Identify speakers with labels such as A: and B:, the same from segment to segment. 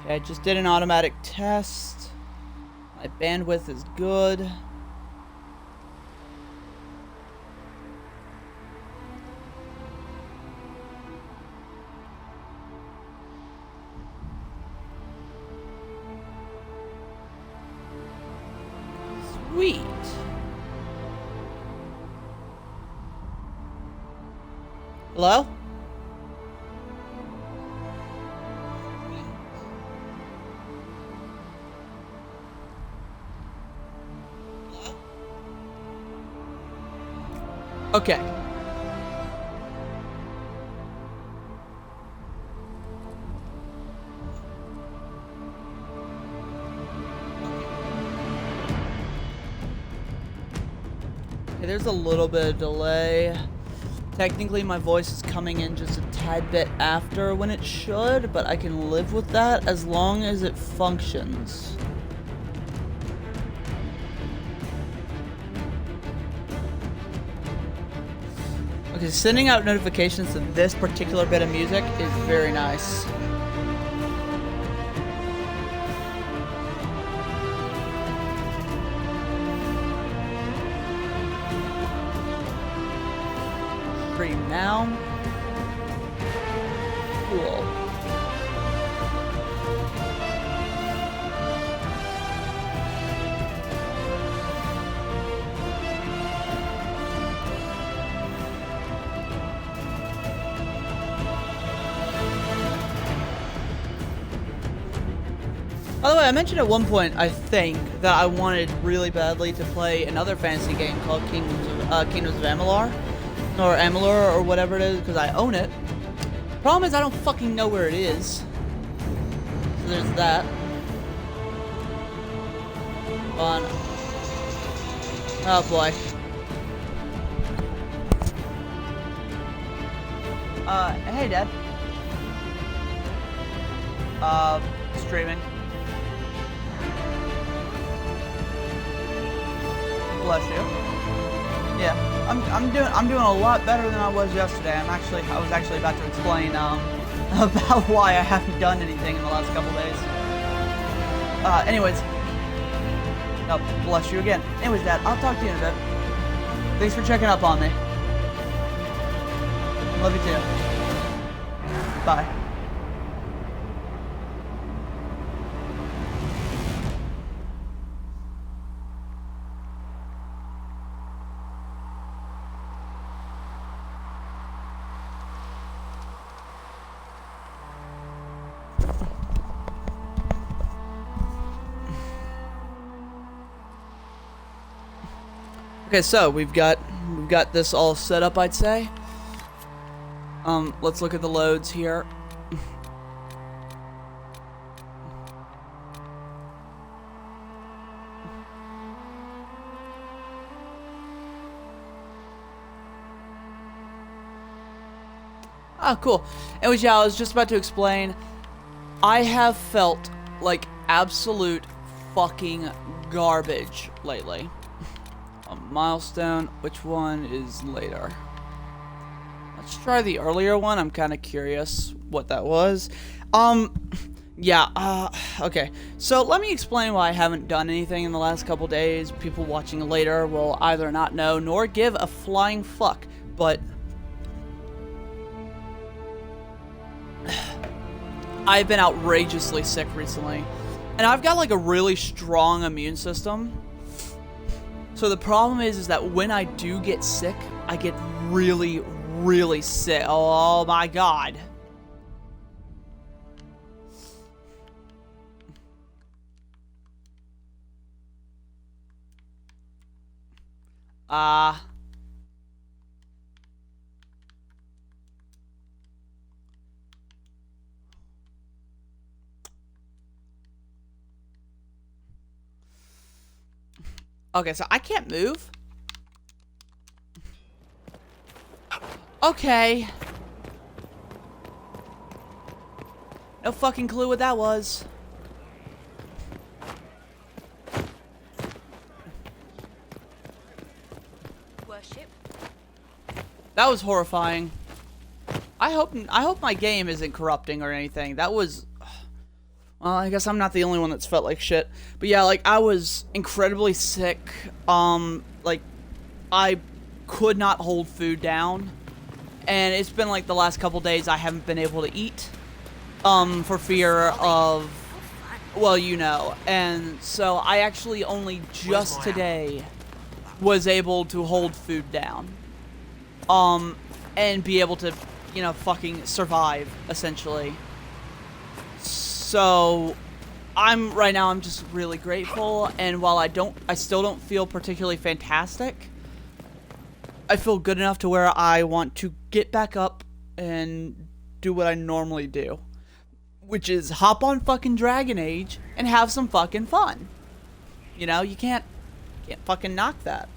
A: Okay, I just did an automatic test. My bandwidth is good. Sweet. Hello? Okay. Okay, there's a little bit of delay. Technically, my voice is coming in just a tad bit after when it should, but I can live with that as long as it functions. Okay, sending out notifications to this particular bit of music is very nice. Stream now. Cool. By the way, I mentioned at one point, I think, that I wanted really badly to play another fantasy game called Kingdoms of Amalur. Or Amalur, or whatever it is, because I own it. Problem is, I don't fucking know where it is. So there's that. Fun. Oh boy. Hey Dad. Streaming. Bless you. Yeah, I'm doing a lot better than I was yesterday. I was actually about to explain about why I haven't done anything in the last couple days. Anyways, oh, bless you again. Anyways, Dad, I'll talk to you in a bit. Thanks for checking up on me. Love you too. Bye. Okay, so we've got this all set up, I'd say. Let's look at the loads here. Oh, cool. Anyways, yeah, I was just about to explain. I have felt like absolute fucking garbage lately. A milestone. Which one is later? Let's try the earlier one. I'm kind of curious what that was. Yeah, okay. So let me explain why I haven't done anything in the last couple days. People watching later will either not know nor give a flying fuck, but I've been outrageously sick recently. And I've got like a really strong immune system. So the problem is that when I do get sick, I get really, really sick. Oh my god. Okay, so I can't move. Okay. No fucking clue what that was.
B: Worship.
A: That was horrifying. I hope my game isn't corrupting or anything. That was... Well, I guess I'm not the only one that's felt like shit. But yeah, like, I was incredibly sick. Like, I could not hold food down. And it's been, like, the last couple days I haven't been able to eat. For fear of, well, you know. And so I actually only just today was able to hold food down. And be able to, you know, fucking survive, essentially. So, right now I'm just really grateful, and while I still don't feel particularly fantastic, I feel good enough to where I want to get back up and do what I normally do. Which is hop on fucking Dragon Age and have some fucking fun. You know, you can't fucking knock that.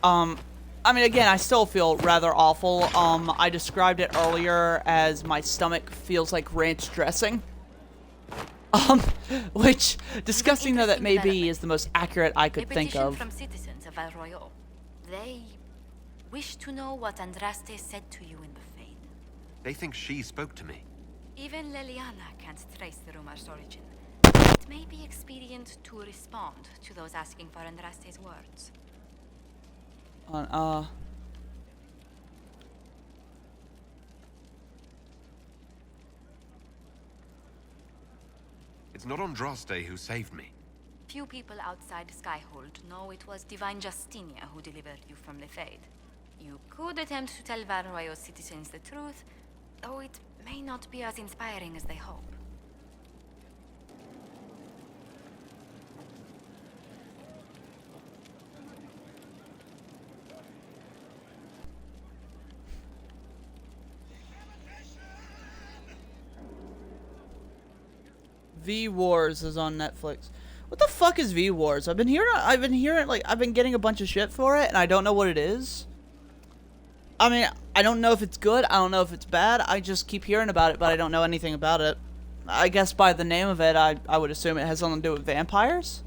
A: I mean, again, I still feel rather awful. I described it earlier as my stomach feels like ranch dressing. Which, disgusting though that maybe is the most accurate I could think of.
B: From citizens of Val Royal. They wish to know what Andraste said to you in the Fade.
C: They think she spoke to me.
B: Even Leliana can't trace the rumor's origin. It may be expedient to respond to those asking for Andraste's words.
C: It's not Andraste who saved me.
B: Few people outside Skyhold know it was Divine Justinia who delivered you from the Fade. You could attempt to tell Val Royal citizens the truth, though it may not be as inspiring as they hope.
A: V Wars is on Netflix. What the fuck is V Wars? I've been hearing like I've been getting a bunch of shit for it and I don't know what it is. I mean, I don't know if it's good, I don't know if it's bad. I just keep hearing about it, but I don't know anything about it. I guess by the name of it, I would assume it has something to do with vampires.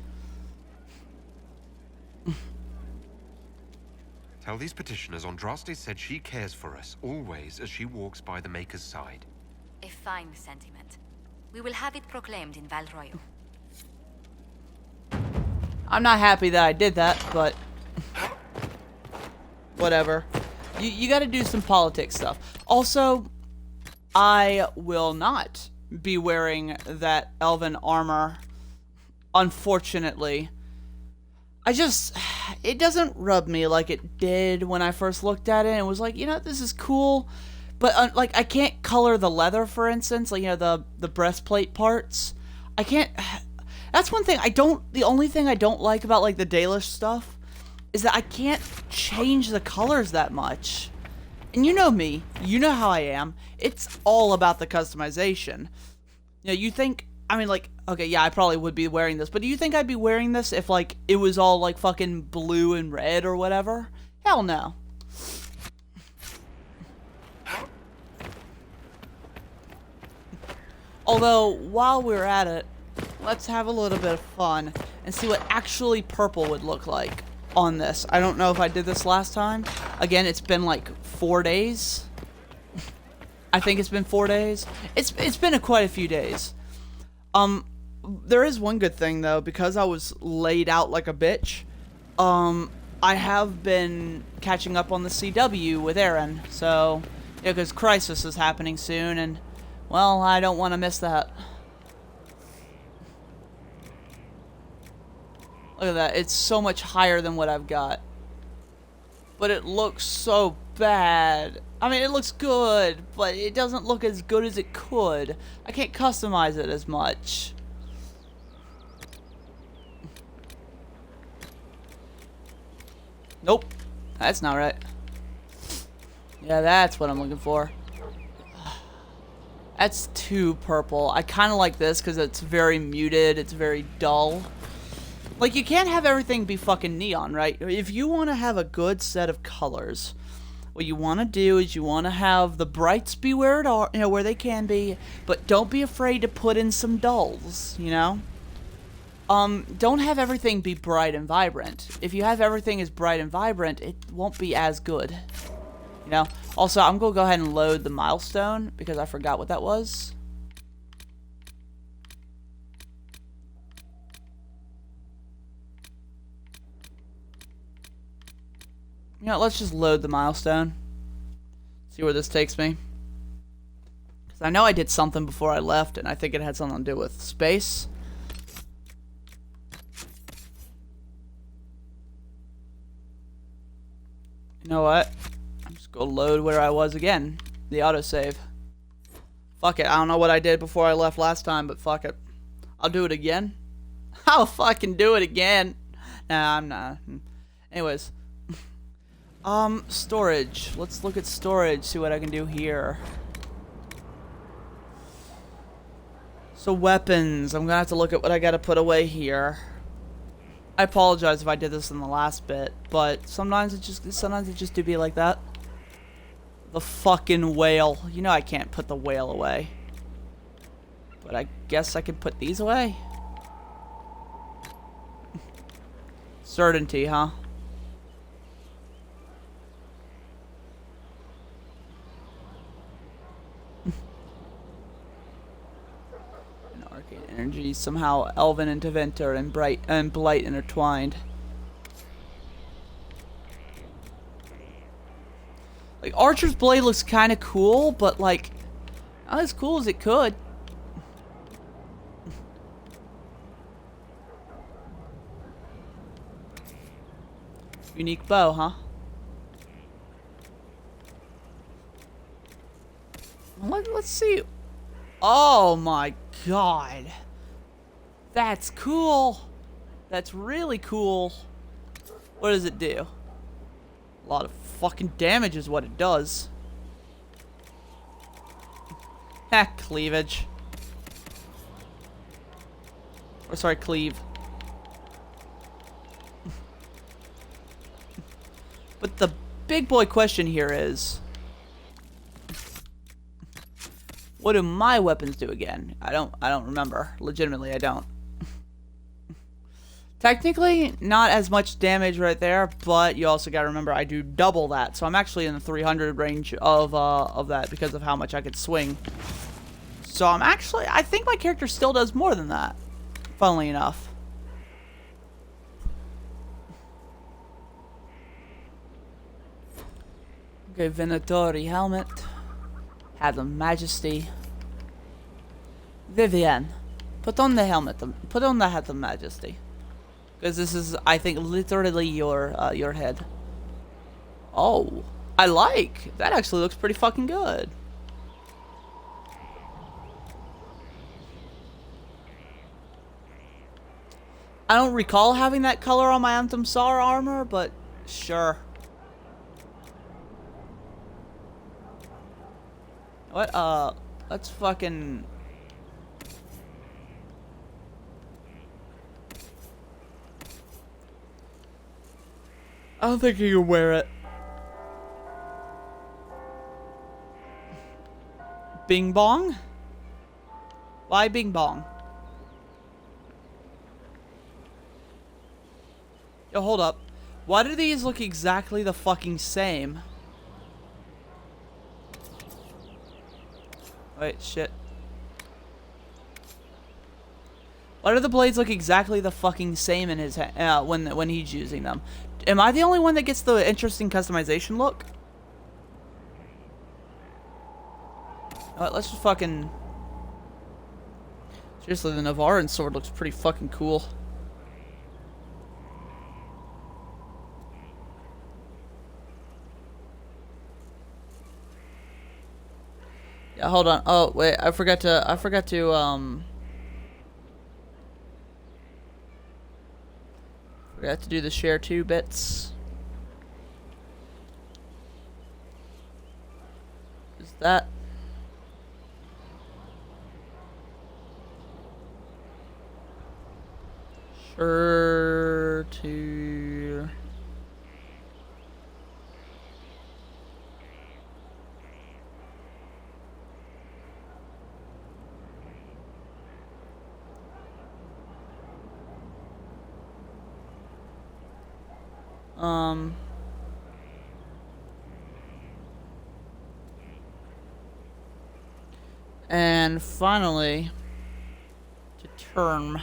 C: Tell these petitioners Andraste said she cares for us always as she walks by the Maker's side.
B: A fine sentiment. We will have it proclaimed in Val Royal.
A: I'm not happy that I did that, but whatever. You gotta do some politics stuff. Also, I will not be wearing that elven armor, unfortunately. It doesn't rub me like it did when I first looked at it and was like, you know, this is cool. But, like, I can't color the leather, for instance, like, you know, the breastplate parts. I can't, that's one thing the only thing I don't like about, like, the Dalish stuff is that I can't change the colors that much. And you know me, you know how I am, it's all about the customization. You know, you think, I mean, like, okay, yeah, I probably would be wearing this, but do you think I'd be wearing this if, like, it was all, like, fucking blue and red or whatever? Hell no. Although, while we're at it, let's have a little bit of fun and see what actually purple would look like on this. I don't know if I did this last time. Again, it's been like 4 days. I think it's been 4 days. It's been quite a few days. There is one good thing though, because I was laid out like a bitch. I have been catching up on the CW with Aaron, so yeah, because Crisis is happening soon, and well, I don't want to miss that. Look at that. It's so much higher than what I've got. But it looks so bad. I mean, it looks good, but it doesn't look as good as it could. I can't customize it as much. Nope. That's not right. Yeah, that's what I'm looking for. That's too purple. I kind of like this because it's very muted. It's very dull. Like, you can't have everything be fucking neon, right? If you want to have a good set of colors, what you want to do is you want to have the brights be where it are, you know, where they can be, but don't be afraid to put in some dulls, you know? Don't have everything be bright and vibrant. If you have everything as bright and vibrant, it won't be as good. You know? Also, I'm going to go ahead and load the milestone because I forgot what that was. You know, let's just load the milestone. See where this takes me. Because I know I did something before I left, and I think it had something to do with space. You know what? I'm just gonna load where I was again. The autosave. Fuck it. I don't know what I did before I left last time, but fuck it. I'll do it again. I'll fucking do it again. Nah, I'm not. Anyways. Storage. Let's look at storage, see what I can do here. So weapons. I'm gonna have to look at what I gotta put away here. I apologize if I did this in the last bit, but sometimes it just do be like that. The fucking whale. You know I can't put the whale away. But I guess I can put these away. Certainty, huh? An arcane energy, somehow elven interventor and blight intertwined. Like, Archer's blade looks kind of cool, but like, not as cool as it could. Unique bow, huh? Let's see. Oh my god. That's cool. That's really cool. What does it do? A lot of fucking damage is what it does. Heck, cleavage. Or sorry, cleave. But the big boy question here is, what do my weapons do again? I don't remember. Legitimately, I don't. Technically, not as much damage right there, but you also gotta remember I do double that, so I'm actually in the 300 range of that because of how much I could swing. So I think my character still does more than that, funnily enough. Okay, Venatori helmet. Have the Majesty. Vivienne, put on the helmet. Put on the hat of Majesty. Because this is, I think, literally your head. Oh, I like. That actually looks pretty fucking good. I don't recall having that color on my Anthem Sar armor, but sure. What? Let's fucking... I don't think you can wear it. Bing bong? Why bing bong? Yo, hold up. Why do these look exactly the fucking same? Wait, shit. Why do the blades look exactly the fucking same in his when he's using them? Am I the only one that gets the interesting customization look? Alright, let's just fucking... Seriously, the Navaran sword looks pretty fucking cool. Yeah, hold on. Oh, wait, I forgot to forgot to do the share 2 bits. Is that... Share 2... And finally, to term.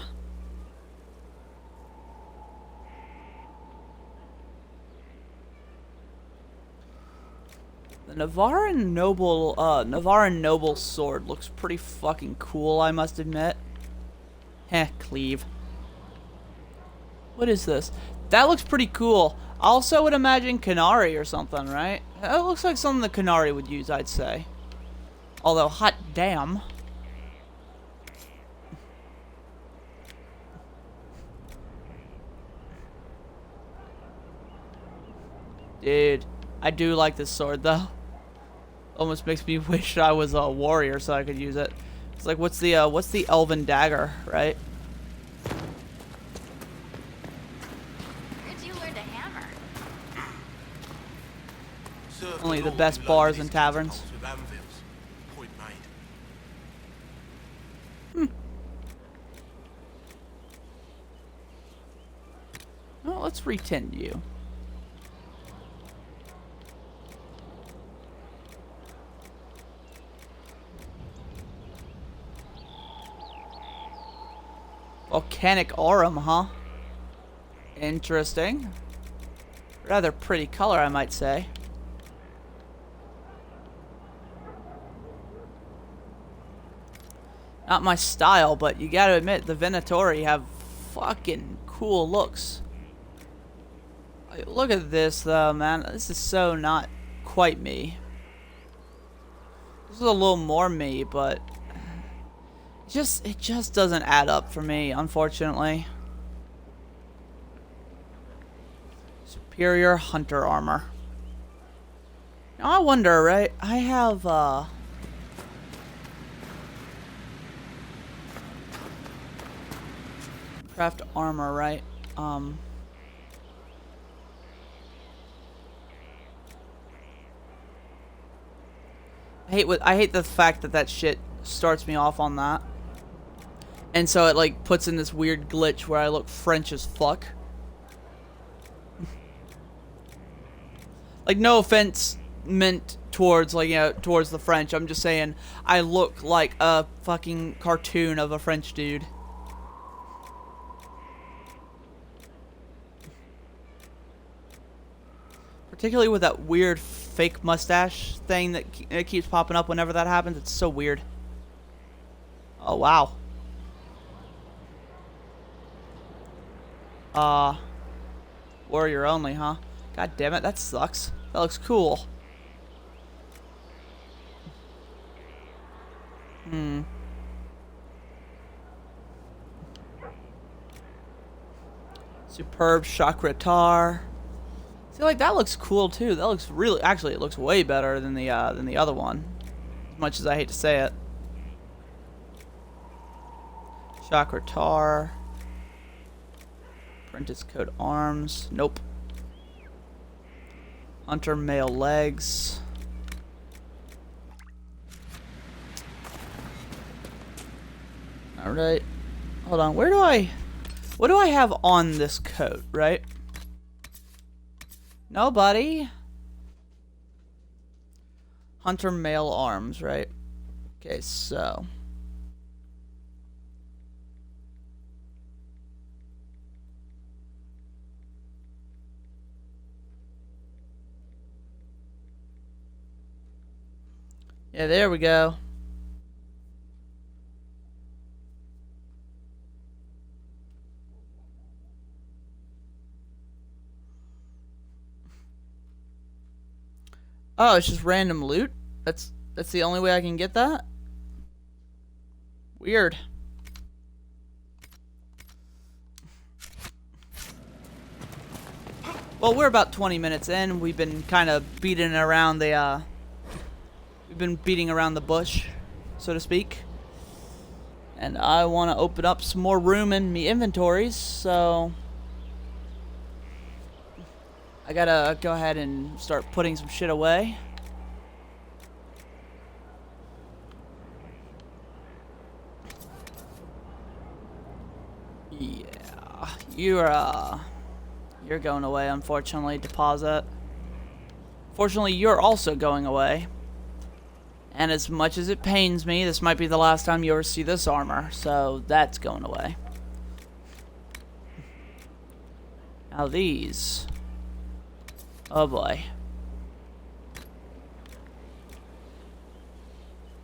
A: The Navarran Noble sword looks pretty fucking cool, I must admit. Heh, cleave. What is this? That looks pretty cool. I also would imagine Canary or something, right? That looks like something the Canary would use, I'd say. Although, hot damn. Dude, I do like this sword, though. Almost makes me wish I was a warrior so I could use it. It's like, what's the elven dagger, right?
B: Where'd you learn to hammer?
A: Only the best bars and taverns.
D: Point made.
A: Well, let's retend you. Volcanic Aurum, huh? Interesting. Rather pretty color, I might say. Not my style, but you gotta admit, the Venatori have fucking cool looks. Like, look at this, though, man. This is so not quite me. This is a little more me, but it just doesn't add up for me, unfortunately. Superior hunter armor. Now I wonder, right? I have craft armor, right? I hate the fact that shit starts me off on that. And so it like puts in this weird glitch where I look French as fuck. Like, no offense meant towards, like, you know, towards the French. I'm just saying I look like a fucking cartoon of a French dude. Particularly with that weird fake mustache thing that keeps popping up whenever that happens. It's so weird. Oh, wow. Warrior only, huh? God damn it, that sucks. That looks cool. Superb Chakratar. See, like, that looks cool too. That looks really, actually, it looks way better than the other one. As much as I hate to say it. Chakratar. Apprentice coat arms. Nope. Hunter male legs. Alright. Hold on. What do I have on this coat, right? Nobody. Hunter male arms, right? Okay, so. Yeah, there we go. Oh, it's just random loot? That's the only way I can get that? Weird. Well, we're about 20 minutes in. We've been kind of beating around the we've been beating around the bush, so to speak. And I want to open up some more room in me inventories, so I gotta go ahead and start putting some shit away. Yeah, you're going away, unfortunately. Deposit. Fortunately, you're also going away. And as much as it pains me, this might be the last time you ever see this armor, so that's going away. Now these. Oh boy.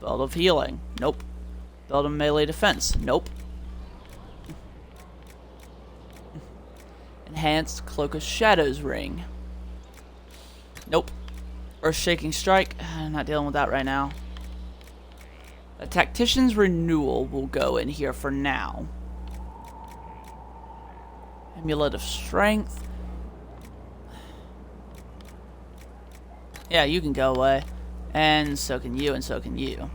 A: Belt of healing. Nope. Belt of melee defense. Nope. Enhanced Cloak of Shadows ring. Nope. Earth-shaking strike. Not dealing with that right now. A Tactician's Renewal will go in here for now. Amulet of Strength. Yeah, you can go away. And so can you, and so can you.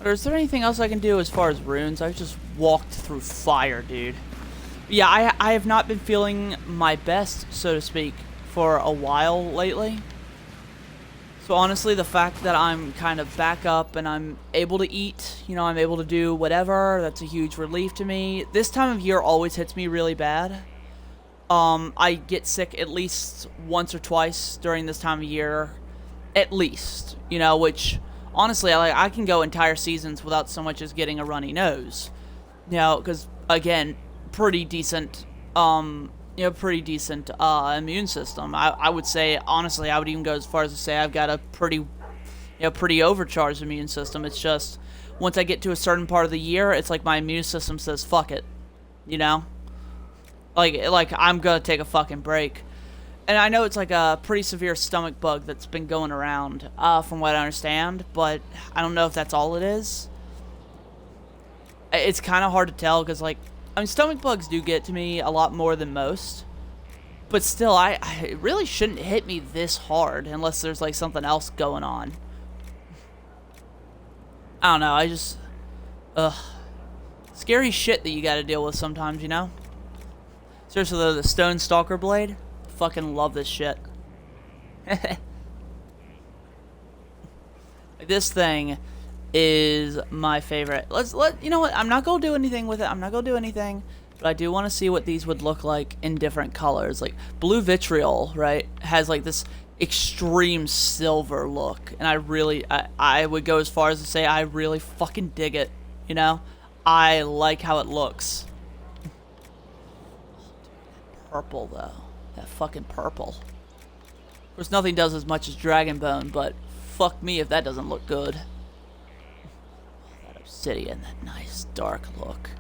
A: Or is there anything else I can do as far as runes? I just walked through fire, dude. Yeah, I have not been feeling my best, so to speak, for a while lately. So honestly, the fact that I'm kind of back up and I'm able to eat, you know, I'm able to do whatever, that's a huge relief to me. This time of year always hits me really bad. I get sick at least once or twice during this time of year. At least, you know, which... Honestly, I can go entire seasons without so much as getting a runny nose. You know, because, again, pretty decent, pretty decent immune system. I would say, honestly, I would even go as far as to say I've got a pretty, pretty overcharged immune system. It's just, once I get to a certain part of the year, it's like my immune system says, fuck it. You know? Like I'm gonna take a fucking break. And I know it's like a pretty severe stomach bug that's been going around, from what I understand, but I don't know if that's all it is. It's kind of hard to tell, because, like, I mean, stomach bugs do get to me a lot more than most, but still, it really shouldn't hit me this hard, unless there's, like, something else going on. I don't know, I just, scary shit that you gotta deal with sometimes, you know? Seriously, though, the Stone Stalker Blade... Fucking love this shit. This thing is my favorite. You know what? I'm not gonna do anything with it. I'm not gonna do anything, but I do want to see what these would look like in different colors. Like blue vitriol, right? Has like this extreme silver look, and I would go as far as to say I really fucking dig it. You know, I like how it looks. Purple though. That fucking purple. Of course, nothing does as much as Dragonbone, but fuck me if that doesn't look good. That obsidian, that nice dark look.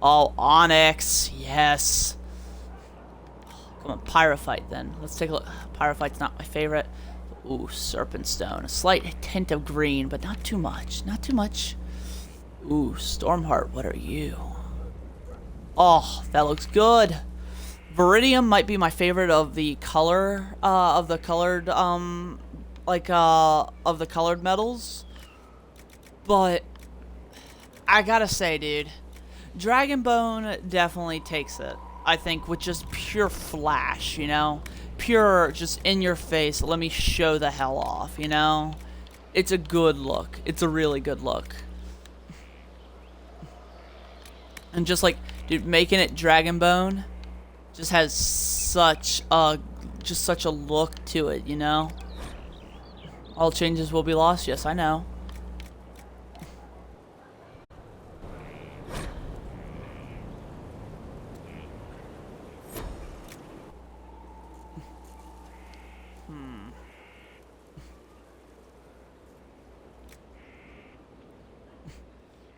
A: Oh, onyx, yes. Come on, pyrophyte then. Let's take a look. Pyrophyte's not my favorite. Ooh, serpent stone. A slight tint of green, but not too much. Not too much. Ooh, Stormheart, what are you? Oh, that looks good. Viridium might be my favorite of the color, of the colored metals. But, I gotta say, dude, Dragonbone definitely takes it. I think with just pure flash, you know? Pure, just in your face, let me show the hell off, you know? It's a good look. It's a really good look. And just like, dude, making it Dragonbone... just has such a look to it, you know? All changes will be lost. Yes, I know.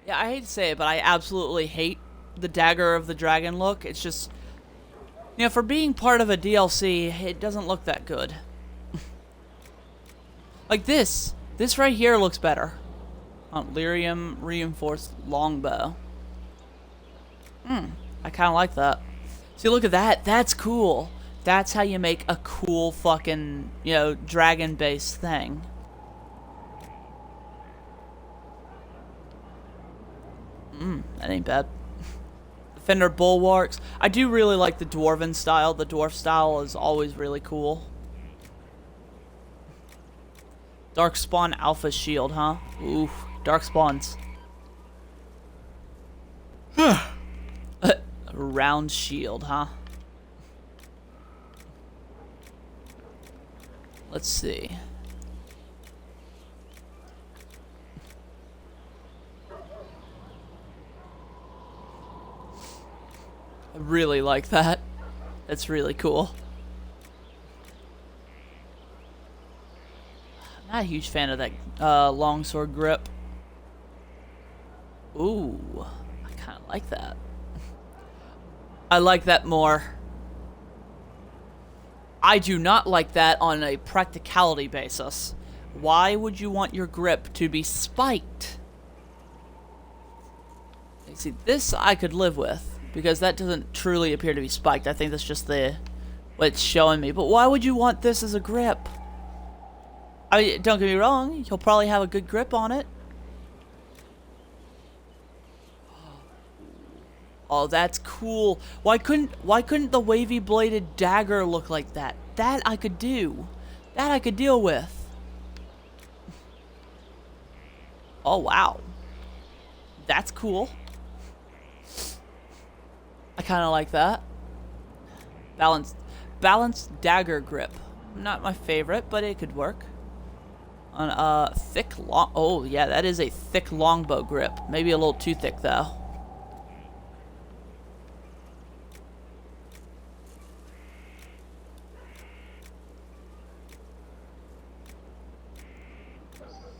A: Yeah, I hate to say it, but I absolutely hate the Dagger of the Dragon look. It's just... You know, for being part of a DLC, it doesn't look that good. Like this. This right here looks better. Lyrium reinforced longbow. I kind of like that. See, look at that. That's cool. That's how you make a cool fucking, you know, dragon-based thing. That ain't bad. Fender bulwarks. I do really like the dwarven style. The dwarf style is always really cool. Darkspawn Alpha Shield, huh? Ooh, Darkspawns. Round shield, huh? Let's see. really like that. That's really cool. Not a huge fan of that longsword grip. Ooh, I kind of like that. I like that more. I do not like that on a practicality basis. Why would you want your grip to be spiked? You see, this I could live with, because that doesn't truly appear to be spiked. I think that's just what it's showing me. But why would you want this as a grip? I mean, don't get me wrong, you'll probably have a good grip on it. Oh, that's cool. Why couldn't the wavy bladed dagger look like that? That I could do. That I could deal with. Oh, wow. That's cool. I kind of like that. Balanced dagger grip. Not my favorite, but it could work. On thick long. Oh, yeah, that is a thick longbow grip. Maybe a little too thick though.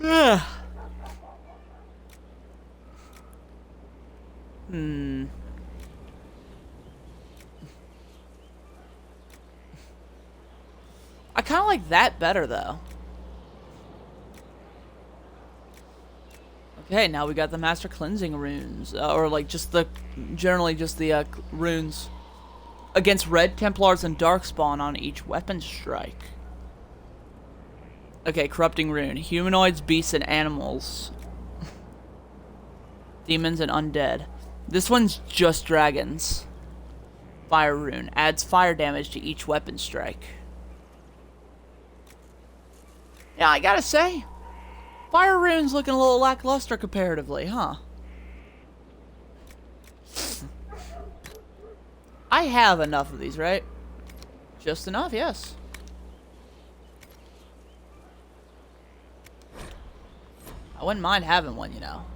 A: Yeah. I kind of like that better though. Okay, now we got the master cleansing runes, or like generally just the runes against red Templars and Darkspawn on each weapon strike. Okay, corrupting rune, humanoids, beasts, and animals, demons and undead. This one's just dragons. Fire rune adds fire damage to each weapon strike. Yeah, I gotta say, fire rune's looking a little lackluster comparatively, huh? I have enough of these, right? Just enough, yes. I wouldn't mind having one, you know.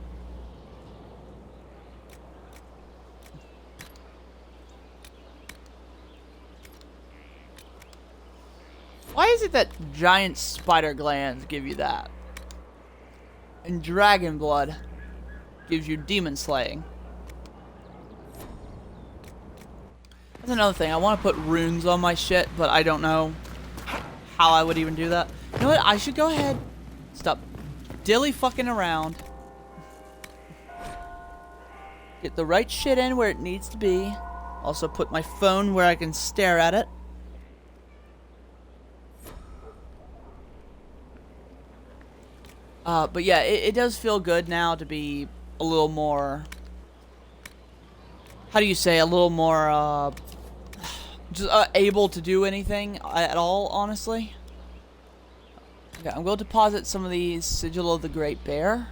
A: Why is it that giant spider glands give you that? And dragon blood gives you demon slaying. That's another thing. I want to put runes on my shit, but I don't know how I would even do that. You know what? I should go ahead. Stop dilly fucking around. Get the right shit in where it needs to be. Also put my phone where I can stare at it. But yeah, it does feel good now to be a little more, how do you say, a little more, just able to do anything at all, honestly. Okay, I'm going to deposit some of these Sigil of the Great Bear.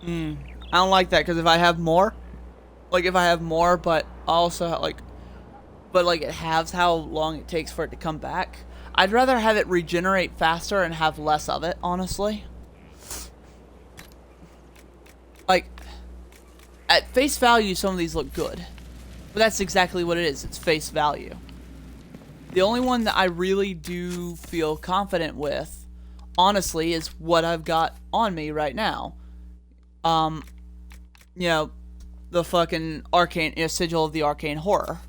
A: I don't like that, because if I have more, but also, but it halves how long it takes for it to come back. I'd rather have it regenerate faster and have less of it, honestly. Like, at face value, some of these look good. But that's exactly what it is. It's face value. The only one that I really do feel confident with, honestly, is what I've got on me right now. You know, the fucking arcane, Sigil of the Arcane Horror.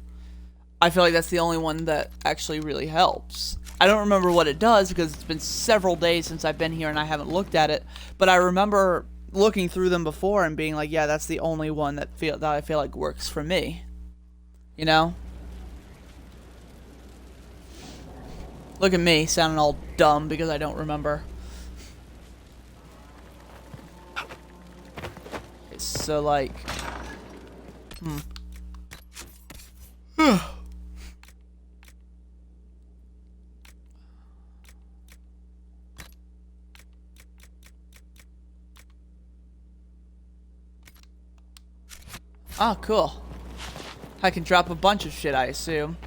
A: I feel like that's the only one that actually really helps. I don't remember what it does because it's been several days since I've been here and I haven't looked at it. But I remember looking through them before and being like, yeah, that's the only one that I feel like works for me. You know? Look at me sounding all dumb because I don't remember. Okay, so like, oh, cool. I can drop a bunch of shit, I assume.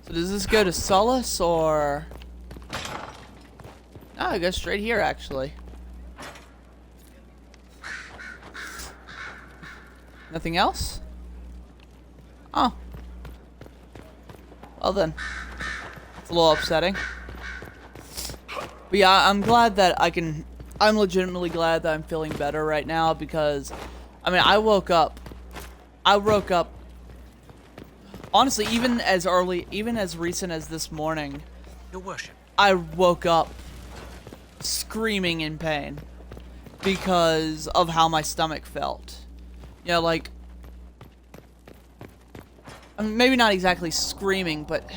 A: So does this go to Solace, or... I go straight here, actually. Nothing else? Oh. Well then. It's a little upsetting. But yeah, I'm glad that I'm legitimately glad that I'm feeling better right now because, I mean, I woke up, honestly, even as recent as this morning,
D: Your worship.
A: I woke up screaming in pain because of how my stomach felt. You know, like, I mean, maybe not exactly screaming, but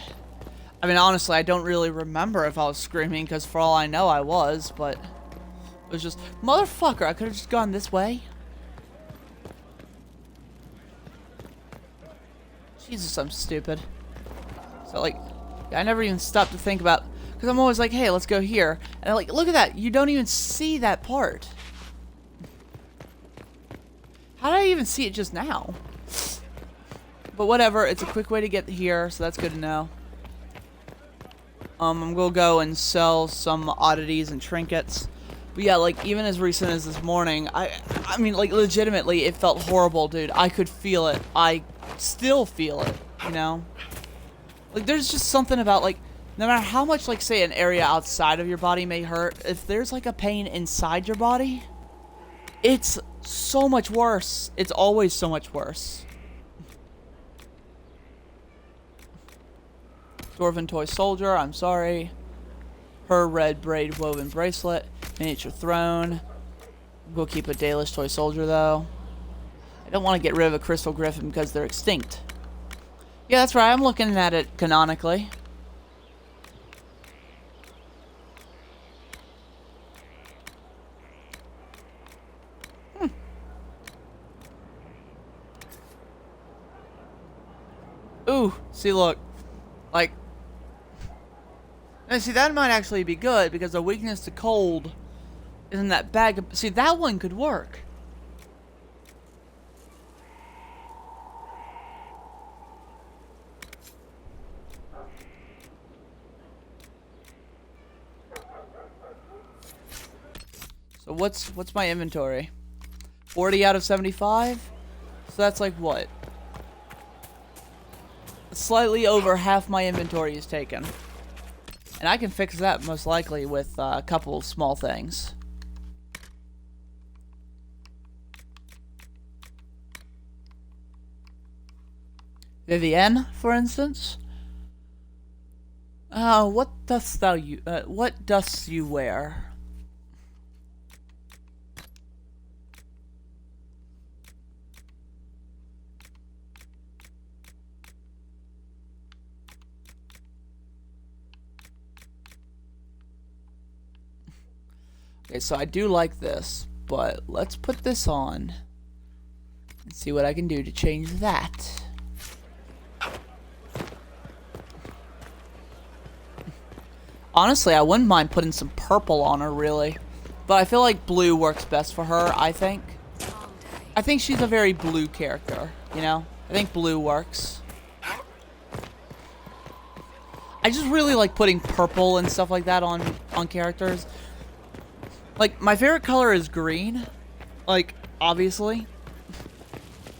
A: I mean, honestly, I don't really remember if I was screaming because for all I know, I was, but it was just, motherfucker, I could have just gone this way. Jesus, I'm stupid. So, like, I never even stopped to think about, because I'm always like, hey, let's go here. And I'm like, look at that, you don't even see that part. How did I even see it just now? But whatever, it's a quick way to get here, so that's good to know. I'm gonna go and sell some oddities and trinkets. But yeah, like, even as recent as this morning, I mean, like, legitimately, it felt horrible, dude. I could feel it. I still feel it, you know? Like, there's just something about, like, no matter how much, like, say, an area outside of your body may hurt, if there's, like, a pain inside your body, it's so much worse. It's always so much worse. Dwarven toy soldier, I'm sorry. Her red braid woven bracelet. Miniature throne. We'll keep a Dalish toy soldier, though. I don't want to get rid of a crystal griffin because they're extinct. Yeah, that's right. I'm looking at it canonically. Ooh, see, look. Like, and see, that might actually be good because the weakness to cold isn't that bad. See, that one could work. So what's my inventory? 40 out of 75? So that's like what? Slightly over half my inventory is taken. And I can fix that most likely with a couple of small things. Vivienne, for instance. What dost you wear? Okay, so I do like this, but let's put this on and see what I can do to change that. Honestly, I wouldn't mind putting some purple on her, really. But I feel like blue works best for her, I think. I think she's a very blue character, you know? I think blue works. I just really like putting purple and stuff like that on characters. Like, my favorite color is green. Like, obviously.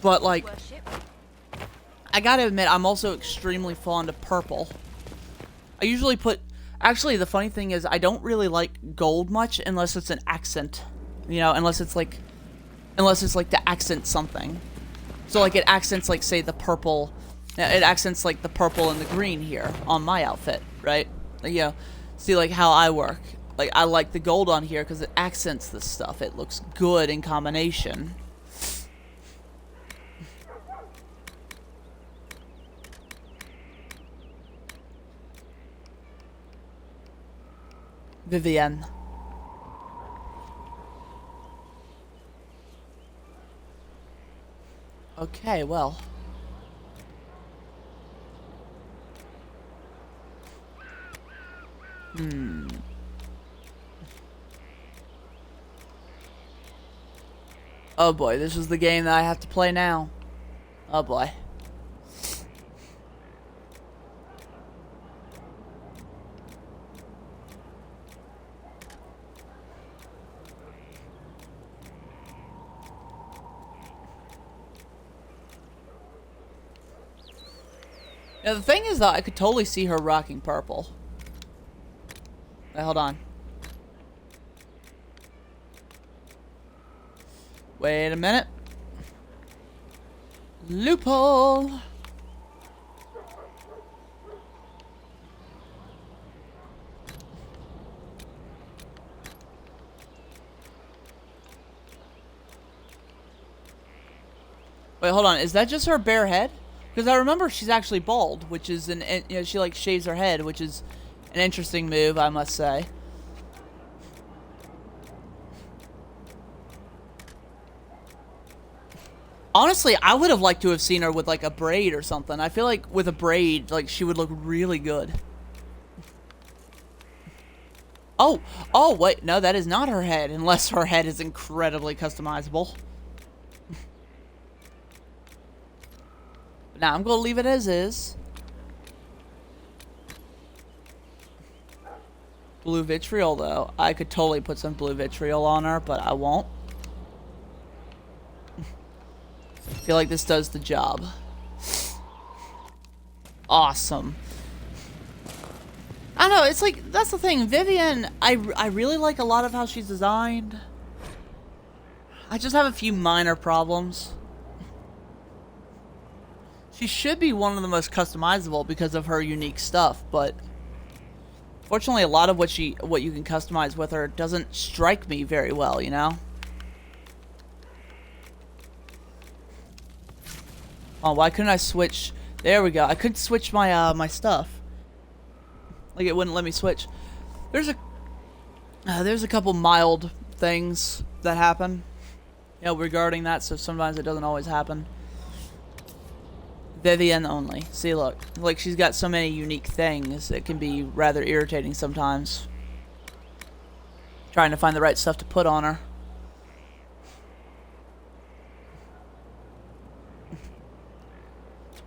A: But, like, I gotta admit, I'm also extremely fond of purple. I usually put... Actually, the funny thing is, I don't really like gold much unless it's an accent. You know, unless it's like to accent something. So, like, it accents, like, say, the purple... It accents, like, the purple and the green here on my outfit, right? Like, you know, see, like, how I work. Like, I like the gold on here because it accents this stuff. It looks good in combination. Vivienne. Okay, well. Oh boy, this is the game that I have to play now. Oh boy. Now, the thing is, though, I could totally see her rocking purple. Wait, hold on. Wait a minute. Loophole. Wait, hold on. Is that just her bare head? Because I remember she's actually bald, which is an, you know, she like shaves her head, which is an interesting move, I must say. Honestly, I would have liked to have seen her with like a braid or something. I feel like with a braid, like she would look really good. Oh, wait, no, that is not her head, unless her head is incredibly customizable. Now I'm gonna leave it as is. Blue vitriol, though. I could totally put some blue vitriol on her, but I won't. I feel like this does the job. Awesome. I don't know, it's like, that's the thing. Vivian, I really like a lot of how she's designed. I just have a few minor problems. She should be one of the most customizable because of her unique stuff, but fortunately a lot of what you can customize with her doesn't strike me very well, you know? Oh, why couldn't I switch? There we go. I could switch my my stuff. Like it wouldn't let me switch. There's a couple mild things that happen, you know, regarding that. So sometimes it doesn't always happen. Vivian only. See, look, like she's got so many unique things. It can be rather irritating sometimes. Trying to find the right stuff to put on her.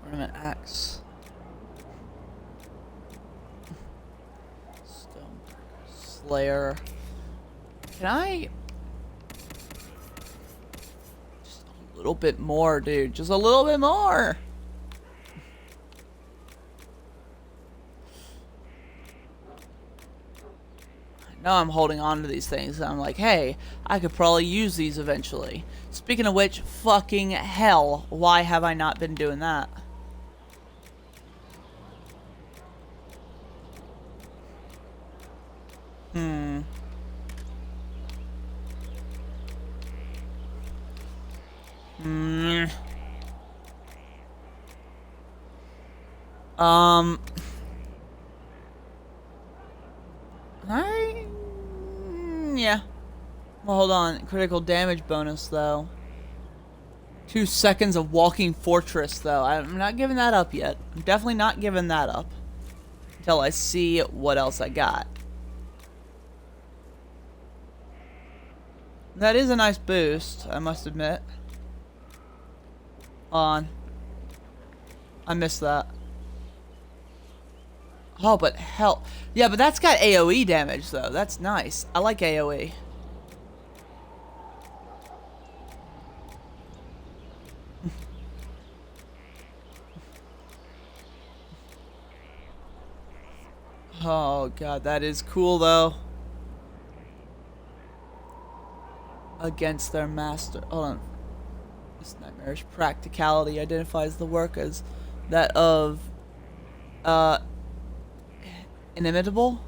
A: Tournament axe. Slayer. Can I? Just a little bit more, dude. Just a little bit more. I know I'm holding on to these things. I'm like, hey, I could probably use these eventually. Speaking of which, fucking hell, why have I not been doing that? Yeah. Well, hold on. Critical damage bonus, though. 2 seconds of walking fortress, though. I'm not giving that up yet. I'm definitely not giving that up. Until I see what else I got. That is a nice boost, I must admit. On. I missed that. Oh, but hell. Yeah, but that's got AoE damage, though. That's nice. I like AoE. Oh, God, that is cool, though. Against their master. Hold on. This nightmarish practicality identifies the work as that of inimitable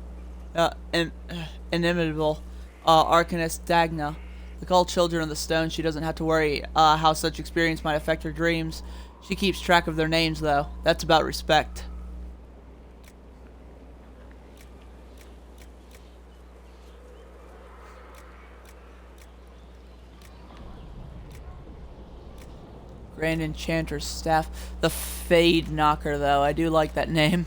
A: Arcanist Dagna. Like all children of the stone, she doesn't have to worry how such experience might affect her dreams. She keeps track of their names, though. That's about respect. Grand Enchanter's Staff. The Fade Knocker, though. I do like that name.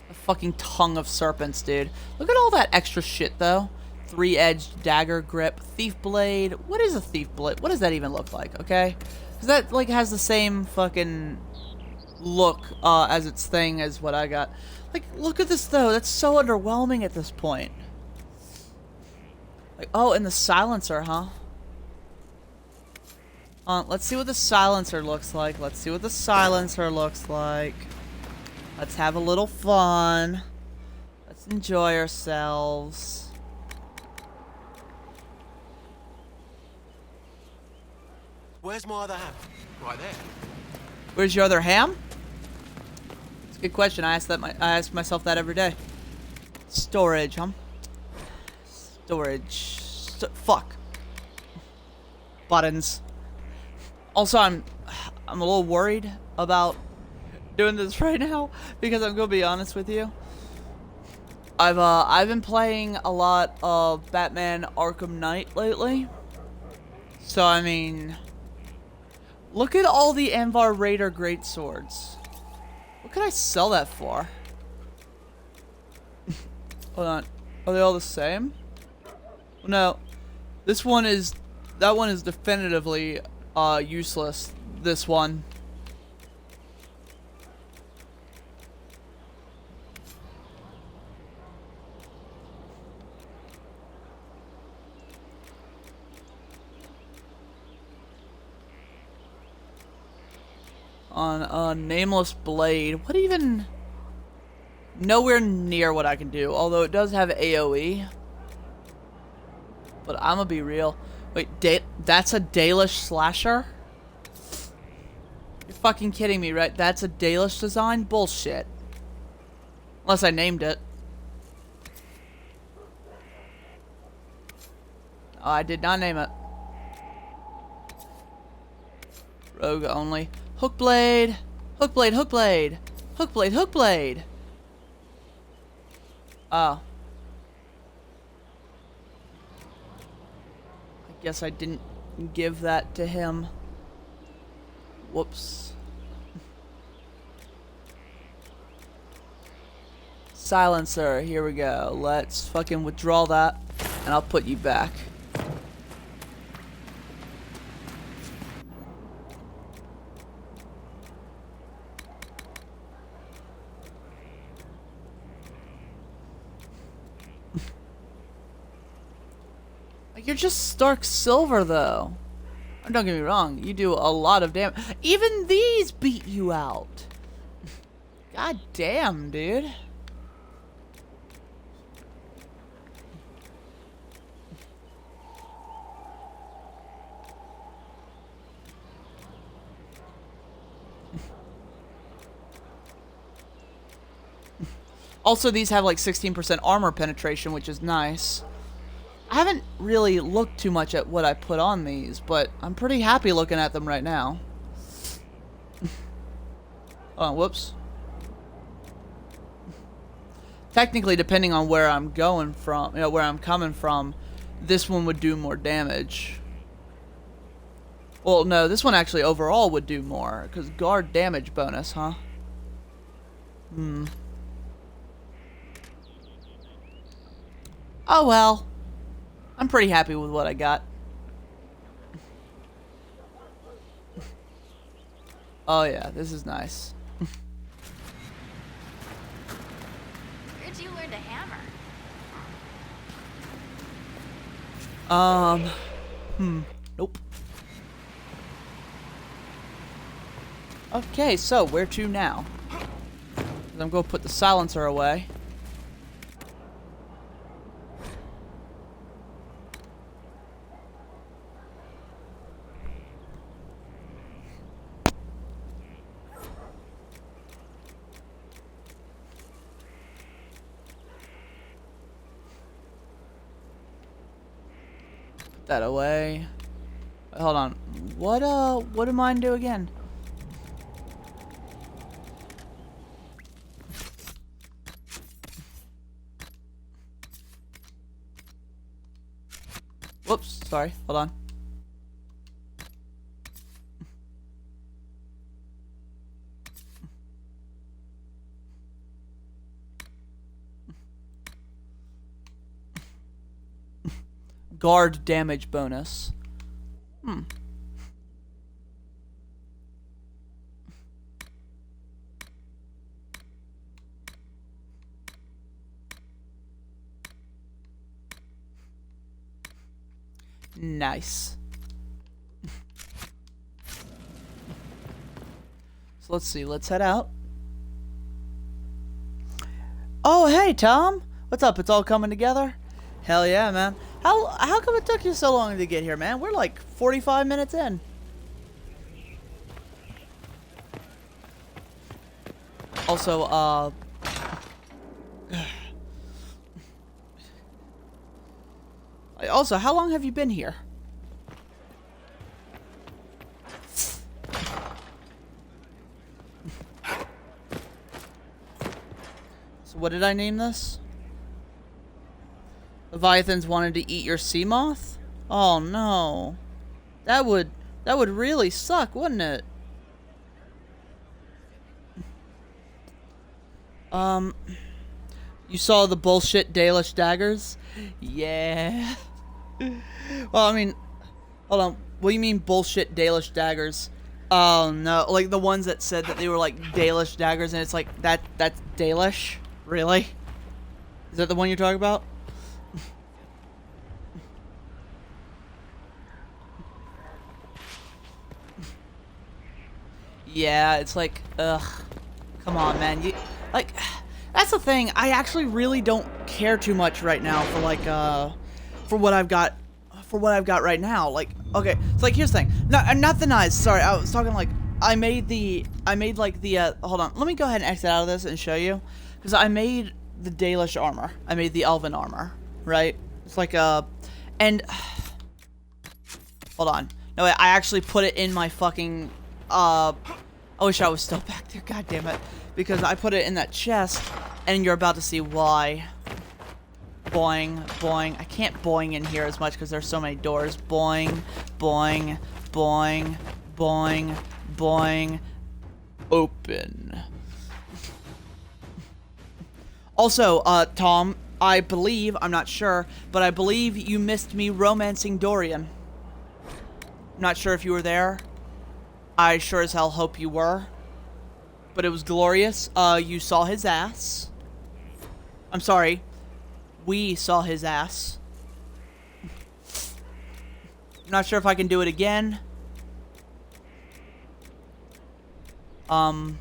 A: A fucking tongue of serpents, dude. Look at all that extra shit, though. 3-edged dagger grip. Thief Blade. What is a Thief Blade? What does that even look like, okay? Because that, like, has the same fucking look as its thing as what I got. Like, look at this, though. That's so underwhelming at this point. Like, oh, and the silencer, huh? Let's see what the silencer looks like. Let's see what the silencer looks like. Let's have a little fun. Let's enjoy ourselves.
D: Where's my other ham? Right there.
A: Where's your other ham? It's a good question. I ask myself that every day. Storage, huh? Storage. Fuck. Buttons. Also, I'm a little worried about doing this right now because I'm gonna be honest with you. I've been playing a lot of Batman Arkham Knight lately. So I mean, look at all the Anvar Raider greatswords. What could I sell that for? Hold on. Are they all the same? No. This one is... That one is definitively useless. This one. On a nameless blade. What even... Nowhere near what I can do. Although it does have AoE. But I'm gonna be real. Wait, that's a Dalish slasher? You're fucking kidding me, right? That's a Dalish design? Bullshit. Unless I named it. Oh, I did not name it. Rogue only. Hook blade! Hook blade, hook blade! Hook blade, hook blade! Oh. I guess I didn't give that to him. Whoops. Silencer, here we go. Let's fucking withdraw that, and I'll put you back. You're just stark silver, though. Don't get me wrong, you do a lot of damage. Even these beat you out. God damn, dude. Also, these have like 16% armor penetration, which is nice. I haven't really looked too much at what I put on these, but I'm pretty happy looking at them right now. Oh, whoops. Technically, depending on where I'm going from, where I'm coming from, this one would do more damage. Well, no, this one actually overall would do more, because guard damage bonus, huh? Oh well. I'm pretty happy with what I got. Oh yeah, this is nice.
B: Where'd you learn to hammer?
A: Nope. Okay, so where to now? I'm gonna put the silencer away. That away. Hold on. What did mine do again? Whoops, sorry. Hold on. Guard damage bonus. Nice. So let's see. Let's head out. Oh, hey, Tom. What's up? It's all coming together? Hell yeah, man. How come it took you so long to get here, man? We're like 45 minutes in. Also, also, how long have you been here? So what did I name this? Leviathans wanted to eat your sea moth? Oh no. That would really suck, wouldn't it? You saw the bullshit Dalish daggers? Yeah. Well, I mean, hold on. What do you mean bullshit Dalish daggers? Oh no, like the ones that said that they were like Dalish daggers, and it's like that's Dalish? Really? Is that the one you're talking about? Yeah, it's like, ugh. Come on, man. You, like, that's the thing. I actually really don't care too much right now for like, for what I've got right now. Like, okay, so like here's the thing. No, not the knives. Sorry, I was talking like I made like the. Hold on. Let me go ahead and exit out of this and show you, because I made the Dalish armor. I made the Elven armor, right? It's like and hold on. No, wait, I actually put it in my fucking. I wish I was still back there. God damn it. Because I put it in that chest, and you're about to see why. Boing, boing. I can't boing in here as much because there's so many doors. Boing, boing, boing, boing, boing. Open. Also, Tom, I believe, I'm not sure, but I believe you missed me romancing Dorian. I'm not sure if you were there. I sure as hell hope you were. But it was glorious. You saw his ass. I'm sorry. We saw his ass. I'm not sure if I can do it again. Oh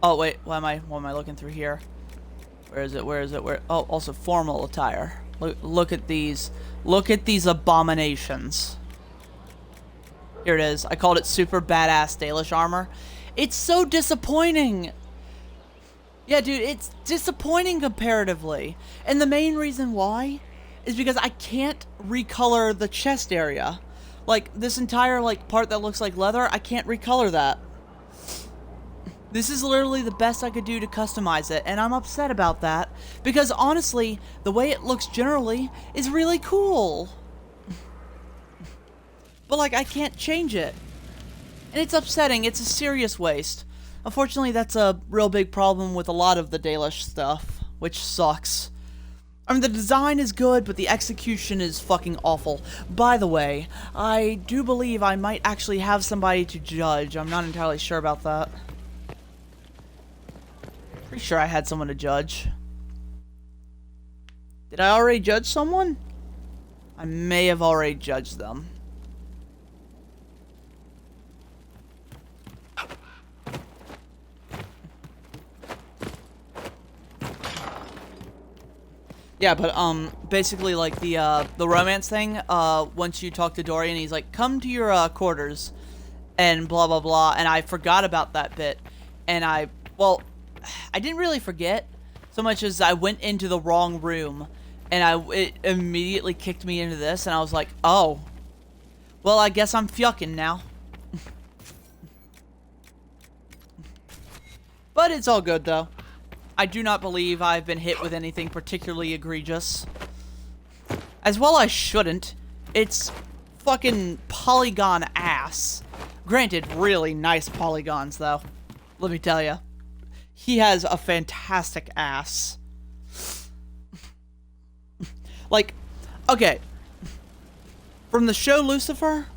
A: wait, why am I looking through here? Where is it? Where is it? Where? Oh, also formal attire. Look at these. Look at these abominations. Here it is. I called it super badass Dalish armor. It's so disappointing. Yeah, dude, it's disappointing comparatively. And the main reason why is because I can't recolor the chest area. Like, this entire, like, part that looks like leather, I can't recolor that. This is literally the best I could do to customize it, and I'm upset about that. Because, honestly, the way it looks generally is really cool. But, like, I can't change it. And it's upsetting. It's a serious waste. Unfortunately, that's a real big problem with a lot of the Dalish stuff, which sucks. I mean, the design is good, but the execution is fucking awful. By the way, I do believe I might actually have somebody to judge. I'm not entirely sure about that. Pretty sure I had someone to judge. Did I already judge someone? I may have already judged them. Yeah, but basically, like the romance thing. Once you talk to Dorian, he's like, "Come to your quarters," and blah blah blah. And I forgot about that bit, and I didn't really forget so much as I went into the wrong room, and it immediately kicked me into this, and I was like, "Oh, well, I guess I'm fucking now." But it's all good though. I do not believe I've been hit with anything particularly egregious. As well I shouldn't. It's fucking polygon ass. Granted, really nice polygons, though. Let me tell you. He has a fantastic ass. Like, okay. From the show Lucifer,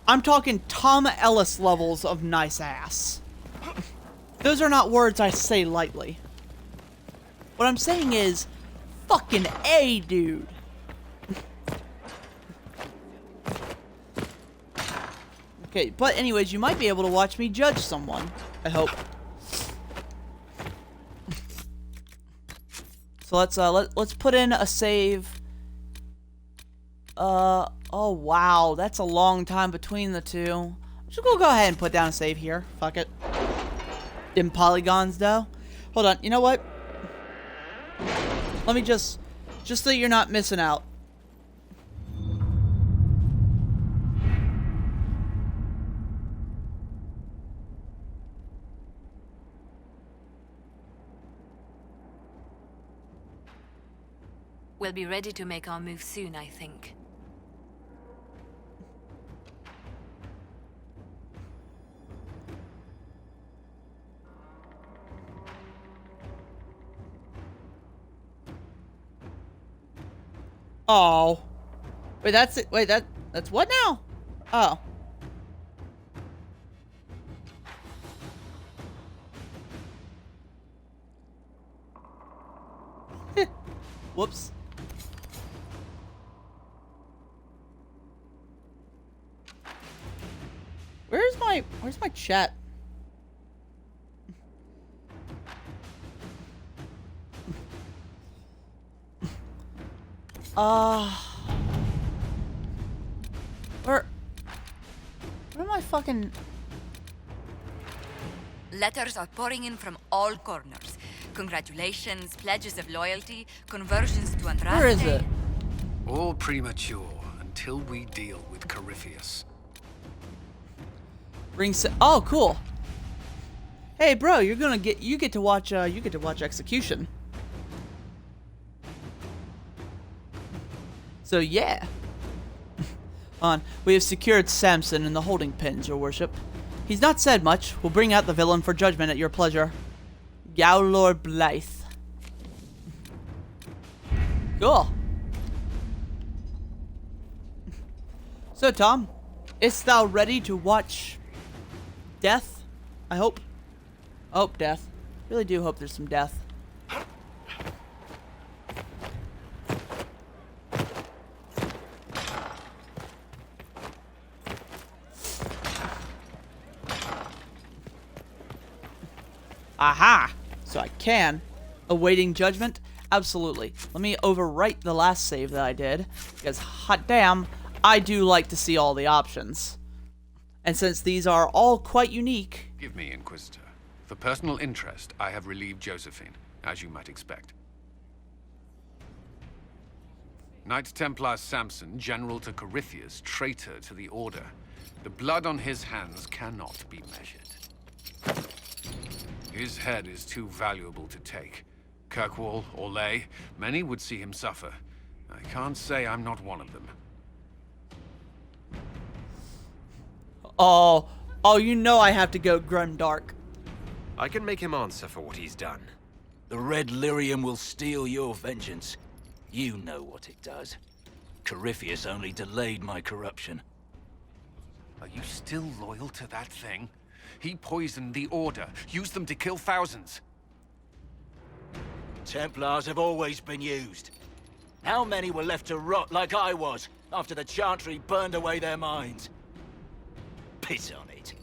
A: I'm talking Tom Ellis levels of nice ass. Those are not words I say lightly. What I'm saying is, fucking A, dude. Okay, but anyways, you might be able to watch me judge someone. I hope. So let's put in a save. Oh wow, that's a long time between the two. I'm just gonna go ahead and put down a save here. Fuck it. In polygons though. Hold on, you know what? Let me just so you're not missing out.
E: We'll be ready to make our move soon, I think.
A: Oh. Wait, that's it. Wait, that's what now? Oh. Whoops. Where's my chat? Where am I fucking...
B: Letters are pouring in from all corners. Congratulations, pledges of loyalty, conversions to Andraste.
A: Where is it?
F: All premature until we deal with Corypheus.
A: Oh, cool. Hey, bro, you get to watch execution. So yeah. We have secured Samson in the holding pens, your worship. He's not said much. We'll bring out the villain for judgment at your pleasure. Lord Blythe. Cool. So, Tom, is thou ready to watch death? I hope. I hope death. Really do hope there's some death. Aha! So I can. Awaiting judgment? Absolutely. Let me overwrite the last save that I did, because hot damn, I do like to see all the options. And since these are all quite unique...
F: Give me, Inquisitor. For personal interest, I have relieved Josephine, as you might expect. Knight Templar Samson, General to Corypheus, traitor to the Order. The blood on his hands cannot be measured. His head is too valuable to take. Kirkwall, Orlais, many would see him suffer. I can't say I'm not one of them.
A: Oh, you know I have to go grimdark.
C: I can make him answer for what he's done.
G: The Red Lyrium will steal your vengeance. You know what it does. Corypheus only delayed my corruption.
F: Are you still loyal to that thing? He poisoned the Order, used them to kill thousands.
G: Templars have always been used. How many were left to rot like I was, after the Chantry burned away their minds? Piss on it.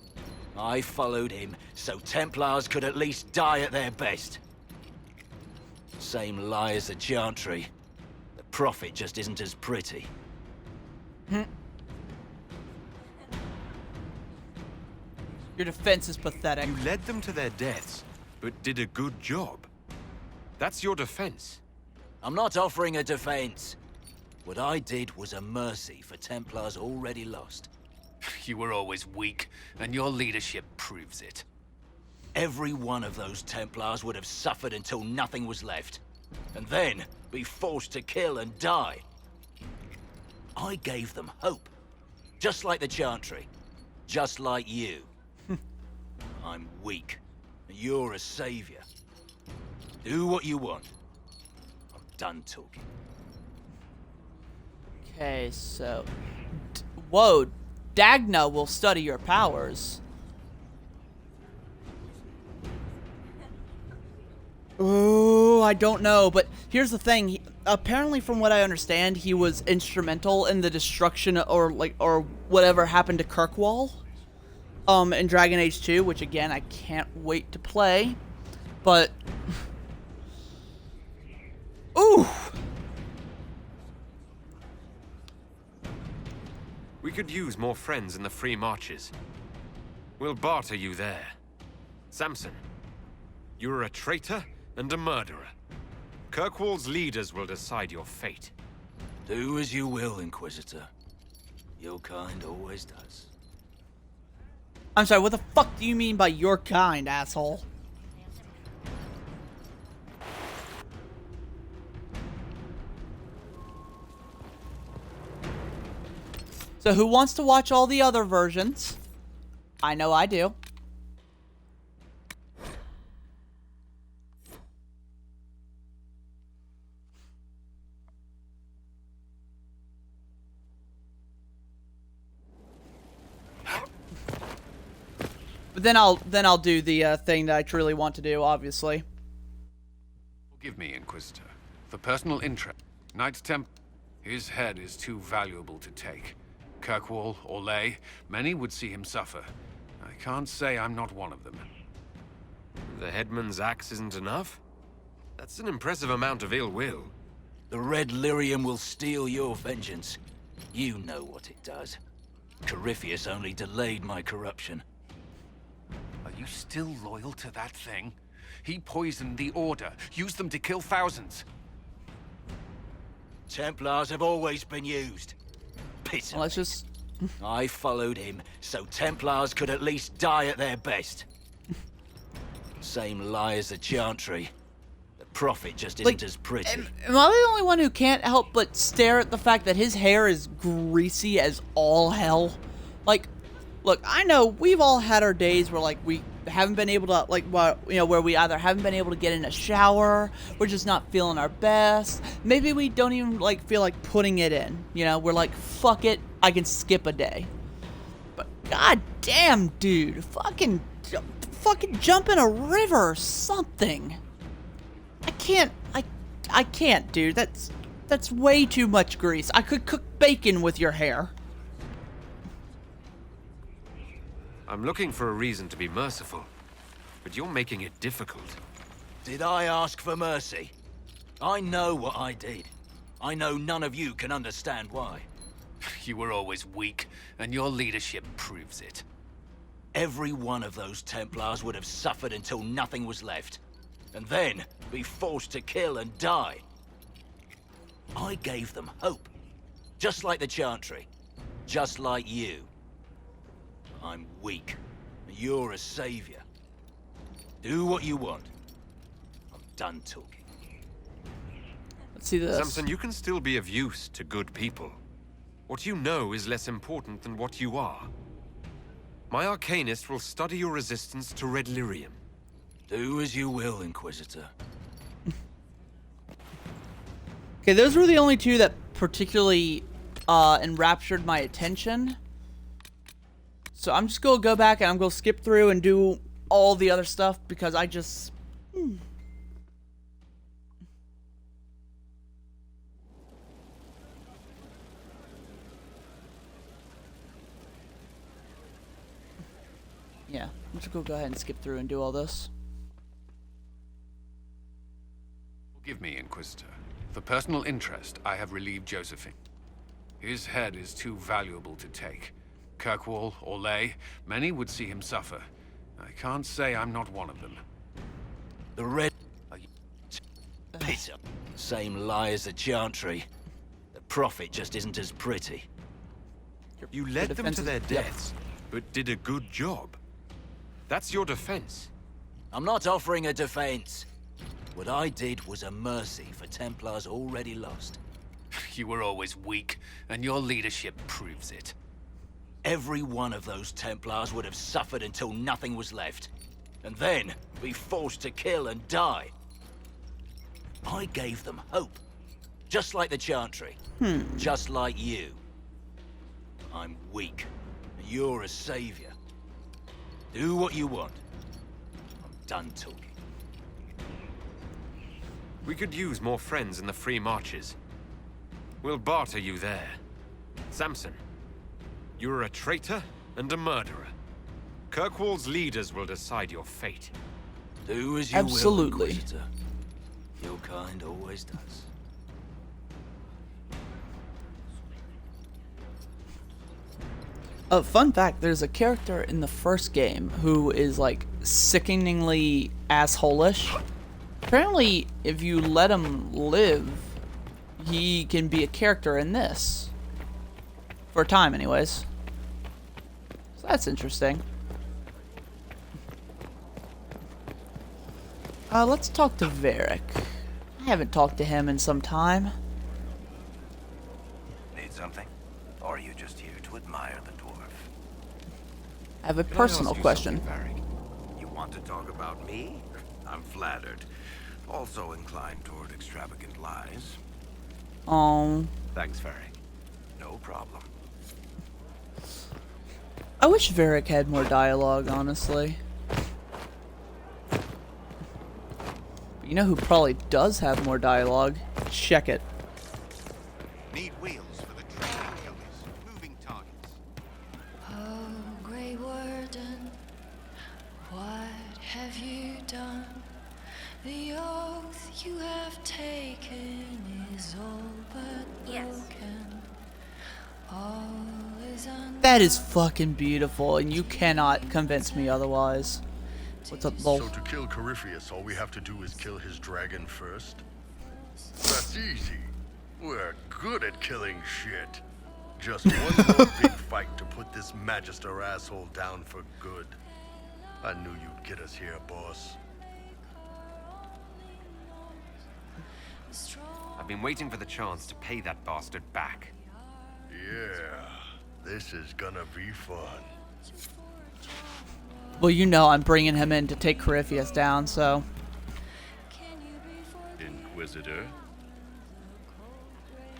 G: I followed him, so Templars could at least die at their best. Same lie as the Chantry. The profit just isn't as pretty.
A: Your defense is pathetic.
C: You led them to their deaths, but did a good job. That's your defense.
G: I'm not offering a defense. What I did was a mercy for Templars already lost.
F: You were always weak, and your leadership proves it.
G: Every one of those Templars would have suffered until nothing was left. And then be forced to kill and die. I gave them hope. Just like the Chantry. Just like you. I'm weak. And you're a savior. Do what you want. I'm done talking.
A: Okay, so... Whoa, Dagna will study your powers. Ooh, I don't know, but here's the thing. Apparently, from what I understand, he was instrumental in the destruction or whatever happened to Kirkwall. In Dragon Age 2, which again, I can't wait to play. But Ooh!
C: We could use more friends in the free marches. We'll barter you there. Samson, you're a traitor and a murderer. Kirkwall's leaders will decide your fate.
G: Do as you will, Inquisitor. Your kind always does.
A: I'm sorry, what the fuck do you mean by your kind, asshole? So who wants to watch all the other versions? I know I do. But then I'll do the thing that I truly want to do, obviously.
F: Forgive me, Inquisitor. For personal interest, Knight Temp... His head is too valuable to take. Kirkwall or Lay, many would see him suffer. I can't say I'm not one of them.
C: The headman's axe isn't enough? That's an impressive amount of ill will.
G: The Red Lyrium will steal your vengeance. You know what it does. Corypheus only delayed my corruption.
F: Are you still loyal to that thing? He poisoned the Order, used them to kill thousands.
G: Templars have always been used. Piss.
A: Let's just...
G: I followed him, so Templars could at least die at their best. Same lie as the Chantry. The Prophet just isn't as pretty.
A: Am I the only one who can't help but stare at the fact that his hair is greasy as all hell? Like, look, I know we've all had our days where, like, we haven't been able to, like, well, you know, where we either haven't been able to get in a shower, we're just not feeling our best. Maybe we don't even, like, feel like putting it in. You know, we're like, fuck it, I can skip a day. But god damn, dude, fucking jump in a river or something. I can't, dude. That's way too much grease. I could cook bacon with your hair.
C: I'm looking for a reason to be merciful, but you're making it difficult.
G: Did I ask for mercy? I know what I did. I know none of you can understand why.
F: You were always weak, and your leadership proves it.
G: Every one of those Templars would have suffered until nothing was left. And then be forced to kill and die. I gave them hope. Just like the Chantry. Just like you. I'm weak. You're a savior. Do what you want. I'm done talking.
A: Let's see this.
C: Samson, you can still be of use to good people. What you know is less important than what you are. My Arcanist will study your resistance to Red Lyrium.
G: Do as you will, Inquisitor.
A: Okay, those were the only two that particularly enraptured my attention. So I'm just gonna go back and I'm gonna skip through and do all the other stuff because I just... Yeah, I'm just gonna go ahead and skip through and do all this.
F: Forgive me, Inquisitor. For personal interest, I have relieved Josephine. His head is too valuable to take. Kirkwall or Lay, many would see him suffer. I can't say I'm not one of them.
G: The Red... Piss up. Same lie as the Chantry. The Prophet just isn't as pretty.
C: You led them to their deaths, but did a good job. That's your defense.
G: I'm not offering a defense. What I did was a mercy for Templars already lost.
F: You were always weak, and your leadership proves it.
G: Every one of those Templars would have suffered until nothing was left. And then be forced to kill and die. I gave them hope. Just like the Chantry. Just like you. I'm weak. And you're a savior. Do what you want. I'm done talking.
C: We could use more friends in the free marches. We'll barter you there. Samson, you're a traitor and a murderer. Kirkwall's leaders will decide your fate.
G: Do as you
A: Absolutely.
G: will, Inquisitor. Your kind always does.
A: Fun fact, there's a character in the first game who is like sickeningly asshole-ish. Apparently, if you let him live, he can be a character in this. For a time, anyways. So that's interesting. Let's talk to Varric. I haven't talked to him in some time.
H: Need something? Or are you just here to admire the dwarf?
A: I have a
C: Can I
A: personal
C: ask you
A: question.
C: something, Varric?
H: You want to talk about me? I'm flattered. Also inclined toward extravagant lies.
A: Oh,
C: Thanks, Varric.
H: No problem.
A: I wish Varric had more dialogue, honestly. But you know who probably does have more dialogue? Check it.
D: Need wheels for the train killers. Moving targets.
I: Oh, Grey Warden, what have you done? The oath you have taken is all but broken. All is
A: That is fucking beautiful, and you cannot convince me otherwise. What's up, Lol?
J: So to kill Corypheus, all we have to do is kill his dragon first? That's easy. We're good at killing shit. Just one more big fight to put this Magister asshole down for good. I knew you'd get us here, boss.
C: I've been waiting for the chance to pay that bastard back.
J: Yeah, this is gonna be fun.
A: Well, you know I'm bringing him in to take Corypheus down, so...
K: Inquisitor,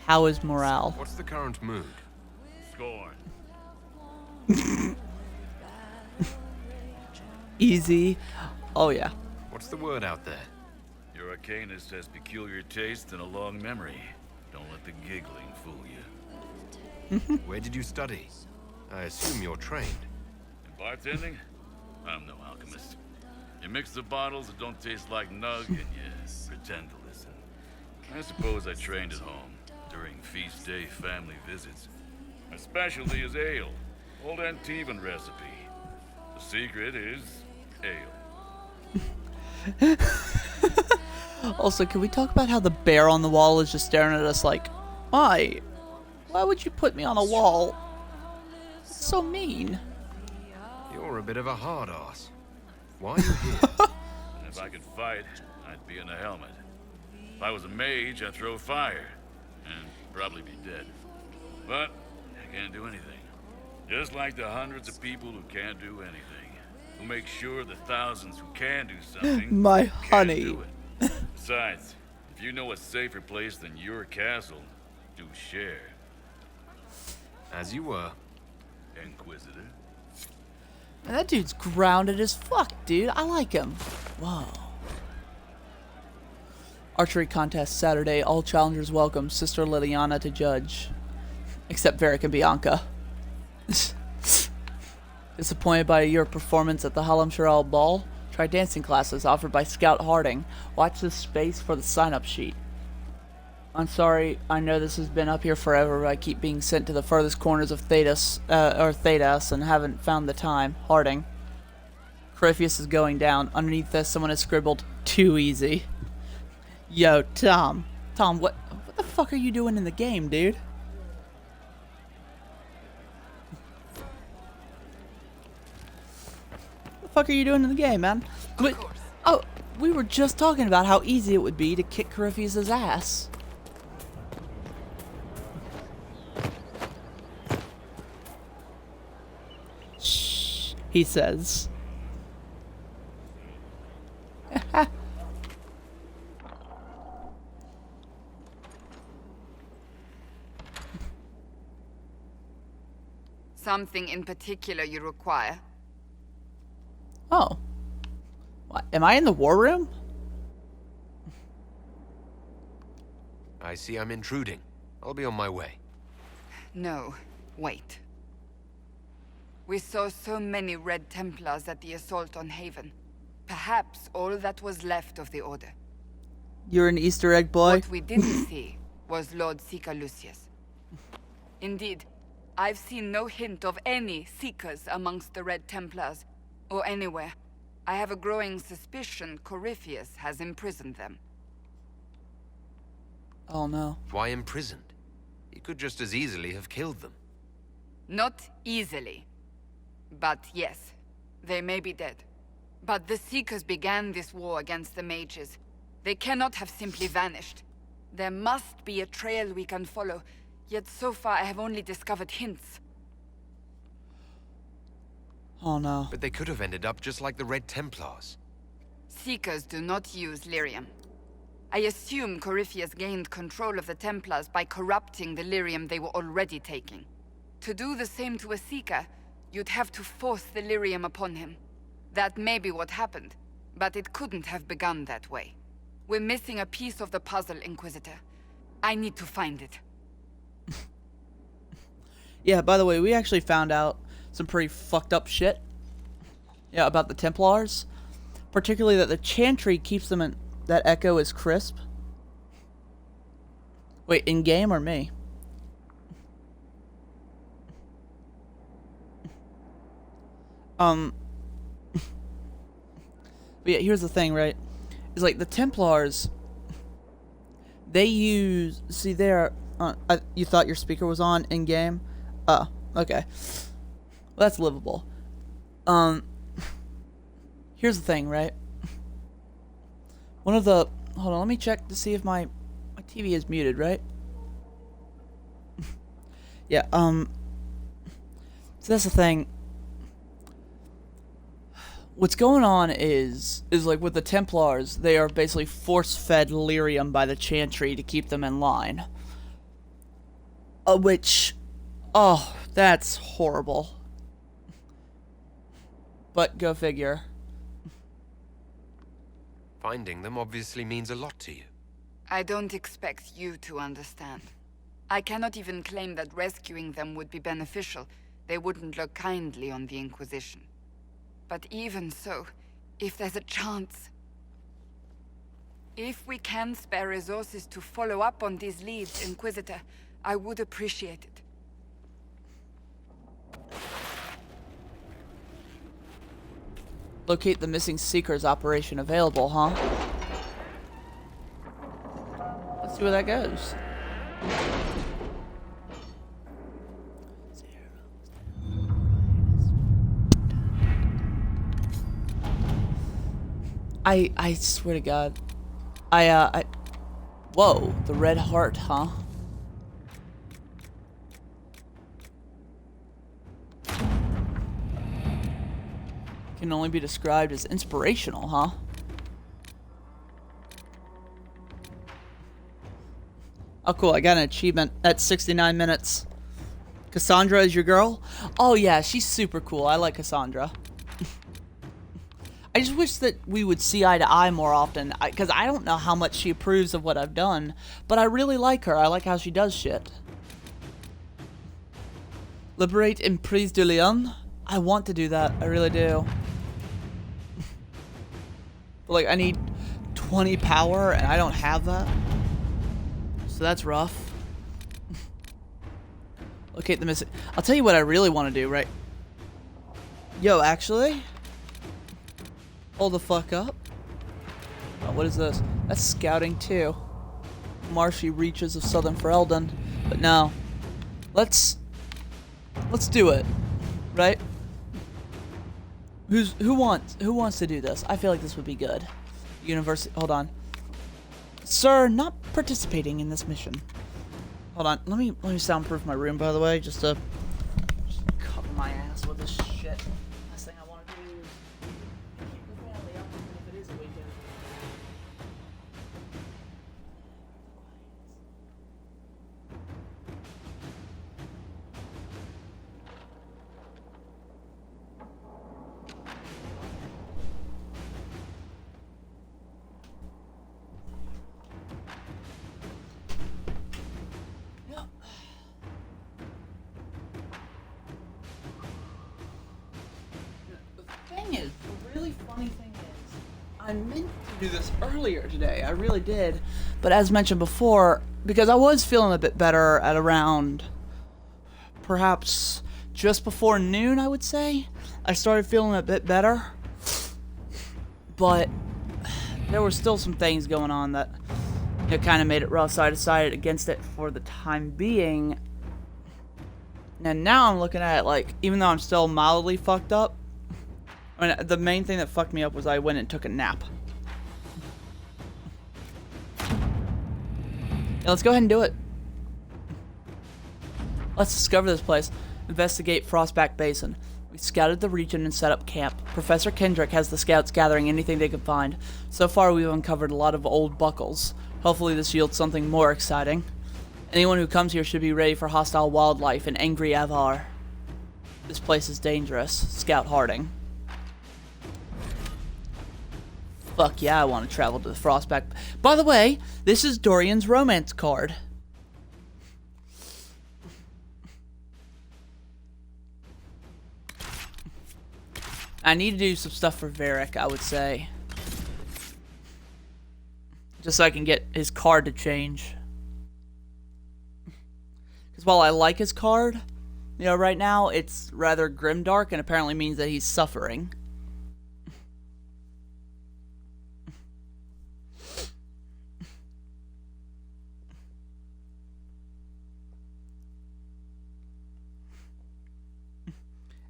A: How is morale?
C: What's the current mood?
K: scorn.
A: Easy. Oh, yeah.
C: What's the word out there?
K: Your arcanist has peculiar taste and a long memory. Don't let the giggling fool you.
C: Where did you study? I assume you're trained.
K: In bartending, I'm no alchemist. You mix the bottles that don't taste like nug, and you pretend to listen. I suppose I trained at home, during feast day family visits. My specialty is ale, old Antivan recipe. The secret is ale.
A: Also, can we talk about how the bear on the wall is just staring at us like, why would you put me on a wall? It's so mean.
C: You're a bit of a hard ass. Why are you here?
K: And if I could fight, I'd be in a helmet. If I was a mage, I'd throw fire, and probably be dead. But I can't do anything. Just like the hundreds of people who can't do anything, who make sure the thousands who can do something
A: My
K: can't
A: honey.
K: do it. Besides, if you know a safer place than your castle, do share.
C: As you were.
K: Inquisitor.
A: Man, that dude's grounded as fuck, dude. I like him. Whoa. Archery contest Saturday. All challengers welcome. Sister Liliana to judge. Except Varric and Bianca. Disappointed by your performance at the Hallam-Sharral Ball? Try dancing classes offered by Scout Harding. Watch this space for the sign-up sheet. I'm sorry, I know this has been up here forever, but I keep being sent to the furthest corners of Thedas, and haven't found the time. Harding. Corypheus is going down. Underneath this, someone has scribbled, too easy. Yo, Tom. Tom, what the fuck are you doing in the game, dude? What the fuck are you doing in the game, man? Oh, we were just talking about how easy it would be to kick Corypheus' ass. Shh, he says.
L: Something in particular you require?
A: Oh. What, am I in the war room?
C: I see I'm intruding. I'll be on my way.
L: No, wait. We saw so many Red Templars at the assault on Haven. Perhaps all that was left of the Order.
A: You're an Easter egg boy.
L: What we didn't see was Lord Seeker Lucius. Indeed, I've seen no hint of any Seekers amongst the Red Templars, or anywhere. I have a growing suspicion Corypheus has imprisoned them.
A: Oh no.
C: Why imprisoned? He could just as easily have killed them.
L: Not easily. But yes, they may be dead. But the Seekers began this war against the mages. They cannot have simply vanished. There must be a trail we can follow, yet so far I have only discovered hints.
A: Oh no.
C: But they could have ended up just like the Red Templars.
L: Seekers do not use lyrium. I assume Corypheus gained control of the Templars by corrupting the lyrium they were already taking. To do the same to a Seeker, you'd have to force the lyrium upon him. That may be what happened, but it couldn't have begun that way. We're missing a piece of the puzzle, Inquisitor. I need to find it.
A: Yeah, by the way, we actually found out some pretty fucked up shit. Yeah, about the Templars. Particularly that the Chantry keeps them in... That echo is crisp. Wait, in-game or me? But yeah, here's the thing, right? It's like the Templars... They use... See there... you thought your speaker was on in-game? Oh, okay. Well, that's livable. Here's the thing, right? One of the... Hold on, let me check to see if my TV is muted, right? Yeah, so that's the thing. What's going on is like with the Templars, they are basically force-fed lyrium by the Chantry to keep them in line. Which... Oh, that's horrible. But go figure.
C: Finding them obviously means a lot to you.
L: I don't expect you to understand. I cannot even claim that rescuing them would be beneficial. They wouldn't look kindly on the Inquisition. But even so, if there's a chance... If we can spare resources to follow up on these leads, Inquisitor, I would appreciate it.
A: Locate the missing Seekers operation available, huh? Let's see where that goes. I swear to God. Whoa, the red heart, huh? Can only be described as inspirational, huh? Oh, cool. I got an achievement at 69 minutes. Cassandra is your girl? Oh, yeah. She's super cool. I like Cassandra. I just wish that we would see eye to eye more often. Because I don't know how much she approves of what I've done. But I really like her. I like how she does shit. Liberate Emprise de Lyon? I want to do that. I really do. But, like, I need 20 power, and I don't have that. So that's rough. Locate the missing... I'll tell you what I really want to do, right? Yo, actually... Hold the fuck up. Oh, what is this? That's scouting, too. Marshy reaches of southern Ferelden. But no. Let's do it. Right? Who wants to do this? I feel like this would be good. University. Hold on, sir. Not participating in this mission. Hold on. Let me soundproof my room. By the way, just to cover my ass with this shit. Last thing I want to do is keep the family up if it is a weekend. The really funny thing is, I meant to do this earlier today. I really did. But as mentioned before, because I was feeling a bit better at around perhaps just before noon, I would say, I started feeling a bit better. But there were still some things going on that kind of made it rough, so I decided against it for the time being. And now I'm looking at it like, even though I'm still mildly fucked up, I mean, the main thing that fucked me up was I went and took a nap. Yeah, let's go ahead and do it. Let's discover this place. Investigate Frostback Basin. We scouted the region and set up camp. Professor Kendrick has the scouts gathering anything they can find. So far, we've uncovered a lot of old buckles. Hopefully this yields something more exciting. Anyone who comes here should be ready for hostile wildlife and angry Avar. This place is dangerous. Scout Harding. Fuck yeah, I want to travel to the Frostback. By the way, this is Dorian's romance card. I need to do some stuff for Varric, I would say. Just so I can get his card to change. Because while I like his card, you know, right now it's rather grimdark and apparently means that he's suffering.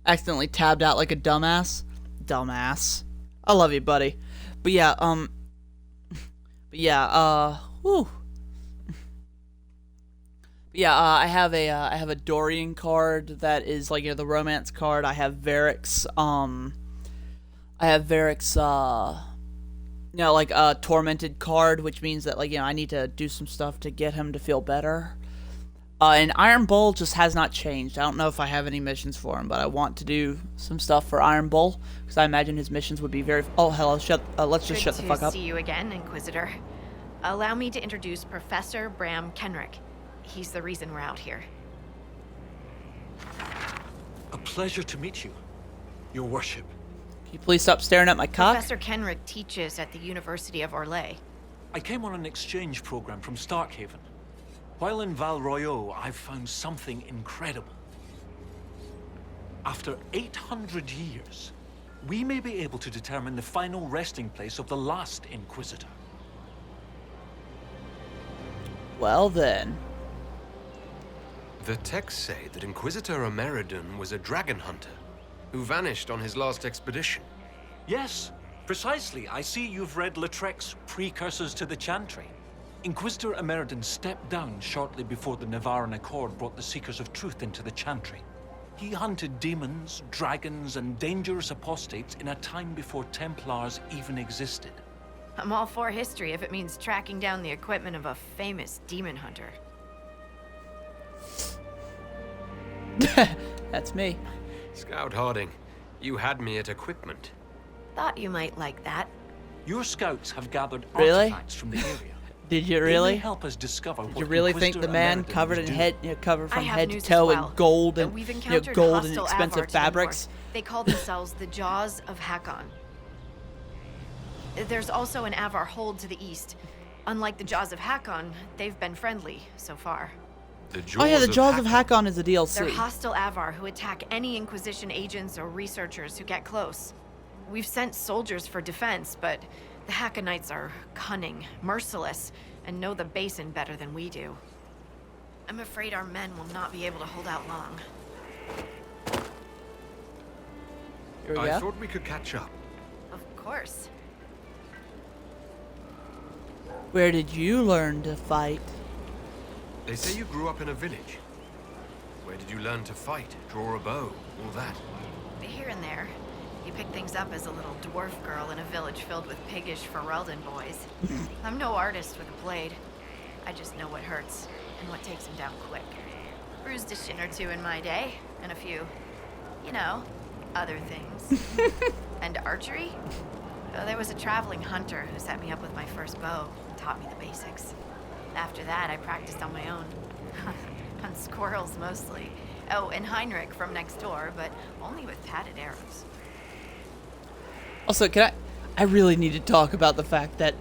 A: Accidentally tabbed out like a dumbass. Dumbass. I love you, buddy. But yeah, whew. Yeah, I have a Dorian card that is like, you know, the romance card. I have Varric's you know, like tormented card, which means that, like, you know, I need to do some stuff to get him to feel better. And Iron Bull just has not changed. I don't know if I have any missions for him, but I want to do some stuff for Iron Bull because I imagine his missions would be very. Oh, hello! Let's just shut the fuck up.
M: Good to see you again, Inquisitor. Allow me to introduce Professor Bram Kenrick. He's the reason we're out here.
N: A pleasure to meet you, Your Worship.
A: Can you please stop staring at my cock?
M: Professor Kenrick teaches at the University of Orlais.
N: I came on an exchange program from Starkhaven. While in Val Royeaux, I've found something incredible. After 800 years, we may be able to determine the final resting place of the last Inquisitor.
A: Well then.
C: The texts say that Inquisitor Ameridan was a dragon hunter who vanished on his last expedition.
N: Yes, precisely. I see you've read Lautrec's Precursors to the Chantry. Inquisitor Ameridan stepped down shortly before the Nevarran Accord brought the Seekers of Truth into the Chantry. He hunted demons, dragons, and dangerous apostates in a time before Templars even existed.
M: I'm all for history if it means tracking down the equipment of a famous demon hunter.
A: That's me.
C: Scout Harding, you had me at equipment.
M: Thought you might like that.
N: Your scouts have gathered
A: Really?
N: artifacts from the area.
A: Did you
N: They
A: really?
N: may help us discover
A: Did
N: what
A: you really
N: Inquisitor
A: think the man
N: Ameridan
A: covered
N: was
A: in
N: doing.
A: head, you know, covered
M: I
A: from
M: have
A: head to
M: news as
A: toe
M: well.
A: in gold and
M: We've
A: you know,
M: encountered
A: gold and
M: hostile
A: expensive
M: Avar to the
A: fabrics?
M: north. They call themselves the Jaws of Hakon. There's also an Avar hold to the east. Unlike the Jaws of Hakon, they've been friendly so far.
A: Oh yeah, the Jaws of Hakon is a DLC.
M: They're hostile Avar who attack any Inquisition agents or researchers who get close. We've sent soldiers for defense, but the Hakonites are cunning, merciless, and know the basin better than we do. I'm afraid our men will not be able to hold out long.
A: Here we
C: I
A: go.
C: thought we could catch up.
M: Of course.
A: Where did you learn to fight?
C: They say you grew up in a village. Where did you learn to fight, draw a bow, all that?
M: Here and there. You pick things up as a little dwarf girl in a village filled with piggish Ferelden boys. I'm no artist with a blade. I just know what hurts and what takes him down quick. Bruised a shin or two in my day, and a few, you know, other things. And archery? There was a traveling hunter who set me up with my first bow and taught me the basics. After that, I practiced on my own. On squirrels, mostly. Oh, and Heinrich from next door, but only with padded arrows.
A: Also, can I really need to talk about the fact that,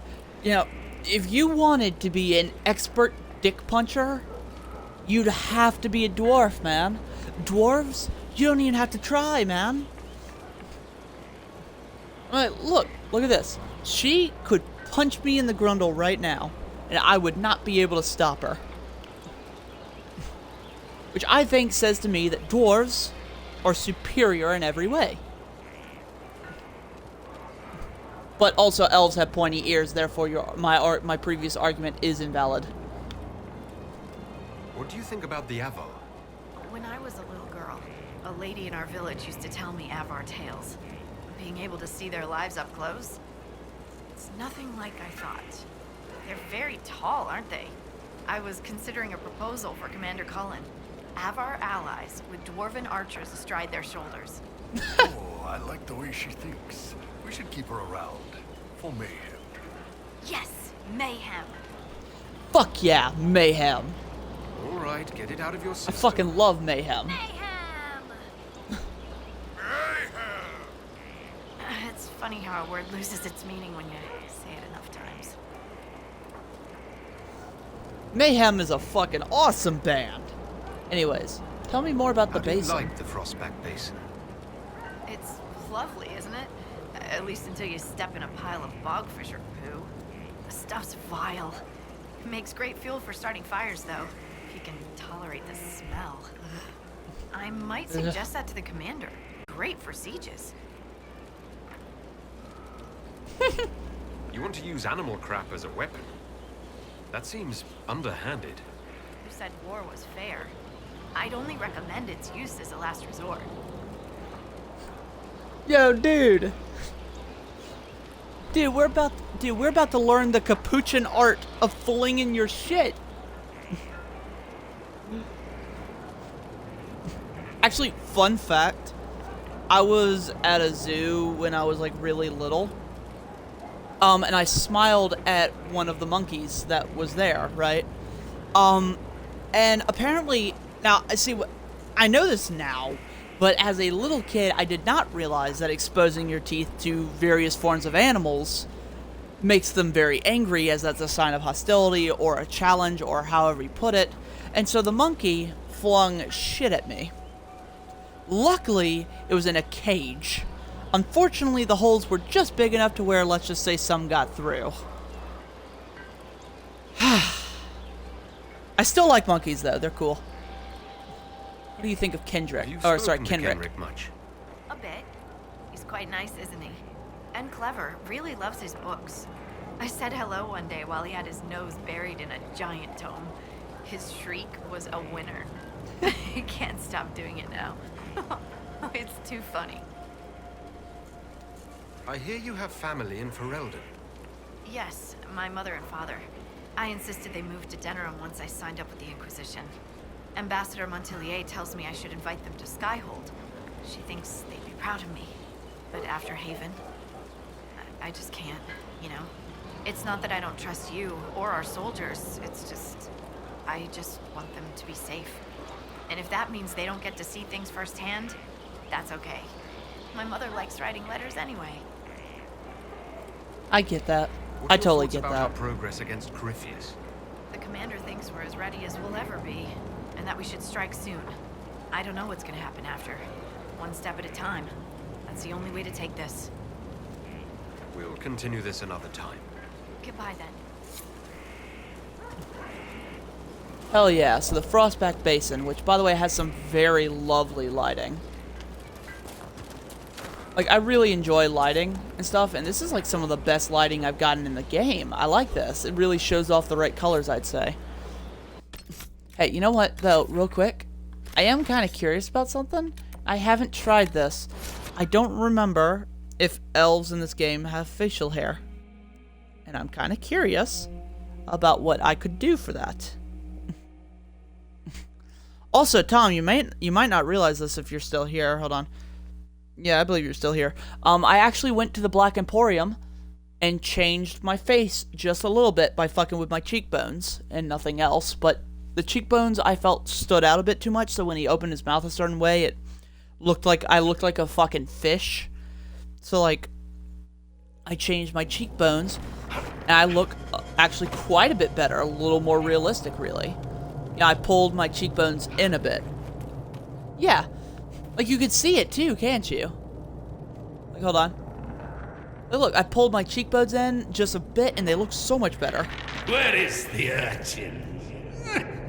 A: you know, if you wanted to be an expert dick puncher, you'd have to be a dwarf, man. Dwarves, you don't even have to try, man. Look at this. She could punch me in the grundle right now, and I would not be able to stop her. Which I think says to me that dwarves are superior in every way. But also elves have pointy ears, therefore my previous argument is invalid.
C: What do you think about the Avar?
M: When I was a little girl, a lady in our village used to tell me Avar tales. Being able to see their lives up close, it's nothing like I thought. They're very tall, aren't they? I was considering a proposal for Commander Cullen. Avar allies with dwarven archers astride their shoulders.
J: Oh, I like the way she thinks. We should keep her around. For mayhem.
M: Yes, mayhem.
A: Fuck yeah, mayhem.
C: Alright, get it out of your system.
A: I fucking love mayhem.
M: It's funny how a word loses its meaning when you say it enough times.
A: Mayhem is a fucking awesome band. Anyways, tell me more about the basin.
C: How do you like the Frostback Basin?
M: It's lovely, isn't it? At least until you step in a pile of bogfisher poo. The stuff's vile. It makes great fuel for starting fires, though, if you can tolerate the smell. I might suggest that to the commander. Great for sieges.
C: You want to use animal crap as a weapon? That seems underhanded.
M: Who said war was fair? I'd only recommend its use as a last resort.
A: Yo, dude. Dude, we're about to learn the capuchin art of fooling in your shit. Actually, fun fact. I was at a zoo when I was like really little. And I smiled at one of the monkeys that was there, right? And apparently, now, I know this now, but as a little kid, I did not realize that exposing your teeth to various forms of animals makes them very angry, as that's a sign of hostility or a challenge or however you put it. And so the monkey flung shit at me. Luckily, it was in a cage. Unfortunately, the holes were just big enough to where, let's just say, some got through. I still like monkeys, though. They're cool. What do you think of Kendrick? Or, sorry, Kenrick.
C: Much?
M: A bit. He's quite nice, isn't he? And clever. Really loves his books. I said hello one day while he had his nose buried in a giant tome. His shriek was a winner. He can't stop doing it now. It's too funny.
C: I hear you have family in Ferelden.
M: Yes, my mother and father. I insisted they move to Denerim once I signed up with the Inquisition. Ambassador Montilier tells me I should invite them to Skyhold. She thinks they'd be proud of me. But after Haven, I just can't, you know? It's not that I don't trust you or our soldiers. It's just, I just want them to be safe. And if that means they don't get to see things firsthand, that's okay. My mother likes writing letters anyway.
A: I get that. I totally get
C: about
A: that.
C: Our progress against Corypheus?
M: The commander thinks we're as ready as we'll ever be, and that we should strike soon. I don't know what's gonna happen after. One step at a time. That's the only way to take this.
C: We'll continue this another time.
M: Goodbye then.
A: Hell yeah, so the Frostback Basin, which by the way has some very lovely lighting. Like, I really enjoy lighting and stuff, and this is like some of the best lighting I've gotten in the game. I like this. It really shows off the right colors, I'd say. Hey, you know what, though, real quick? I am kind of curious about something. I haven't tried this. I don't remember if elves in this game have facial hair. And I'm kind of curious about what I could do for that. Also, Tom, you might not realize this if you're still here. Hold on. Yeah, I believe you're still here. I actually went to the Black Emporium and changed my face just a little bit by fucking with my cheekbones and nothing else. But the cheekbones I felt stood out a bit too much, so when he opened his mouth a certain way, it looked like I looked like a fucking fish. So like, I changed my cheekbones, and I look actually quite a bit better, a little more realistic, really. Yeah, I pulled my cheekbones in a bit. Yeah, like you could see it too, can't you? Like, hold on. Look, I pulled my cheekbones in just a bit, and they look so much better.
O: Where is the urchin?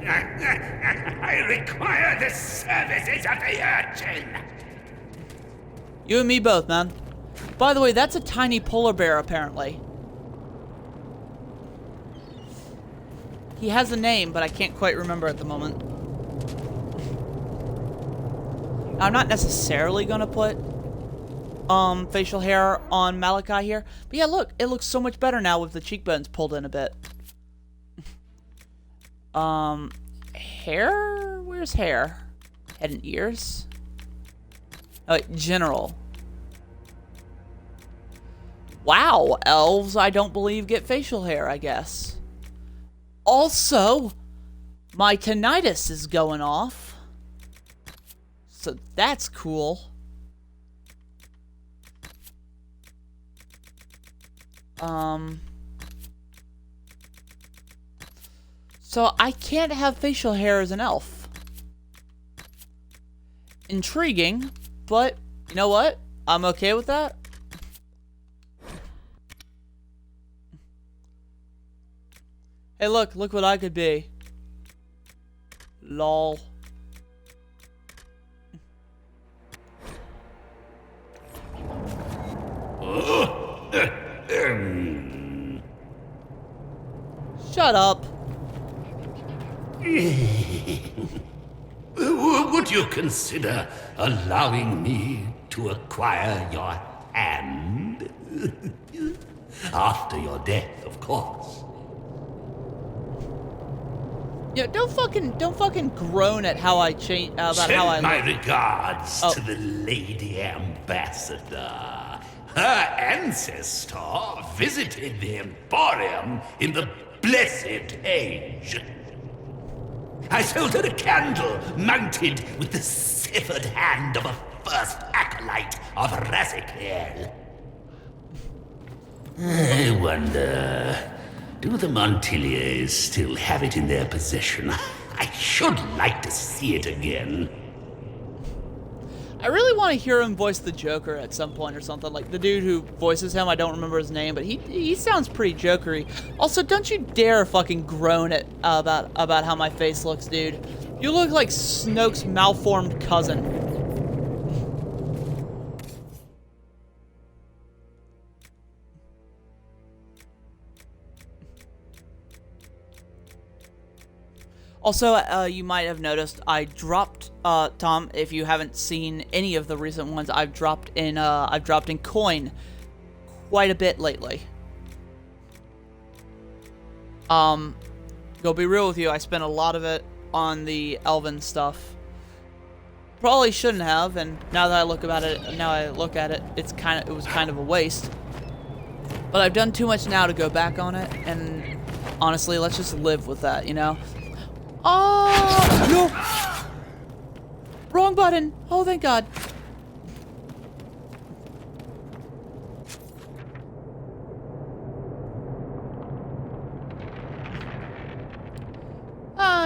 O: I require the services of the urchin!
A: You and me both, man. By the way, that's a tiny polar bear, apparently. He has a name, but I can't quite remember at the moment. I'm not necessarily gonna put facial hair on Malachi here, but yeah, look, it looks so much better now with the cheekbones pulled in a bit. Hair? Where's hair? Head and ears? Oh, wait, general. Wow, elves, I don't believe, get facial hair, I guess. Also, my tinnitus is going off. So that's cool. So I can't have facial hair as an elf. Intriguing, but you know what? I'm okay with that. Hey, look what I could be. Lol. Shut up.
O: Would you consider allowing me to acquire your hand? After your death, of course.
A: Yeah, don't fucking groan at how I change about how I
O: Send my
A: look.
O: regards
A: Oh.
O: to the Lady Ambassador. Her ancestor visited the Emporium in the Blessed Age. I sold her a candle mounted with the severed hand of a first acolyte of Razikel. I wonder, do the Montiliers still have it in their possession? I should like to see it again.
A: I really want to hear him voice the Joker at some point or something. Like the dude who voices him, I don't remember his name, but he sounds pretty Jokery. Also, don't you dare fucking groan at about how my face looks, dude. You look like Snoke's malformed cousin. Also, you might have noticed I dropped, Tom, if you haven't seen any of the recent ones, I've dropped in coin quite a bit lately. Go be real with you, I spent a lot of it on the Elven stuff. Probably shouldn't have, and now that I look at it, it was kind of a waste. But I've done too much now to go back on it, and honestly, let's just live with that, you know? Oh, no! Wrong button! Oh, thank God.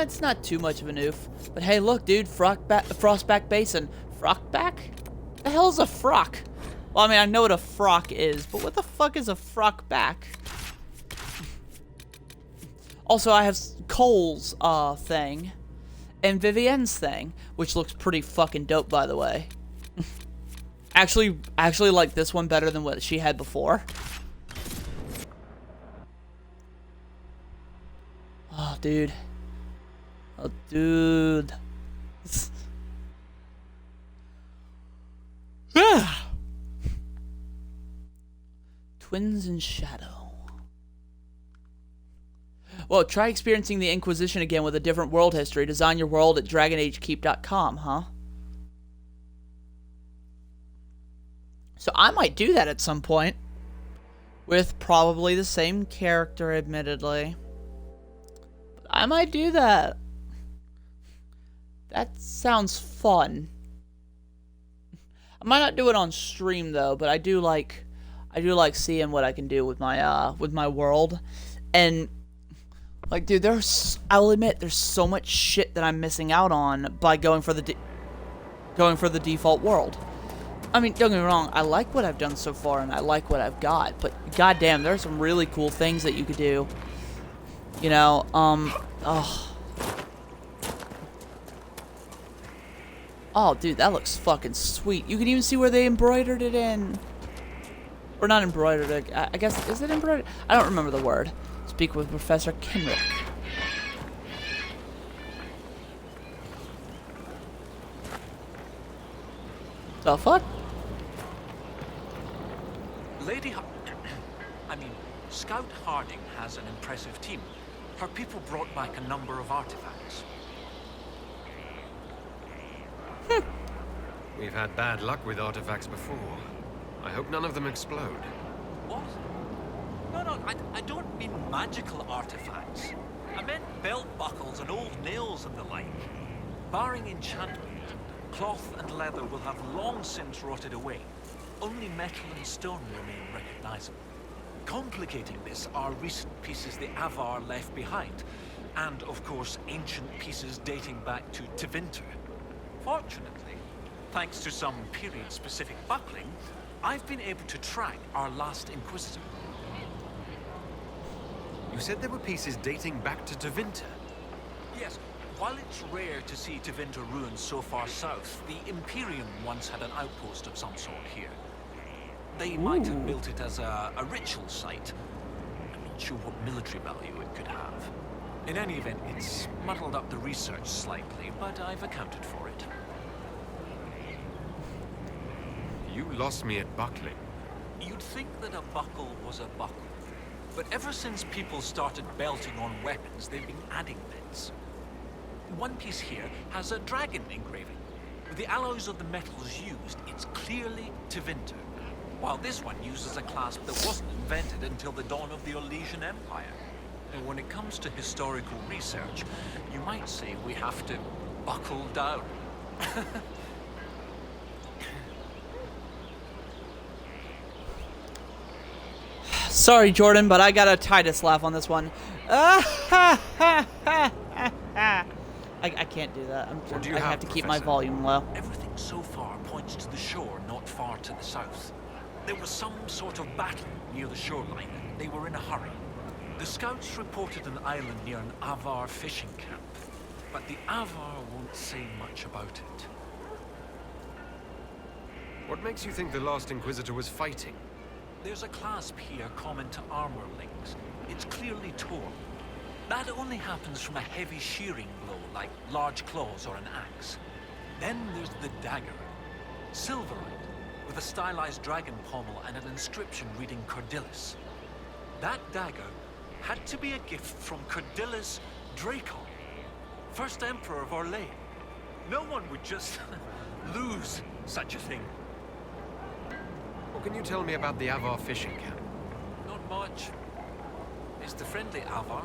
A: It's not too much of an oof. But hey, look, dude, Frostback Basin. Frockback? The hell's a frock? Well, I mean, I know what a frock is, but what the fuck is a frockback? Also, I have Cole's thing and Vivienne's thing, which looks pretty fucking dope, by the way. actually like this one better than what she had before. Oh, dude. Oh, dude. Twins in Shadow. Well, try experiencing the Inquisition again with a different world history. Design your world at DragonAgeKeep.com, huh? So I might do that at some point. With probably the same character, admittedly. But I might do that. That sounds fun. I might not do it on stream, though, but I do like I do like seeing what I can do with my world, and like, dude, I'll admit there's so much shit that I'm missing out on by going for the default world. I mean, don't get me wrong, I like what I've done so far and I like what I've got, but goddamn, there are some really cool things that you could do. You know, oh, dude, that looks fucking sweet. You can even see where they embroidered it in. Or not embroidered, I guess, is it embroidered? I don't remember the word. Speak with Professor Kenrick. The fuck?
N: Scout Harding has an impressive team. Her people brought back a number of artifacts.
C: We've had bad luck with artifacts before. I hope none of them explode.
N: What? No, I don't mean magical artifacts. I meant belt buckles and old nails and the like. Barring enchantment, cloth and leather will have long since rotted away. Only metal and stone remain recognizable. Complicating this are recent pieces the Avar left behind, and of course ancient pieces dating back to Tevinter. Fortunately, thanks to some period-specific buckling, I've been able to track our last Inquisitor.
C: You said there were pieces dating back to Tevinter?
N: Yes. While it's rare to see Tevinter ruins so far south, the Imperium once had an outpost of some sort here. They might have built it as a ritual site. I'm not sure what military value it could have. In any event, it's muddled up the research slightly, but I've accounted for it.
C: You lost me at buckling.
N: You'd think that a buckle was a buckle. But ever since people started belting on weapons, they've been adding bits. One piece here has a dragon engraving. With the alloys of the metals used, it's clearly Tevinter. While this one uses a clasp that wasn't invented until the dawn of the Orlesian Empire. And when it comes to historical research, you might say we have to buckle down.
A: Sorry, Jordan, but I got a Titus laugh on this one. I can't do that. I have to keep my volume low.
N: Everything so far points to the shore not far to the south. There was some sort of battle near the shoreline. They were in a hurry. The scouts reported an island near an Avar fishing camp, but the Avar won't say much about it.
C: What makes you think the last Inquisitor was fighting?
N: There's a clasp here common to armorlings. It's clearly torn. That only happens from a heavy shearing blow, like large claws or an axe. Then there's the dagger. Silverite, with a stylized dragon pommel and an inscription reading Cordilis. That dagger had to be a gift from Cordilis Dracon, first Emperor of Orlais. No one would just lose such a thing.
C: What can you tell me about the Avar fishing camp?
N: Not much. It's the friendly Avar,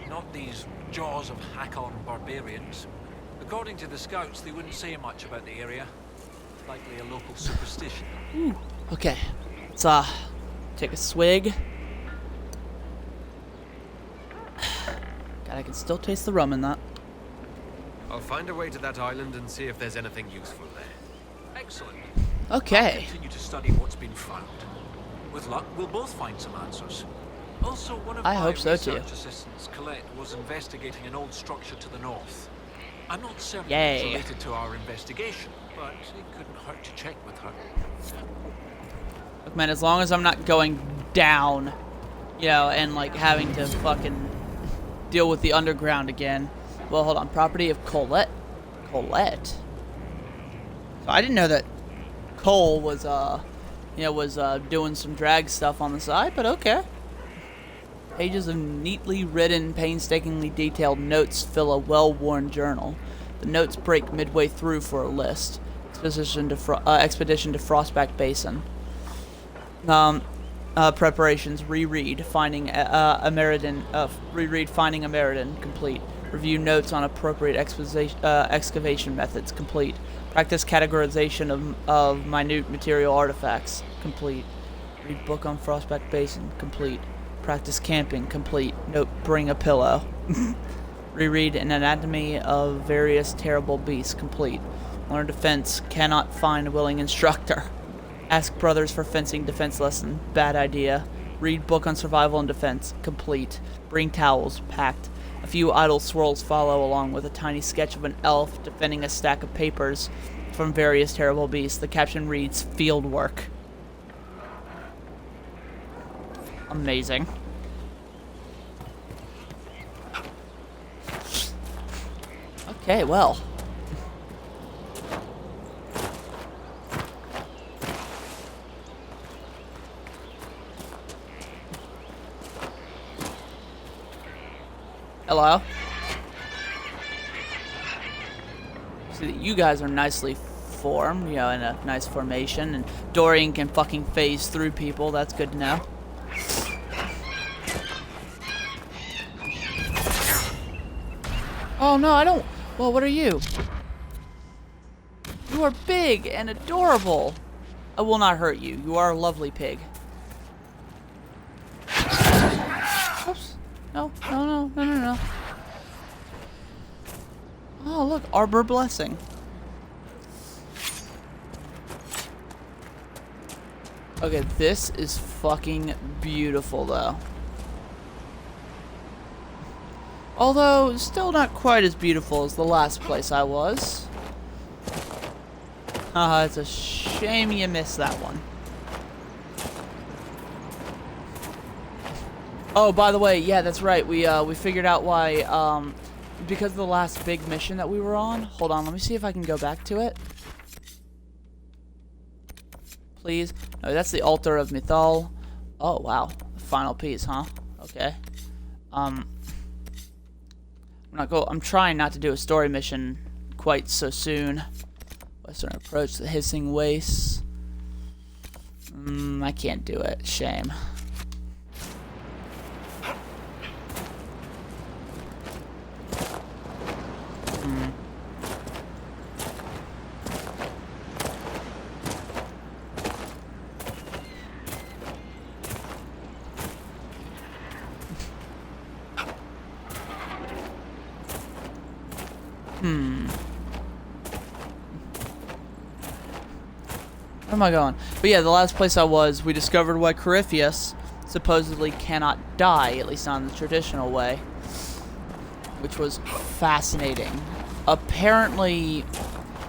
N: not these jaws of Hakon barbarians. According to the scouts, they wouldn't say much about the area. Likely a local superstition.
A: Okay, let's take a swig. God, I can still taste the rum in that.
C: I'll find a way to that island and see if there's anything useful there.
N: Excellent.
A: Okay.
N: I'll continue to study what's been found. With luck, we'll both find some answers. Also, one of my research assistants, Colette, was investigating an old structure to the north. I'm not certain it's related to our investigation, but it couldn't hurt to check with her.
A: Look, man, as long as I'm not going down, you know, and like having to fucking deal with the underground again. Well, hold on. Property of Colette. Colette. So I didn't know that Cole was, doing some drag stuff on the side, but okay. Pages of neatly written, painstakingly detailed notes fill a well-worn journal. The notes break midway through for a list. Expedition to Frostback Basin. Preparations. Reread. Finding reread. Finding Ameridan. Complete. Review notes on appropriate excavation methods. Complete. Practice categorization of minute material artifacts. Complete. Read book on Frostback Basin. Complete. Practice camping. Complete. Note, bring a pillow. Reread an anatomy of various terrible beasts. Complete. Learn defense. Cannot find a willing instructor. Ask brothers for fencing defense lesson. Bad idea. Read book on survival and defense. Complete. Bring towels. Packed. A few idle swirls follow along with a tiny sketch of an elf defending a stack of papers from various terrible beasts. The caption reads, field work. Amazing. Okay, well. Hello? See that you guys are nicely formed, you know, in a nice formation, and Dorian can fucking phase through people. That's good to know. Oh no, I don't. Well, what are you? You are big and adorable. I will not hurt you. You are a lovely pig. Oops. No, no, no, no, no, no. Oh, look, Arbor Blessing. Okay, this is fucking beautiful, though. Although, still not quite as beautiful as the last place I was. It's a shame you missed that one. Oh, by the way, yeah, that's right. We figured out why, because of the last big mission that we were on. Hold on, let me see if I can go back to it. Please. No, that's the altar of Mythal. Oh, wow. The final piece, huh? Okay. I'm trying not to do a story mission quite so soon. Western approach, the hissing wastes. I can't do it. Shame. Where am I going? But yeah, the last place I was, we discovered why Corypheus supposedly cannot die, at least not in the traditional way. Which was fascinating. Apparently,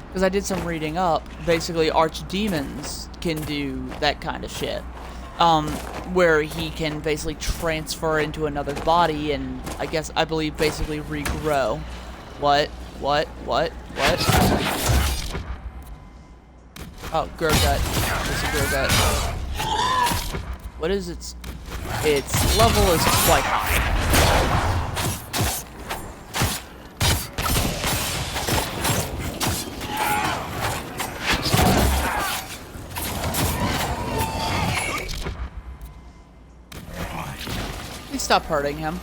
A: because I did some reading up, basically archdemons can do that kind of shit. Where he can basically transfer into another body and, I believe, basically regrow. What? Oh, Gurgut. It's a Gurgut. What is its level is quite high. Please stop hurting him.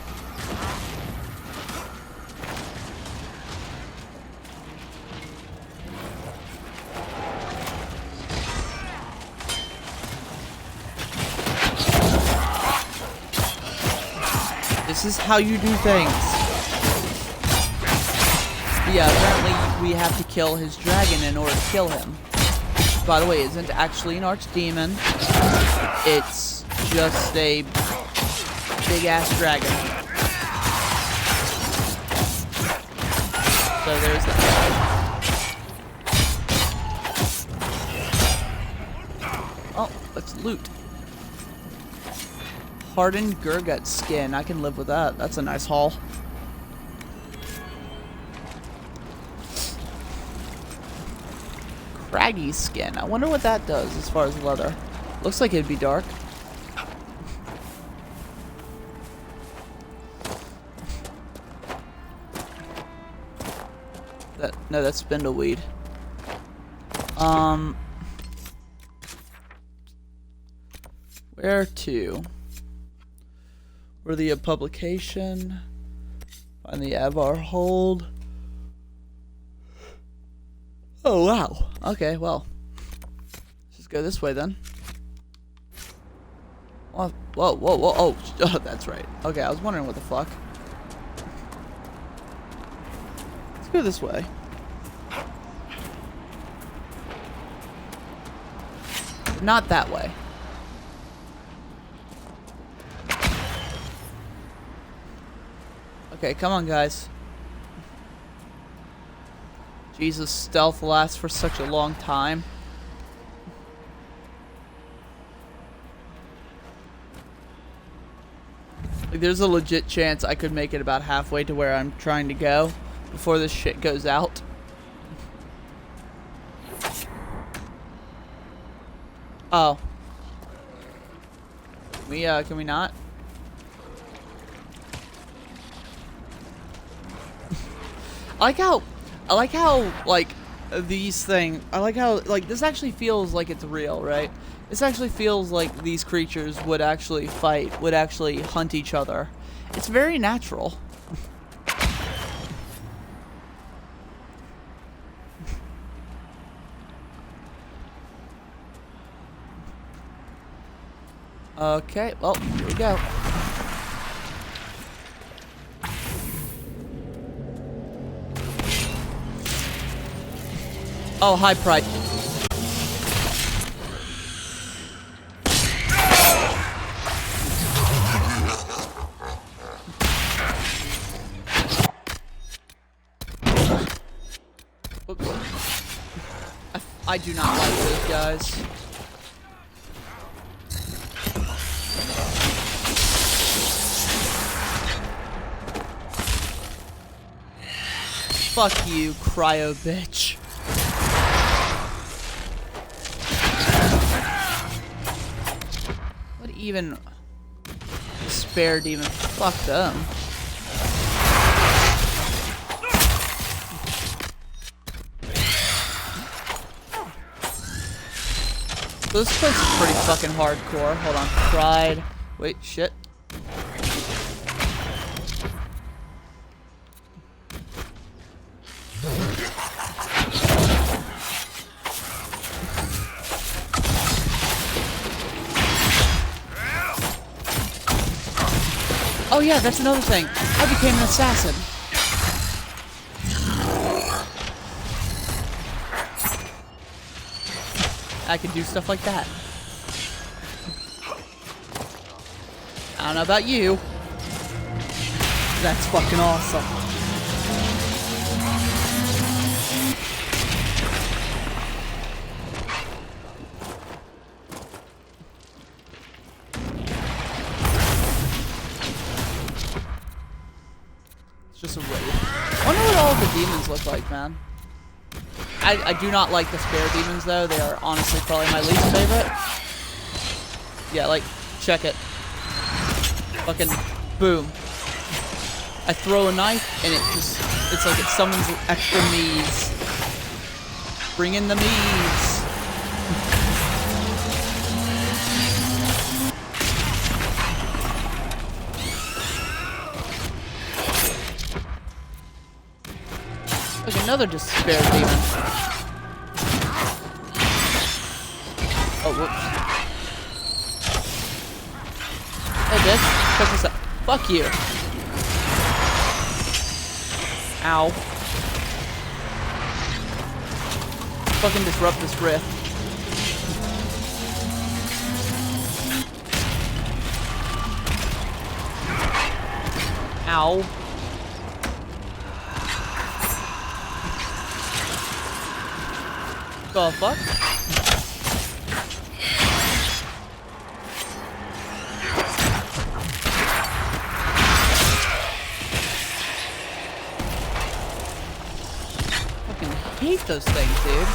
A: This is how you do things. Yeah, apparently we have to kill his dragon in order to kill him. Which, by the way, isn't actually an archdemon. It's just a big-ass dragon. So there's that. Oh, let's loot. Hardened Gurgut skin. I can live with that. That's a nice haul. Craggy skin. I wonder what that does as far as leather. Looks like it'd be dark. No, that's spindleweed. Where to? Worthy of publication. Find the Avar hold. Oh wow. Okay, well. Let's just go this way then. Whoa, whoa, whoa, whoa. Oh, that's right. Okay, I was wondering what the fuck. Let's go this way. Not that way. Okay, come on, guys. Jesus, stealth lasts for such a long time. Like, there's a legit chance I could make it about halfway to where I'm trying to go before this shit goes out. Oh. Can we not? I like how, like, these things, I like how, like, this actually feels like it's real, right? This actually feels like these creatures would actually fight, would actually hunt each other. It's very natural. Okay, well, here we go. Oh, hi, Pride. Oops. I do not like those guys. Fuck you, cryo bitch. What even? Spare demon. Fuck them. So this place is pretty fucking hardcore. Hold on. Pride. Wait, shit. Oh yeah, that's another thing. I became an assassin. I can do stuff like that. I don't know about you. That's fucking awesome. It's just a raid. I wonder what all the demons look like, man. I do not like the spare demons, though. They are honestly probably my least favorite. Yeah, like, check it. Fucking boom. I throw a knife, and it's like it summons extra me's. Bring in the me's. Like another despair demon. Oh, whoops. Hey, bitch. Check this out. Fuck you. Ow. Fucking disrupt this rift. Ow. The fuck? Fucking hate those things, dude.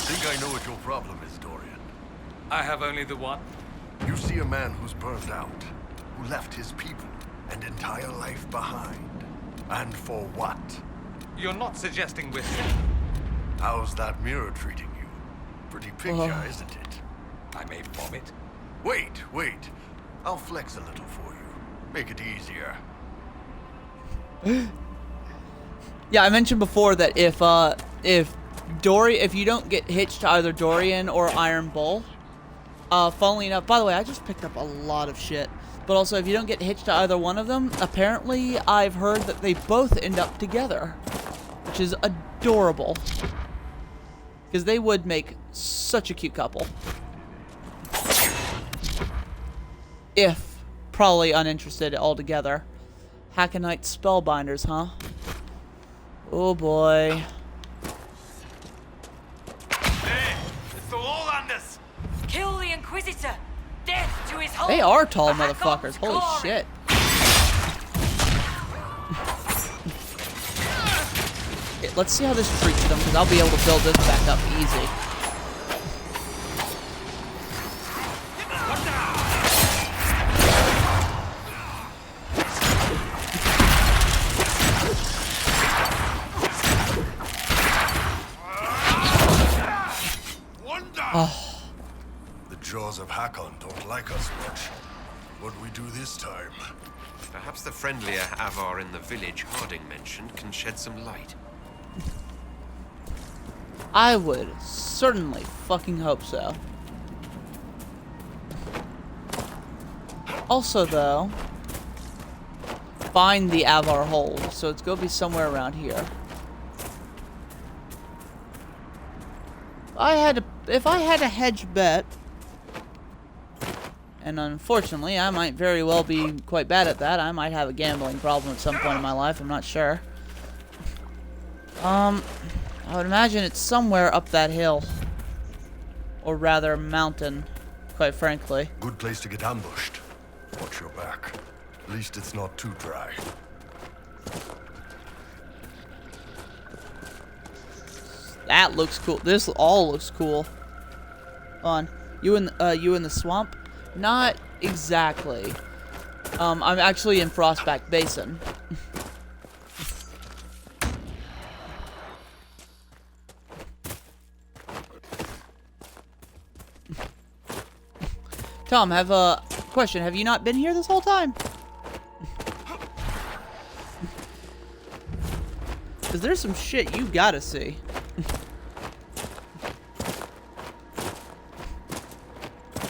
J: Think I know what your problem is, Dorian.
P: I have only the one.
J: You see a man who's burned out, who left his people and entire life behind. And for what?
P: You're not suggesting we're...
J: How's that mirror treating you? Pretty picture, isn't it?
P: I may vomit.
J: Wait. I'll flex a little for you. Make it easier.
A: Yeah, I mentioned before that if if you don't get hitched to either Dorian or Iron Bull, funnily enough, by the way, I just picked up a lot of shit. But also, if you don't get hitched to either one of them, apparently I've heard that they both end up together, which is adorable. Because they would make such a cute couple. If probably uninterested altogether. Hacknite Spellbinders, huh? Oh boy.
P: It's the Lowlanders!
E: Kill the Inquisitor! Death to his home!
A: They are tall motherfuckers. Holy shit. Okay, let's see how this treats them, because I'll be able to build this back up easy.
J: Oh. The jaws of Hakon don't like us much. What do we do this time?
C: Perhaps the friendlier Avar in the village Harding mentioned can shed some light.
A: I would certainly fucking hope so. Also, though, find the Avar hold, so it's gonna be somewhere around here. If I had a hedge bet, and unfortunately I might very well be quite bad at that. I might have a gambling problem at some point in my life, I'm not sure. I would imagine it's somewhere up that hill. Or rather, mountain, quite frankly.
J: Good place to get ambushed. Watch your back. At least it's not too dry.
A: That looks cool. This all looks cool. On you in the swamp? Not exactly. I'm actually in Frostback Basin. Tom, have a question. Have you not been here this whole time? Because there's some shit you gotta see.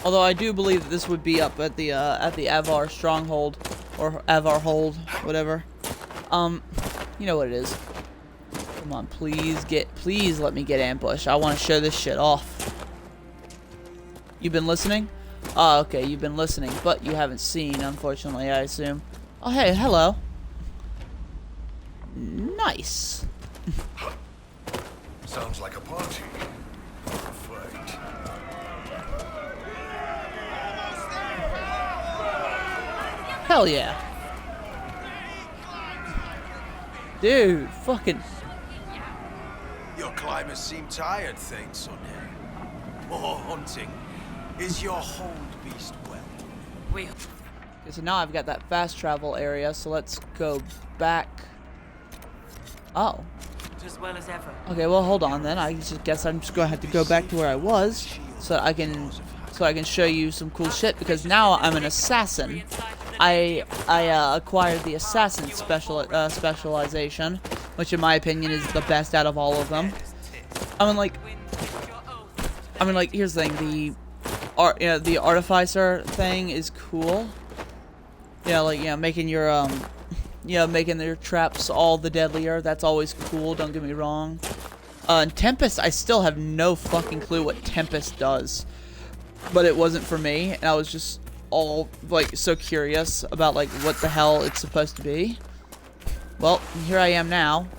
A: Although I do believe that this would be up at the Avar stronghold, or Avar hold, whatever. You know what it is. Come on, please let me get ambushed. I want to show this shit off. You've been listening? Oh, okay, you've been listening, but you haven't seen, unfortunately, I assume. Oh, hey, hello. Nice.
J: Sounds like a party.
A: Hell yeah. Dude, fucking...
H: Your climbers seem tired, thanks, son. More hunting. Is your hold beast well?
A: Okay, so now I've got that fast travel area, so let's go back. Oh.
E: As well as ever.
A: Okay, well hold on then. I just guess I'm just gonna have to go back to where I was, so I can show you some cool shit, because now I'm an assassin. I acquired the assassin specialization, which in my opinion is the best out of all of them. I mean like here's the thing, the artificer thing is cool. Yeah, like making your making their traps all the deadlier. That's always cool, don't get me wrong. And Tempest, I still have no fucking clue what Tempest does. But it wasn't for me, and I was just all like so curious about like what the hell it's supposed to be. Well, here I am now.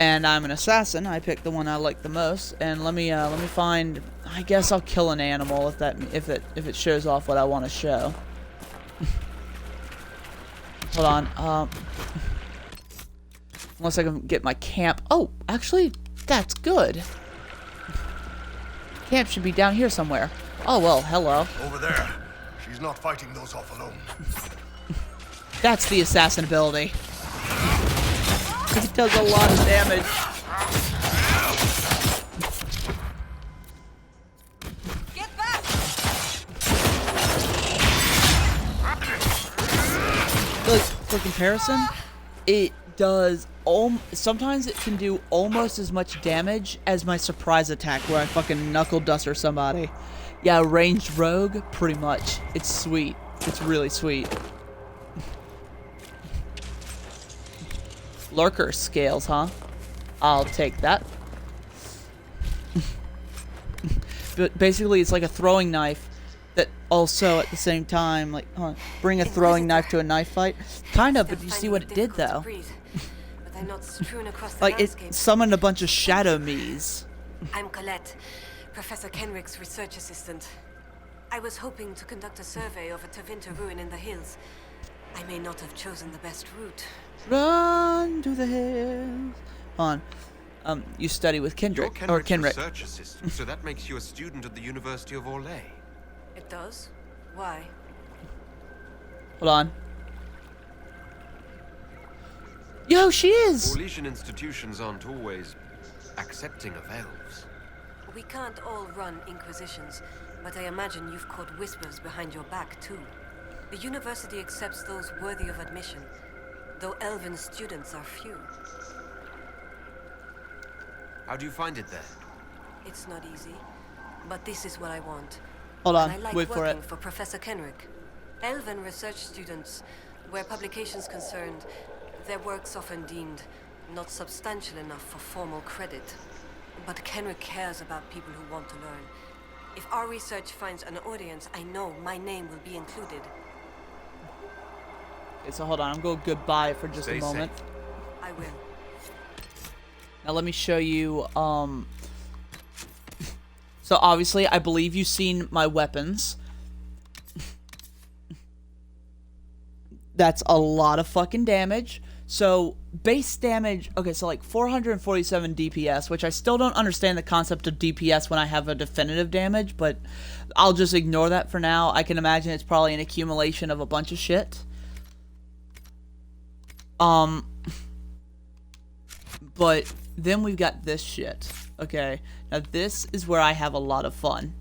A: And I'm an assassin. I picked the one I like the most, and let me find. I guess I'll kill an animal if it shows off what I want to show. Hold on. Unless I can get my camp. Oh, actually, that's good. Camp should be down here somewhere. Oh well, hello.
J: Over there. She's not fighting those off alone.
A: That's the assassin ability. It does a lot of damage.
E: Get back!
A: For comparison, it does sometimes it can do almost as much damage as my surprise attack where I fucking knuckle duster somebody. Yeah, ranged rogue, pretty much. It's sweet. It's really sweet. Lurker scales, huh? I'll take that. But basically, it's like a throwing knife that also, at the same time, like, bring a throwing knife to a knife fight. Kind of, but you see what it did, though. Like, it summoned a bunch of shadow me's.
Q: I'm Colette, Professor Kenrick's research assistant. I was hoping to conduct a survey of a Tevinter ruin in the hills. I may not have chosen the best route.
A: Run to the hills. Hold on. You study with Kendrick,
C: You're
A: or Kenrick.
C: research assistant, so that makes you a student at the University of Orlais.
Q: It does? Why?
A: Hold on. Yo, she is!
C: Orlesian institutions aren't always accepting of elves.
Q: We can't all run Inquisitions, but I imagine you've caught whispers behind your back, too. The university accepts those worthy of admission, though elven students are few.
C: How do you find it there?
Q: It's not easy, but this is what I want.
A: Hold on,
Q: and I like
A: wait for it.
Q: working for Professor Kenrick. Elven research students, where publications concerned, their work's often deemed not substantial enough for formal credit. But Kenrick cares about people who want to learn. If our research finds an audience, I know my name will be included.
A: Okay, so hold on, I'm going goodbye for just
C: Stay
A: a moment.
C: safe.
Q: I will.
A: Now let me show you, so obviously, I believe you've seen my weapons. That's a lot of fucking damage. So, base damage, okay, so like 447 DPS, which I still don't understand the concept of DPS when I have a definitive damage, but I'll just ignore that for now. I can imagine it's probably an accumulation of a bunch of shit. But then we've got this shit. Okay, now this is where I have a lot of fun.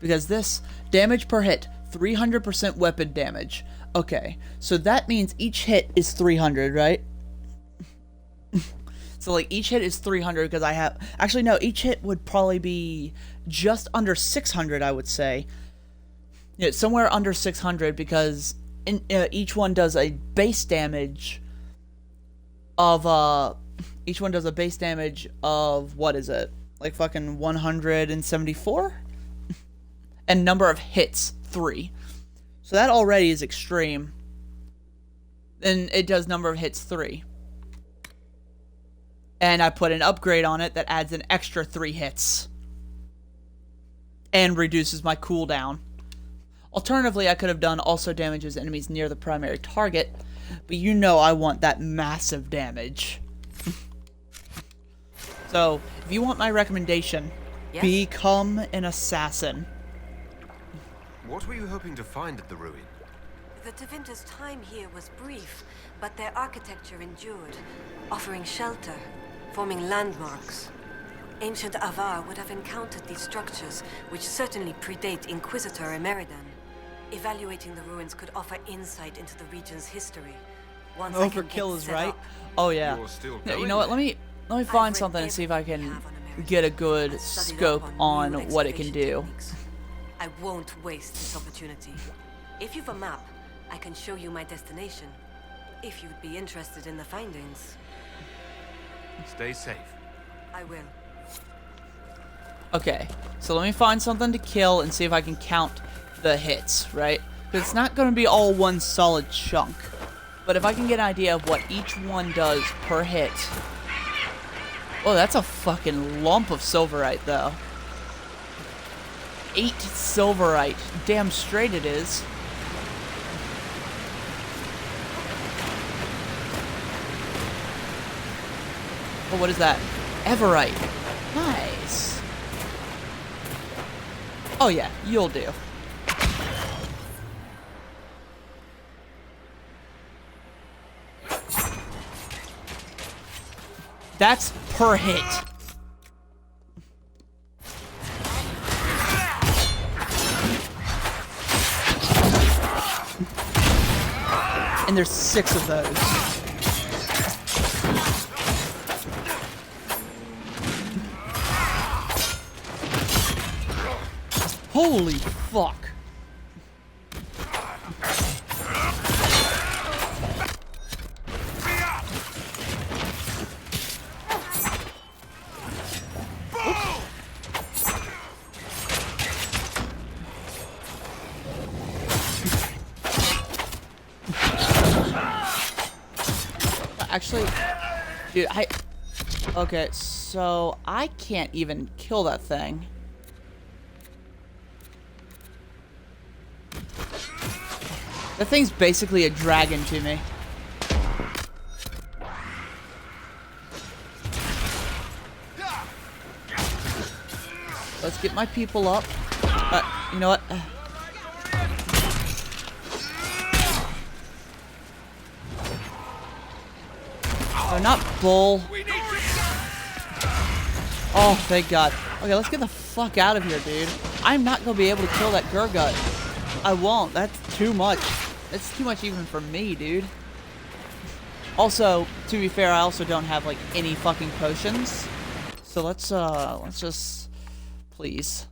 A: Because this, damage per hit, 300% weapon damage. Okay, so that means each hit is 300, right? So like each hit is 300 because I have... Actually, no, each hit would probably be just under 600, I would say. Yeah, somewhere under 600 because each one does a base damage of... Each one does a base damage of... What is it? Like fucking 174? And number of hits, 3. So that already is extreme. And it does number of hits 3. And I put an upgrade on it that adds an extra 3 hits. And reduces my cooldown. Alternatively, I could have done also damages enemies near the primary target. But you know I want that massive damage. So, if you want my recommendation,
Q: yes?
A: Become an assassin.
C: What were you hoping to find at the ruin?
Q: The Tevinter's time here was brief, but their architecture endured, offering shelter, forming landmarks. Ancient Avar would have encountered these structures, which certainly predate Inquisitor Emeridan. Evaluating the ruins could offer insight into the region's history. Once I can
A: Overkill
Q: get
A: is
Q: set
A: right.
Q: up,
A: Oh yeah.
C: You're still
A: Yeah, you
C: going
A: know what?
C: there.
A: Let me find something and see if I can get a good scope on what it can do.
Q: I won't waste this opportunity. If you've a map, I can show you my destination. If you'd be interested in the findings.
C: Stay safe.
Q: I will.
A: Okay, so let me find something to kill and see if I can count the hits, right? Because it's not going to be all one solid chunk. But if I can get an idea of what each one does per hit. Oh, that's a fucking lump of silverite, though. 8 silverite. Damn straight it is. Oh, what is that? Everite. Nice. Oh yeah, you'll do. That's per hit. and there's 6 of those. Holy fuck. Actually, dude, okay, so I can't even kill that thing. That thing's basically a dragon to me. Let's get my people up. You know what? Oh, not bull. Oh, thank God. Okay, let's get the fuck out of here, dude. I'm not gonna be able to kill that Gurgut. I won't. That's too much. That's too much even for me, dude. Also, to be fair, I also don't have, like, any fucking potions. So let's just... Please.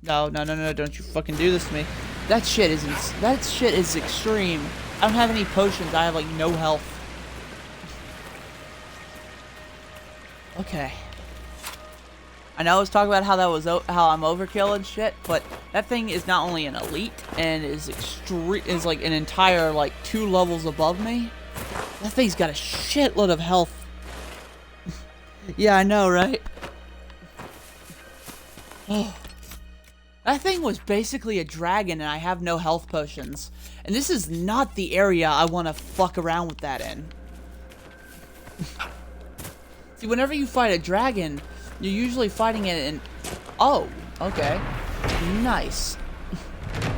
A: No, don't you fucking do this to me. That shit is extreme. I don't have any potions. I have, like, no health. Okay. I know I was talking about how I'm overkill and shit, but that thing is not only an elite and is like an entire, like, 2 levels above me. That thing's got a shitload of health. Yeah, I know, right? Oh. That thing was basically a dragon, and I have no health potions. And this is not the area I want to fuck around with that in. See, whenever you fight a dragon, you're usually fighting it in... Oh, okay. Nice.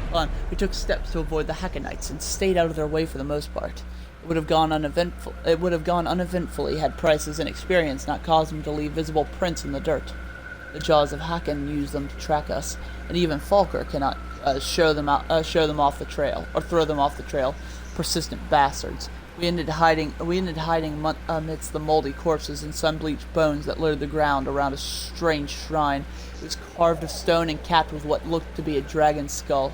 A: Hold on. We took steps to avoid the Hackenites and stayed out of their way for the most part. It would have gone uneventfully had Price's inexperience not caused him to leave visible prints in the dirt. The jaws of Hacken use them to track us, and even Falker cannot show them off the trail or throw them off the trail. Persistent bastards. We ended hiding amidst the moldy corpses and sun-bleached bones that littered the ground around a strange shrine. It was carved of stone and capped with what looked to be a dragon's skull.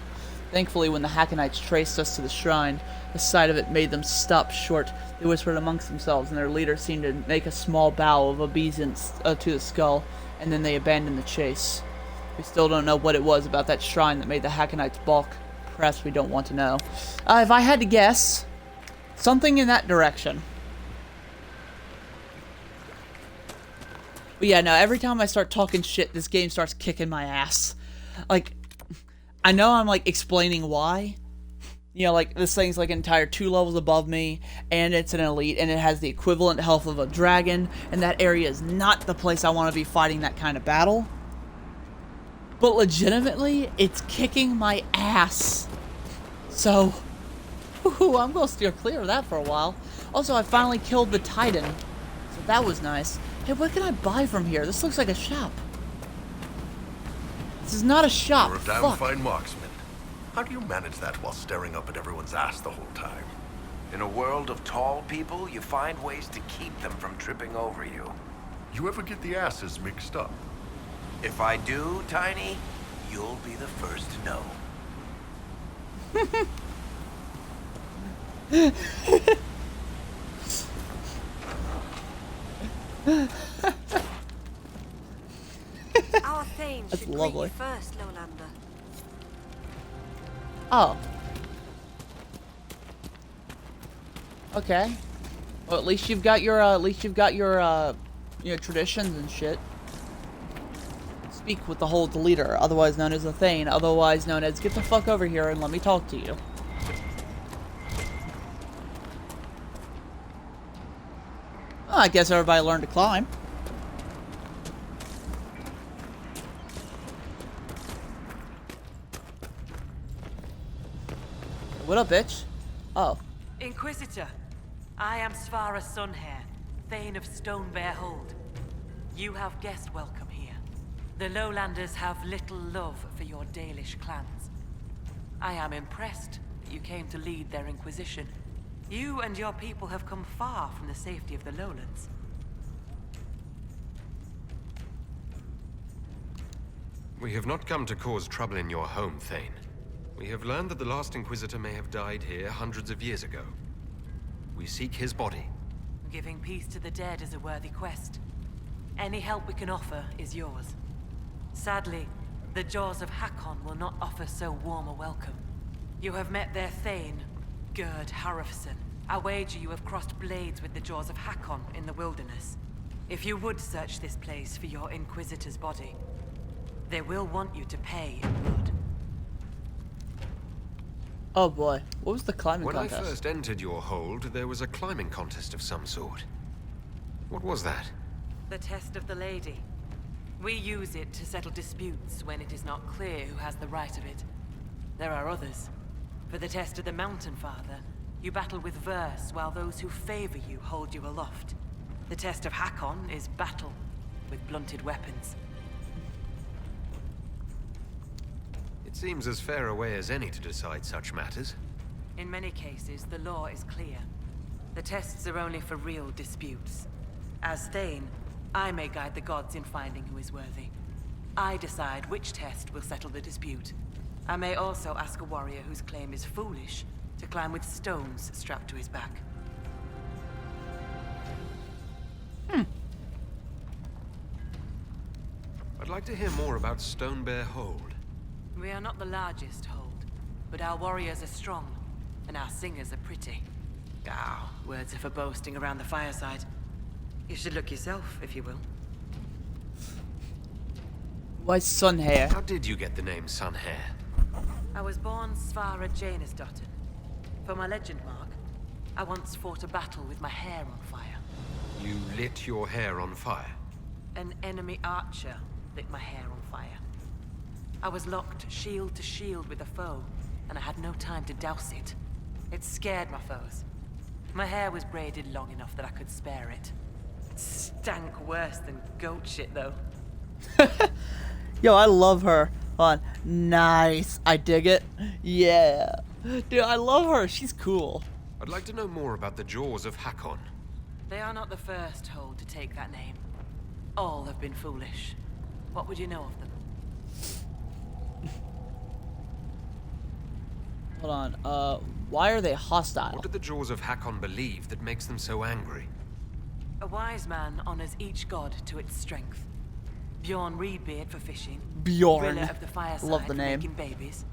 A: Thankfully, when the Hackenites traced us to the shrine, the sight of it made them stop short. They whispered amongst themselves, and their leader seemed to make a small bow of obeisance to the skull, and then they abandoned the chase. We still don't know what it was about that shrine that made the Hackenites balk. Perhaps we don't want to know. If I had to guess, something in that direction. But yeah, no, every time I start talking shit, this game starts kicking my ass. Like, I know I'm, like, explaining why. You know, like, this thing's, like, an entire 2 levels above me, and it's an elite, and it has the equivalent health of a dragon, and that area is not the place I want to be fighting that kind of battle. But legitimately, it's kicking my ass. So, I'm gonna steer clear of that for a while. Also, I finally killed the Titan, so that was nice. Hey, what can I buy from here? This looks like a shop. This is not a shop.
J: You're a damn fine marksman. How do you manage that while staring up at everyone's ass the whole time?
R: In a world of tall people, you find ways to keep them from tripping over you.
J: You ever get the asses mixed up?
R: If I do, Tiny, you'll be the first to know.
Q: Our Thane
A: That's
Q: should
A: lovely.
Q: greet you first, Lowlander.
A: Oh. Okay. Well, at least you've got your, you know, traditions and shit. Speak with the Hold Leader, otherwise known as the Thane, otherwise known as get the fuck over here and let me talk to you. Well, I guess everybody learned to climb. What up, bitch? Oh.
E: Inquisitor, I am Svara Sunhair, Thane of Stonebear Hold. You have guest welcome here. The Lowlanders have little love for your Dalish clans. I am impressed that you came to lead their Inquisition. You and your people have come far from the safety of the lowlands.
C: We have not come to cause trouble in your home, Thane. We have learned that the last Inquisitor may have died here hundreds of years ago. We seek his body.
E: Giving peace to the dead is a worthy quest. Any help we can offer is yours. Sadly, the Jaws of Hakon will not offer so warm a welcome. You have met their Thane, Gerd Harrofson. I wager you have crossed blades with the Jaws of Hakon in the wilderness. If you would search this place for your Inquisitor's body, they will want you to pay in blood.
A: Oh boy, what was the climbing
C: When
A: contest?
C: I first entered your hold, there was a climbing contest of some sort. What was that?
E: The test of the lady. We use it to settle disputes when it is not clear who has the right of it. There are others. For the test of the Mountain Father, you battle with verse while those who favor you hold you aloft. The test of Hakon is battle with blunted weapons.
C: It seems as fair a way as any to decide such matters.
E: In many cases, the law is clear. The tests are only for real disputes. As Thane, I may guide the gods in finding who is worthy. I decide which test will settle the dispute. I may also ask a warrior whose claim is foolish to climb with stones strapped to his back.
C: I'd like to hear more about Stone Bear Hold.
E: We are not the largest hold, but our warriors are strong, and our singers are pretty. Ah, words are for boasting around the fireside. You should look yourself, if you will.
A: Why Sunhair?
C: How did you get the name Sunhair?
E: I was born Svara Janusdottir. For my legend mark, I once fought a battle with my hair on fire.
C: You lit your hair on fire?
E: An enemy archer lit my hair on fire. I was locked shield to shield with a foe, and I had no time to douse it. It scared my foes. My hair was braided long enough that I could spare it. It stank worse than goat shit, though.
A: Yo, I love her. On nice. I dig it. Yeah. Dude, I love her. She's cool.
C: I'd like to know more about the Jaws of Hakon.
E: They are not the first hold to take that name. All have been foolish. What would you know of them?
A: Hold on. Why are they hostile?
C: What do the Jaws of Hakon believe that makes them so angry?
E: A wise man honors each god to its strength. Bjorn Reedbeard for fishing.
A: Bjorn.
E: Rilla of the Fireside
A: Love the
E: for
A: name.
E: making babies.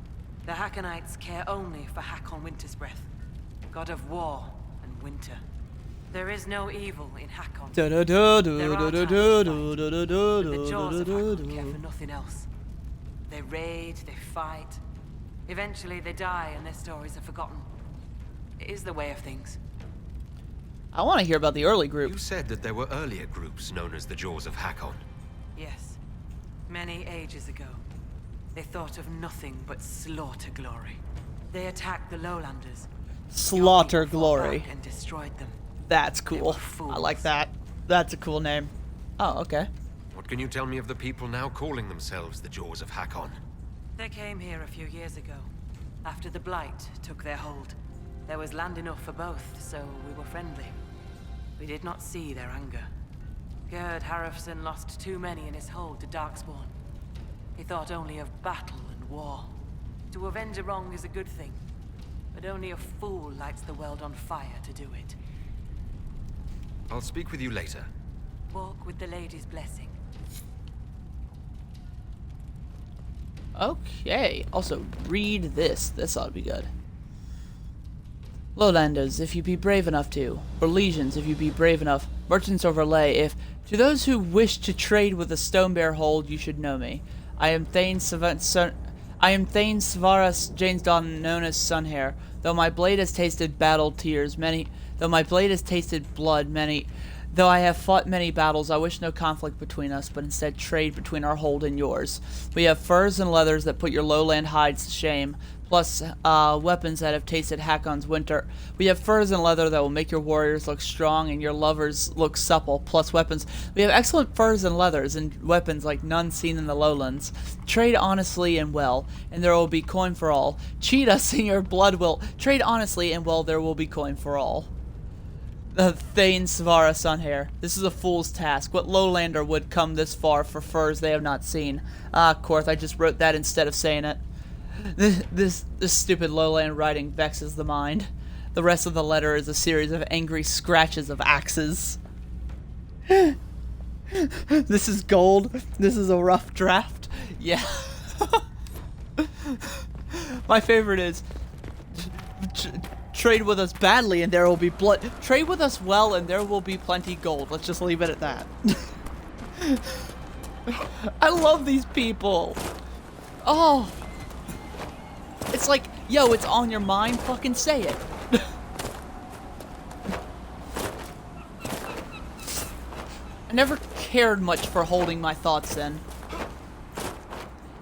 E: The Hakonites care only for Hakon Winter's Breath, god of war and winter. There is no evil in Hakon. There are times to fight, but the Jaws of Hakon care for nothing else. They raid, they fight. Eventually they die and their stories are forgotten. It is the way of things.
A: I want to hear about the early group.
C: You said that there were earlier groups known as the Jaws of Hakon.
E: Yes. Many ages ago. They thought of nothing but slaughter glory. They attacked the lowlanders.
A: Slaughter Glory.
E: And destroyed them.
A: That's cool. I like that. That's a cool name. Oh, okay.
C: What can you tell me of the people now calling themselves the Jaws of Hakon?
E: They came here a few years ago, after the Blight took their hold. There was land enough for both, so we were friendly. We did not see their anger. Gerd Harrofson lost too many in his hold to Darkspawn. He thought only of battle and war. To avenge a wrong is a good thing, but only a fool lights the world on fire to do it.
C: I'll speak with you later.
E: Walk with the lady's blessing.
A: Okay. Also, read this. This ought to be good. Lowlanders, if you be brave enough to. Or legions, if you be brave enough. Merchants overlay, if. To those who wish to trade with a stone bear hold, you should know me. I am Thane Svara Janesdon, known as Sunhair. Though my blade has tasted battle tears, many. Though my blade has tasted blood, many. Though I have fought many battles, I wish no conflict between us, but instead trade between our hold and yours. We have furs and leathers that put your lowland hides to shame. plus weapons that have tasted Hakon's winter. We have furs and leather that will make your warriors look strong and your lovers look supple, plus weapons. We have excellent furs and leathers and weapons like none seen in the lowlands. Trade honestly and well, and there will be coin for all. Cheat us and your blood will... Trade honestly and well, there will be coin for all. Thane Svara Sunhair. This is a fool's task. What lowlander would come this far for furs they have not seen? Ah, Korth, I just wrote that instead of saying it. This stupid lowland writing vexes the mind. The rest of the letter is a series of angry scratches of axes. This is gold. This is a rough draft. Yeah. My favorite is... Trade with us badly and there will be blood. Trade with us well and there will be plenty gold. Let's just leave it at that. I love these people. Oh. It's like, yo, it's on your mind. Fucking say it. I never cared much for holding my thoughts in.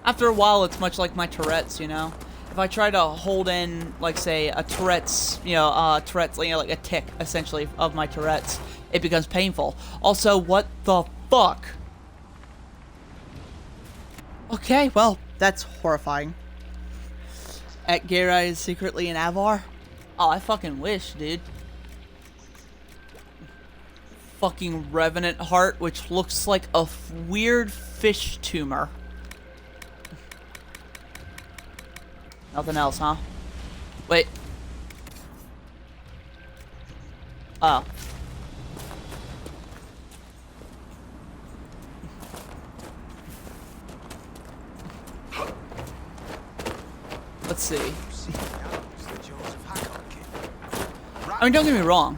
A: After a while, it's much like my Tourette's, you know? If I try to hold in, like, say, a Tourette's, Tourette's, like a tick, essentially, of my Tourette's, it becomes painful. Also, what the fuck? Okay, well, that's horrifying. At Gerai is secretly in Avar? Oh, I fucking wish, dude. Fucking Revenant Heart, which looks like a weird fish tumor. Nothing else, huh? Wait. Oh. Let's see. I mean, don't get me wrong.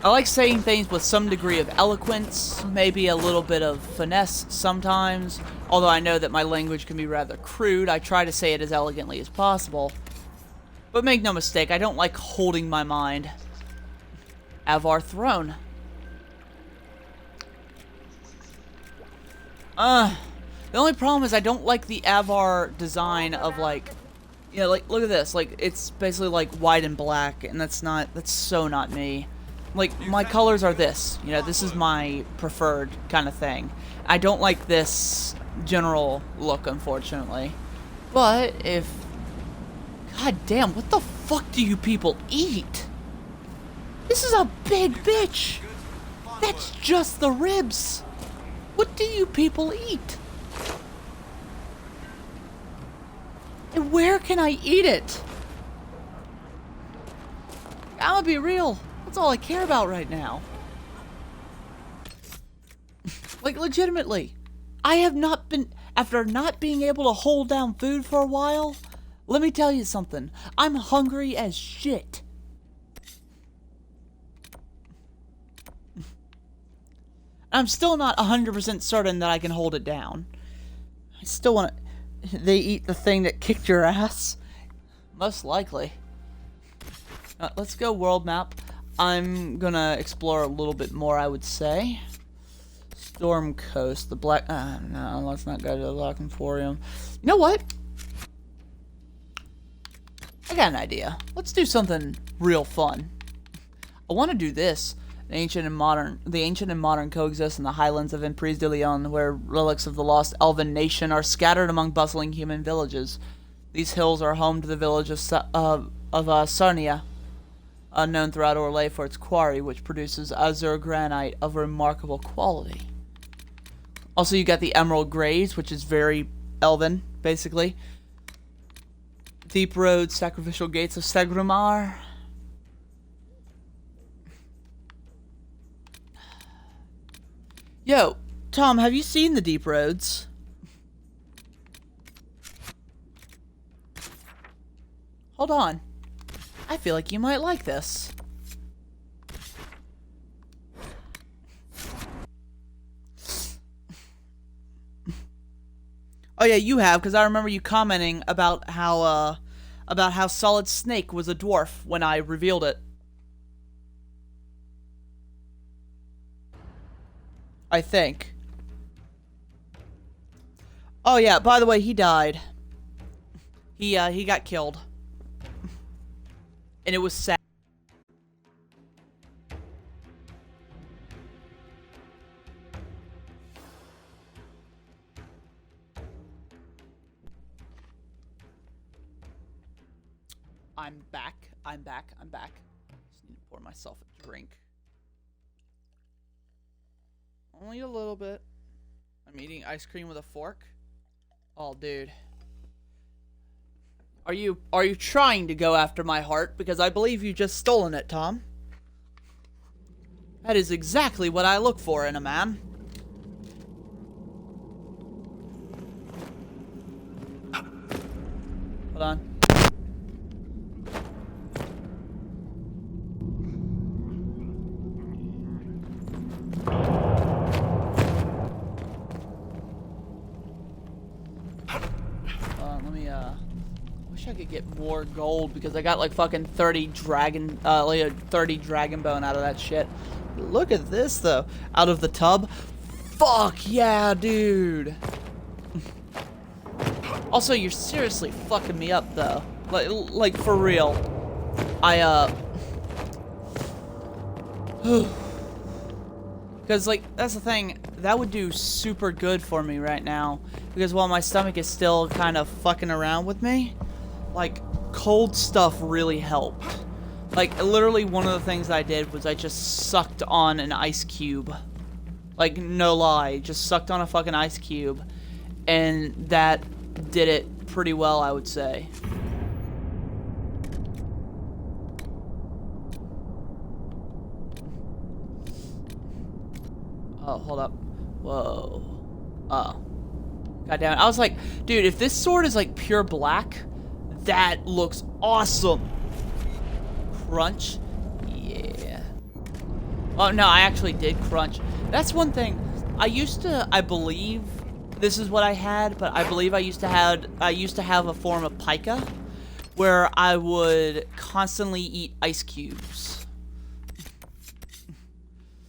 A: I like saying things with some degree of eloquence, maybe a little bit of finesse sometimes. Although I know that my language can be rather crude, I try to say it as elegantly as possible. But make no mistake, I don't like holding my mind. Avar Throne. The only problem is I don't like the Avar design of, like, you know, like, look at this. Like, it's basically, like, white and black, and that's so not me. Like, my colors are this. You know, this is my preferred kind of thing. I don't like this general look, unfortunately. But if... God damn, what the fuck do you people eat? This is a big bitch! That's just the ribs! What do you people eat? And where can I eat it? I'm gonna be real. That's all I care about right now. Like, legitimately. I have not been... After not being able to hold down food for a while, let me tell you something. I'm hungry as shit. I'm still not 100% certain that I can hold it down. I still want to... They eat the thing that kicked your ass? Most likely. Let's go world map. I'm gonna explore a little bit more, I would say. Storm Coast, the black... no, let's not go to the Black Emporium. You know what? I got an idea. Let's do something real fun. I want to do this. The ancient and modern coexist in the highlands of Emprise de Lyon, where relics of the lost elven nation are scattered among bustling human villages. These hills are home to the village of Sarnia, known throughout Orlais for its quarry, which produces azure granite of remarkable quality. Also, you got the Emerald Graves, which is very elven, basically. Deep Road, Sacrificial Gates of Segrumar. Yo, Tom, have you seen the Deep Roads? Hold on. I feel like you might like this. Oh yeah, you have, because I remember you commenting about how Solid Snake was a dwarf when I revealed it. I think. Oh yeah, by the way, he died. He got killed. And it was sad. I'm back. I'm back. I'm back. Just need to pour myself a drink. Only a little bit. I'm eating ice cream with a fork. Oh, dude. Are you trying to go after my heart? Because I believe you just stolen it, Tom. That is exactly what I look for in a man. Hold on. I could get more gold because I got like fucking 30 dragon, like 30 dragon bone out of that shit. Look at this though, out of the tub. Fuck yeah, dude. Also, you're seriously fucking me up though, like for real. Because like that's the thing, that would do super good for me right now because while my stomach is still kind of fucking around with me. Like, cold stuff really helped. Like, literally one of the things I did was I just sucked on an ice cube. Like, no lie. Just sucked on a fucking ice cube. And that did it pretty well, I would say. Oh, hold up. Whoa. Oh. God damn it. I was like, dude, if this sword is like pure black... That looks awesome. Crunch. Yeah. Oh, no, I actually did crunch. That's one thing. I believe this is what I had, but I believe I used to have a form of pica where I would constantly eat ice cubes.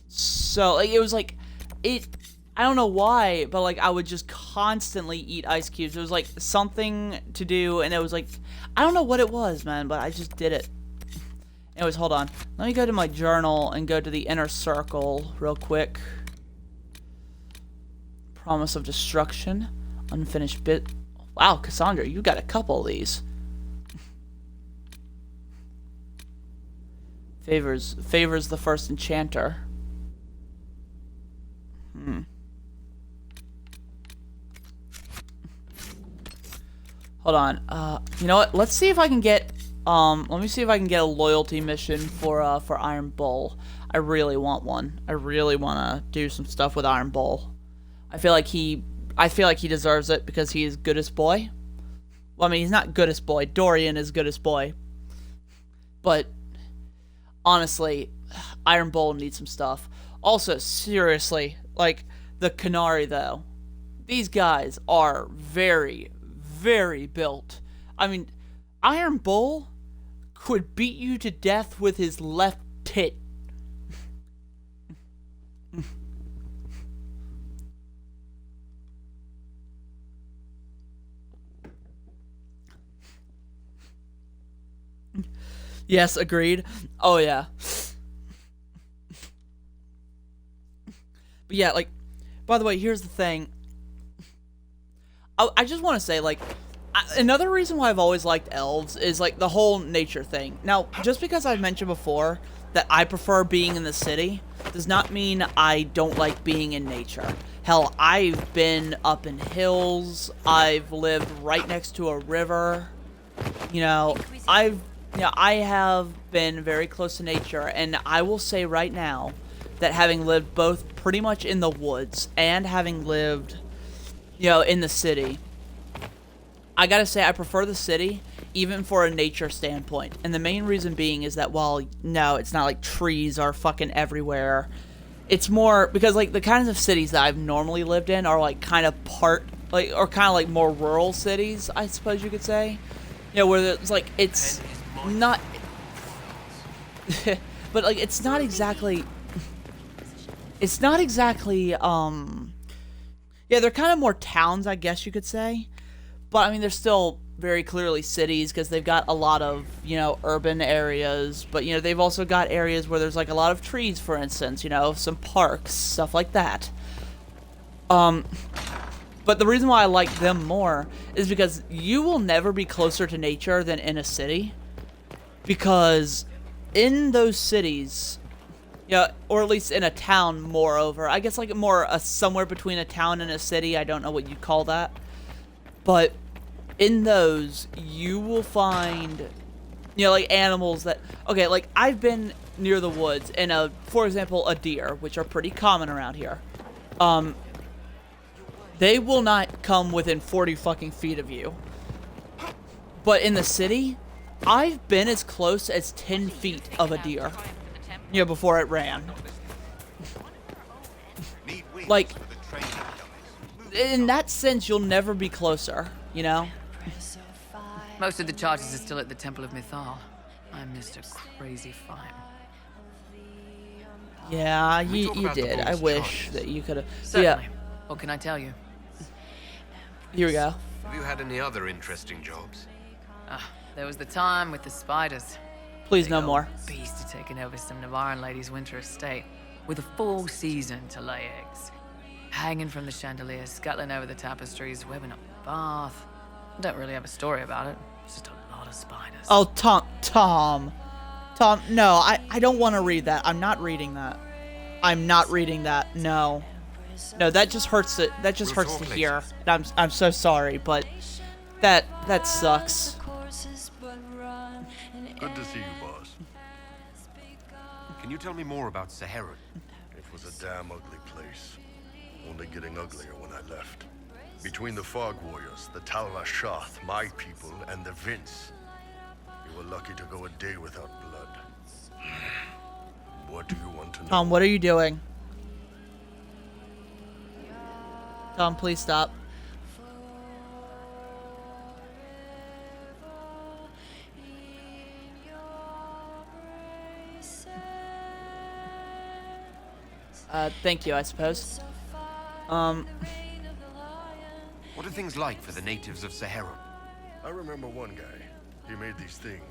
A: So, like, it was like, I don't know why, but like I would just constantly eat ice cubes. It was like something to do, and it was like, I don't know what it was, man, but I just did it. Anyways, hold on. Let me go to my journal and go to the inner circle real quick. Promise of destruction. Unfinished bit. Wow, Cassandra, you got a couple of these. Favors the first enchanter. Hold on. You know what? Let's see if I can get let me see if I can get a loyalty mission for Iron Bull. I really want one. I really want to do some stuff with Iron Bull. I feel like he deserves it because he is goodest boy. Well, I mean, he's not goodest boy. Dorian is goodest boy. But honestly, Iron Bull needs some stuff. Also, seriously, like the Canary though. These guys are very, very built. I mean, Iron Bull could beat you to death with his left tit. Yes, agreed. Oh yeah. But yeah, like, by the way, here's the thing. I just want to say, like, another reason why I've always liked elves is, like, the whole nature thing. Now, just because I've mentioned before that I prefer being in the city does not mean I don't like being in nature. Hell, I've been up in hills. I've lived right next to a river. You know, I have been very close to nature, and I will say right now that having lived both pretty much in the woods and having lived, you know, in the city, I gotta say I prefer the city even for a nature standpoint. And the main reason being is that while, no, it's not like trees are fucking everywhere, it's more because, like, the kinds of cities that I've normally lived in are, like, kind of like more rural cities, I suppose you could say. You know, where it's like, it's not, but, like, it's not exactly, yeah, they're kind of more towns, I guess you could say. But, I mean, they're still very clearly cities because they've got a lot of, you know, urban areas, but, you know, they've also got areas where there's like a lot of trees, for instance, you know, some parks, stuff like that. But the reason why I like them more is because you will never be closer to nature than in a city, because in those cities, yeah, or at least in a town, moreover, I guess like more somewhere between a town and a city, I don't know what you'd call that, but in those, you will find, you know, like animals that, okay, like I've been near the woods and for example, a deer, which are pretty common around here. They will not come within 40 fucking feet of you. But in the city, I've been as close as 10 feet of a deer, you know, before it ran. Like, in that sense, you'll never be closer, you know?
S: Most of the charges are still at the Temple of Mythal. I missed a crazy fight.
A: Yeah, you did. I wish that you could have.
S: Certainly.
A: Yeah.
S: What can I tell you?
A: Here we go.
C: Have you had any other interesting jobs?
S: There was the time with the spiders.
A: Please, no more.
S: Beast had taken over some Navarran lady's winter estate, with a full season to lay eggs. Hanging from the chandelier, scuttling over the tapestries, webbing up the bath. Don't really have a story about it. It's just a lot of spiders.
A: Oh, Tom, no, I don't want to read that. I'm not reading that. I'm not reading that. No, that just hurts. That just hurts to hear. And I'm so sorry, but that sucks.
J: Good to see you, boss.
C: Can you tell me more about Saharan?
J: It was a damn ugly place. Only getting uglier when I left. Between the Fog Warriors, the Talvashoth, my people, and the Vince, we were lucky to go a day without blood. What do you want to know?
A: Tom, what are you doing? Tom, please stop. Thank you, I suppose.
C: What are things like for the natives of Saharan?
J: I remember one guy. He made these things,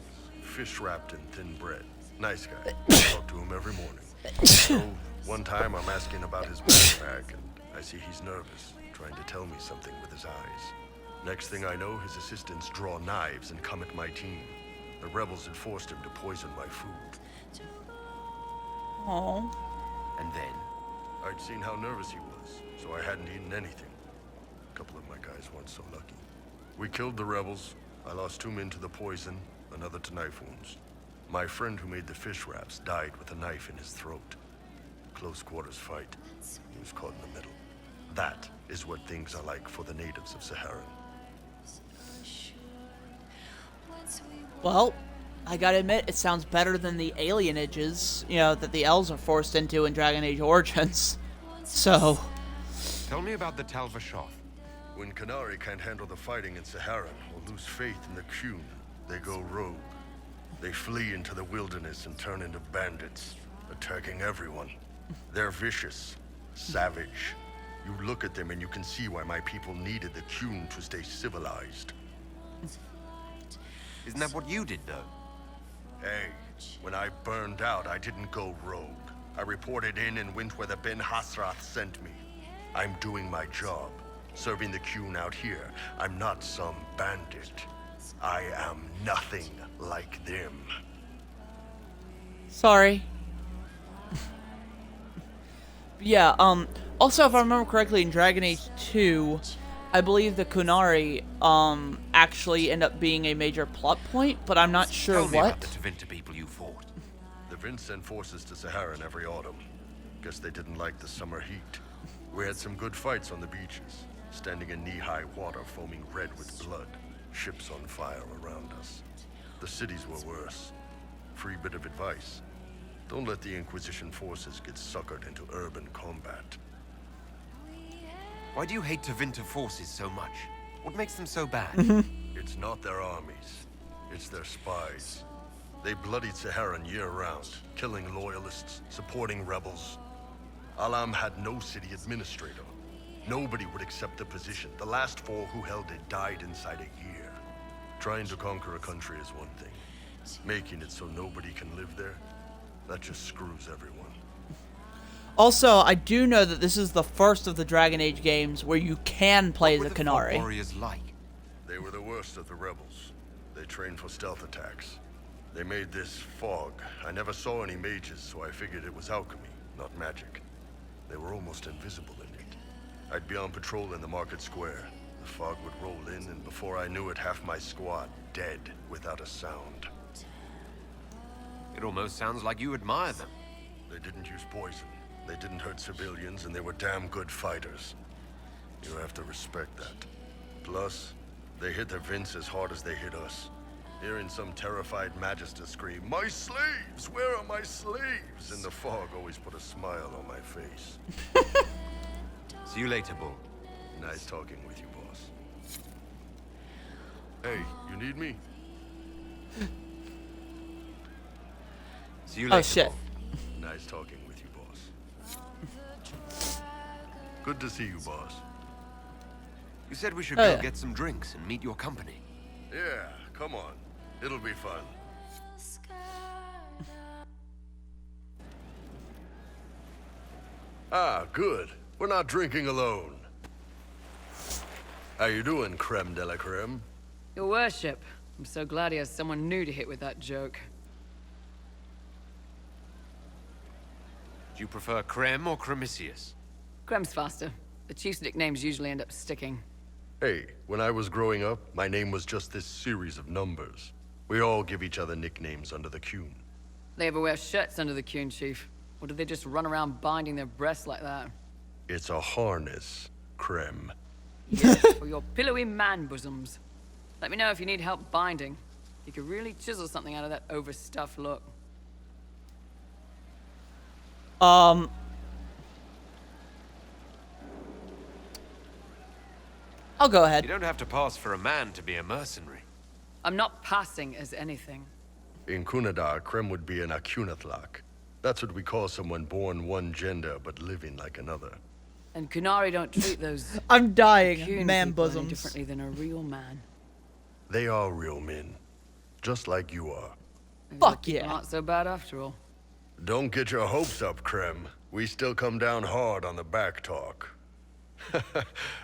J: fish wrapped in thin bread. Nice guy. Talk to him every morning. So, one time I'm asking about his backpack, and I see he's nervous, trying to tell me something with his eyes. Next thing I know, his assistants draw knives and come at my team. The rebels had forced him to poison my food.
A: Oh.
C: And then?
J: I'd seen how nervous he was, so I hadn't eaten anything. A couple of my guys weren't so lucky. We killed the rebels. I lost 2 men to the poison, another to knife wounds. My friend who made the fish wraps died with a knife in his throat. Close quarters fight. He was caught in the middle. That is what things are like for the natives of Saharan.
A: Well, I gotta admit, it sounds better than the alienages, you know, that the elves are forced into in Dragon Age Origins. So...
C: Tell me about the Talvashoth.
J: When Qunari can't handle the fighting in Saharan or lose faith in the Qun, they go rogue. They flee into the wilderness and turn into bandits, attacking everyone. They're vicious, savage. You look at them and you can see why my people needed the Qun to stay civilized.
C: Isn't that what you did, though?
J: Hey, when I burned out, I didn't go rogue. I reported in and went where the Ben Hasrath sent me. I'm doing my job, serving the Qun out here. I'm not some bandit. I am nothing like them.
A: Sorry. Yeah, also, if I remember correctly, in Dragon Age 2, I believe the Qunari, actually end up being a major plot point, but I'm not sure
C: Tell me
A: what.
C: about the Tevinter people you fought.
J: The Vince sent forces to Saharan every autumn. Guess they didn't like the summer heat. We had some good fights on the beaches, standing in knee-high water foaming red with blood, ships on fire around us. The cities were worse. Free bit of advice. Don't let the Inquisition forces get suckered into urban combat.
C: Why do you hate Tevinter forces so much? What makes them so bad?
J: It's not their armies. It's their spies. They bloodied Saharan year-round, killing loyalists, supporting rebels. Alam had no city administrator. Nobody would accept the position. The last 4 who held it died inside a year. Trying to conquer a country is one thing. Making it so nobody can live there, that just screws everyone.
A: Also, I do know that this is the first of the Dragon Age games where you can play as a Qunari.
C: Warriors like?
J: They were the worst of the rebels. They trained for stealth attacks. They made this fog. I never saw any mages, so I figured it was alchemy, not magic. They were almost invisible in it. I'd be on patrol in the market square. The fog would roll in, and before I knew it, half my squad dead without a sound.
C: It almost sounds like you admire them.
J: They didn't use poison. They didn't hurt civilians, and they were damn good fighters. You have to respect that. Plus, they hit the Vince as hard as they hit us. Hearing some terrified Magister scream, "My slaves! Where are my slaves?" in the fog always put a smile on my face.
C: See you later, Bull.
J: Nice talking with you, boss. Hey, you need me?
C: See you later,
A: Oh, shit.
J: Bull. Nice talking with you, boss. Good to see you, boss.
C: You said we should
A: Oh,
C: go
A: yeah.
C: get some drinks and meet your company.
J: Yeah, come on. It'll be fun. Ah, good. We're not drinking alone. How you doing, creme de la creme?
S: Your worship. I'm so glad he has someone new to hit with that joke.
C: Do you prefer Creme or Cremisius?
S: Crem's faster. The chief's nicknames usually end up sticking.
J: Hey, when I was growing up, my name was just this series of numbers. We all give each other nicknames under the Qun.
S: They ever wear shirts under the Qun, Chief? Or do they just run around binding their breasts like that?
J: It's a harness, creme.
S: Yes, for your pillowy man bosoms. Let me know if you need help binding. You could really chisel something out of that overstuffed look.
A: I'll go ahead.
C: You don't have to pass for a man to be a mercenary.
S: I'm not passing as anything.
J: In Kunadar, creme would be an Akunathlak. That's what we call someone born one gender but living like another.
S: And Qunari don't treat those...
A: I'm dying,
S: Qun
A: man
S: people any
A: bosoms.
S: differently than a real man.
J: They are real men. Just like you are.
A: Fuck
S: People
A: yeah.
S: aren't so bad after all.
J: Don't get your hopes up, Creme. We still come down hard on the back talk.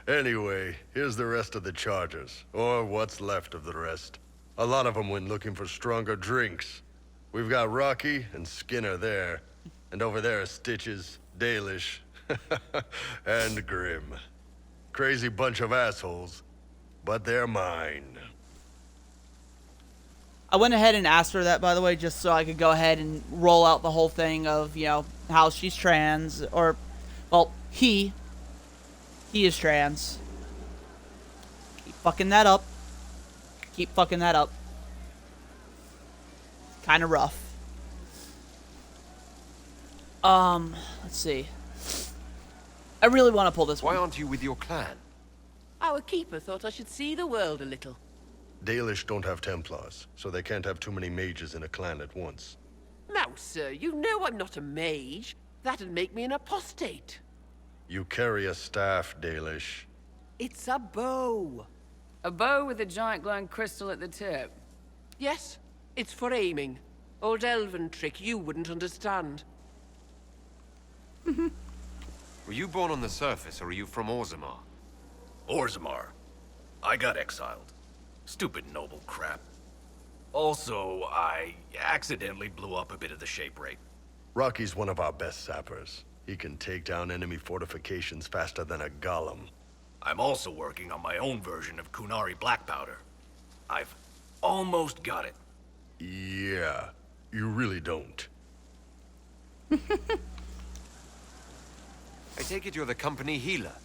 J: Anyway, here's the rest of the charges. Or what's left of the rest. A lot of them went looking for stronger drinks. We've got Rocky and Skinner there. And over there are Stitches, Dalish, and Grim. Crazy bunch of assholes, but they're mine.
A: I went ahead and asked her that, by the way, just so I could go ahead and roll out the whole thing of, you know, how she's trans, or, well, he is trans. Keep fucking that up. Keep fucking that up. Kind of rough. Let's see. I really want to pull this one.
C: Why aren't you with your clan?
T: Our keeper thought I should see the world a little.
J: Dalish don't have Templars, so they can't have too many mages in a clan at once.
T: Now, sir, you know I'm not a mage. That'd make me an apostate.
J: You carry a staff, Dalish.
T: It's a bow.
S: A bow with a giant glowing crystal at the tip.
T: Yes, it's for aiming. Old elven trick you wouldn't understand.
C: Were you born on the surface, or are you from Orzammar?
G: Orzammar. I got exiled. Stupid noble crap. Also, I accidentally blew up a bit of the shape rate.
J: Rocky's one of our best sappers. He can take down enemy fortifications faster than a golem.
G: I'm also working on my own version of Qunari black powder. I've almost got it.
J: Yeah, you really don't.
C: I take it you're the company healer.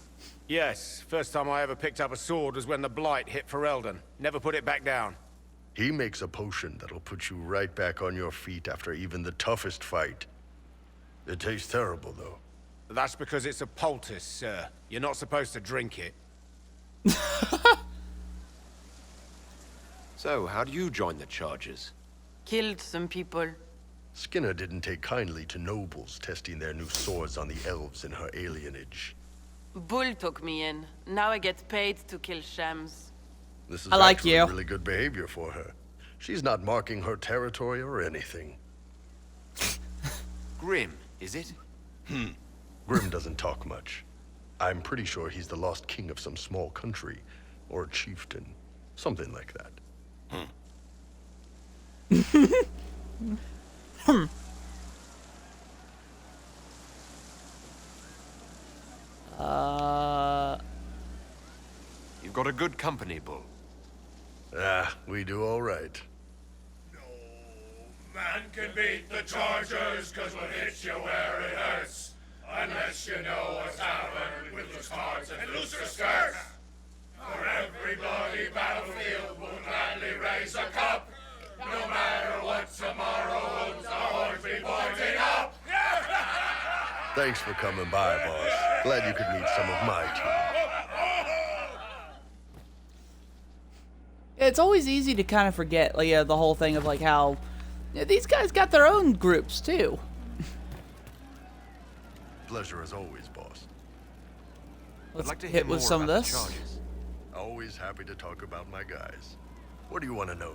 U: Yes, first time I ever picked up a sword was when the Blight hit Ferelden. Never put it back down.
J: He makes a potion that'll put you right back on your feet after even the toughest fight. It tastes terrible, though.
U: That's because it's a poultice, sir. You're not supposed to drink it.
C: So, how do you join the charges?
T: Killed some people.
J: Skinner didn't take kindly to nobles testing their new swords on the elves in her alienage.
T: Bull took me in. Now I get paid to kill shams.
J: This is
A: I like
J: actually
A: you.
J: really good behavior for her. She's not marking her territory or anything.
C: Grim, is it?
J: Grim doesn't talk much. I'm pretty sure he's the lost king of some small country, or a chieftain, something like that.
C: You've got a good company, Bull.
J: We do all right.
O: Man can beat the Chargers, cause we'll hit you where it hurts. Unless you know what's happened with loose cards and looser skirts. For every bloody battlefield, we'll gladly raise a cup. No matter what tomorrow holds, our horns be pointing up.
J: Thanks for coming by, boss. Glad you could meet some of my team.
A: It's always easy to kind of forget, like, the whole thing of like how these guys got their own groups too.
J: Pleasure as always, boss.
A: Let's
C: I'd like to
A: hit
C: hear
A: with
C: more
A: some of
C: about the
A: this.
C: charges.
J: Always happy to talk about my guys. What do you want to know?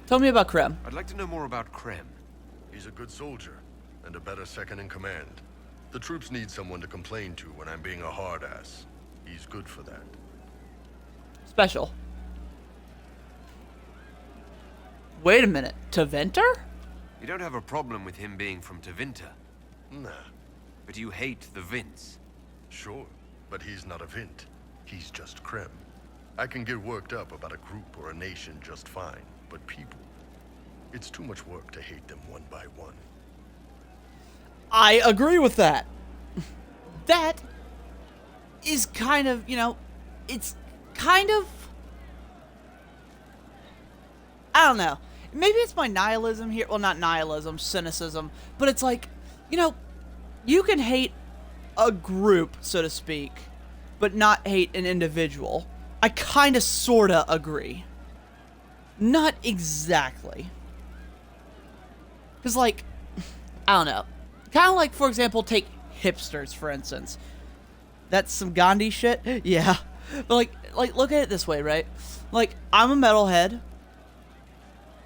A: Tell me about Krem.
C: I'd like to know more about Krem.
J: He's a good soldier, and a better second in command. The troops need someone to complain to when I'm being a hard ass. He's good for that.
A: Special. Wait a minute. Teventer?
C: You don't have a problem with him being from Tevinter.
J: Nah.
C: But you hate the Vince.
J: Sure, but he's not a Vint. He's just Krem. I can get worked up about a group or a nation just fine, but people, it's too much work to hate them one by one.
A: I agree with that. That is kind of, you know, it's kind of, I don't know. Maybe it's my nihilism here. Well, not nihilism, cynicism. But it's like, you know, you can hate a group, so to speak, but not hate an individual. I kind of, sort of agree. Not exactly. Because, like, I don't know. Kind of like, for example, take hipsters, for instance. That's some Gandhi shit? Yeah. But, like, look at it this way, right? Like, I'm a metalhead.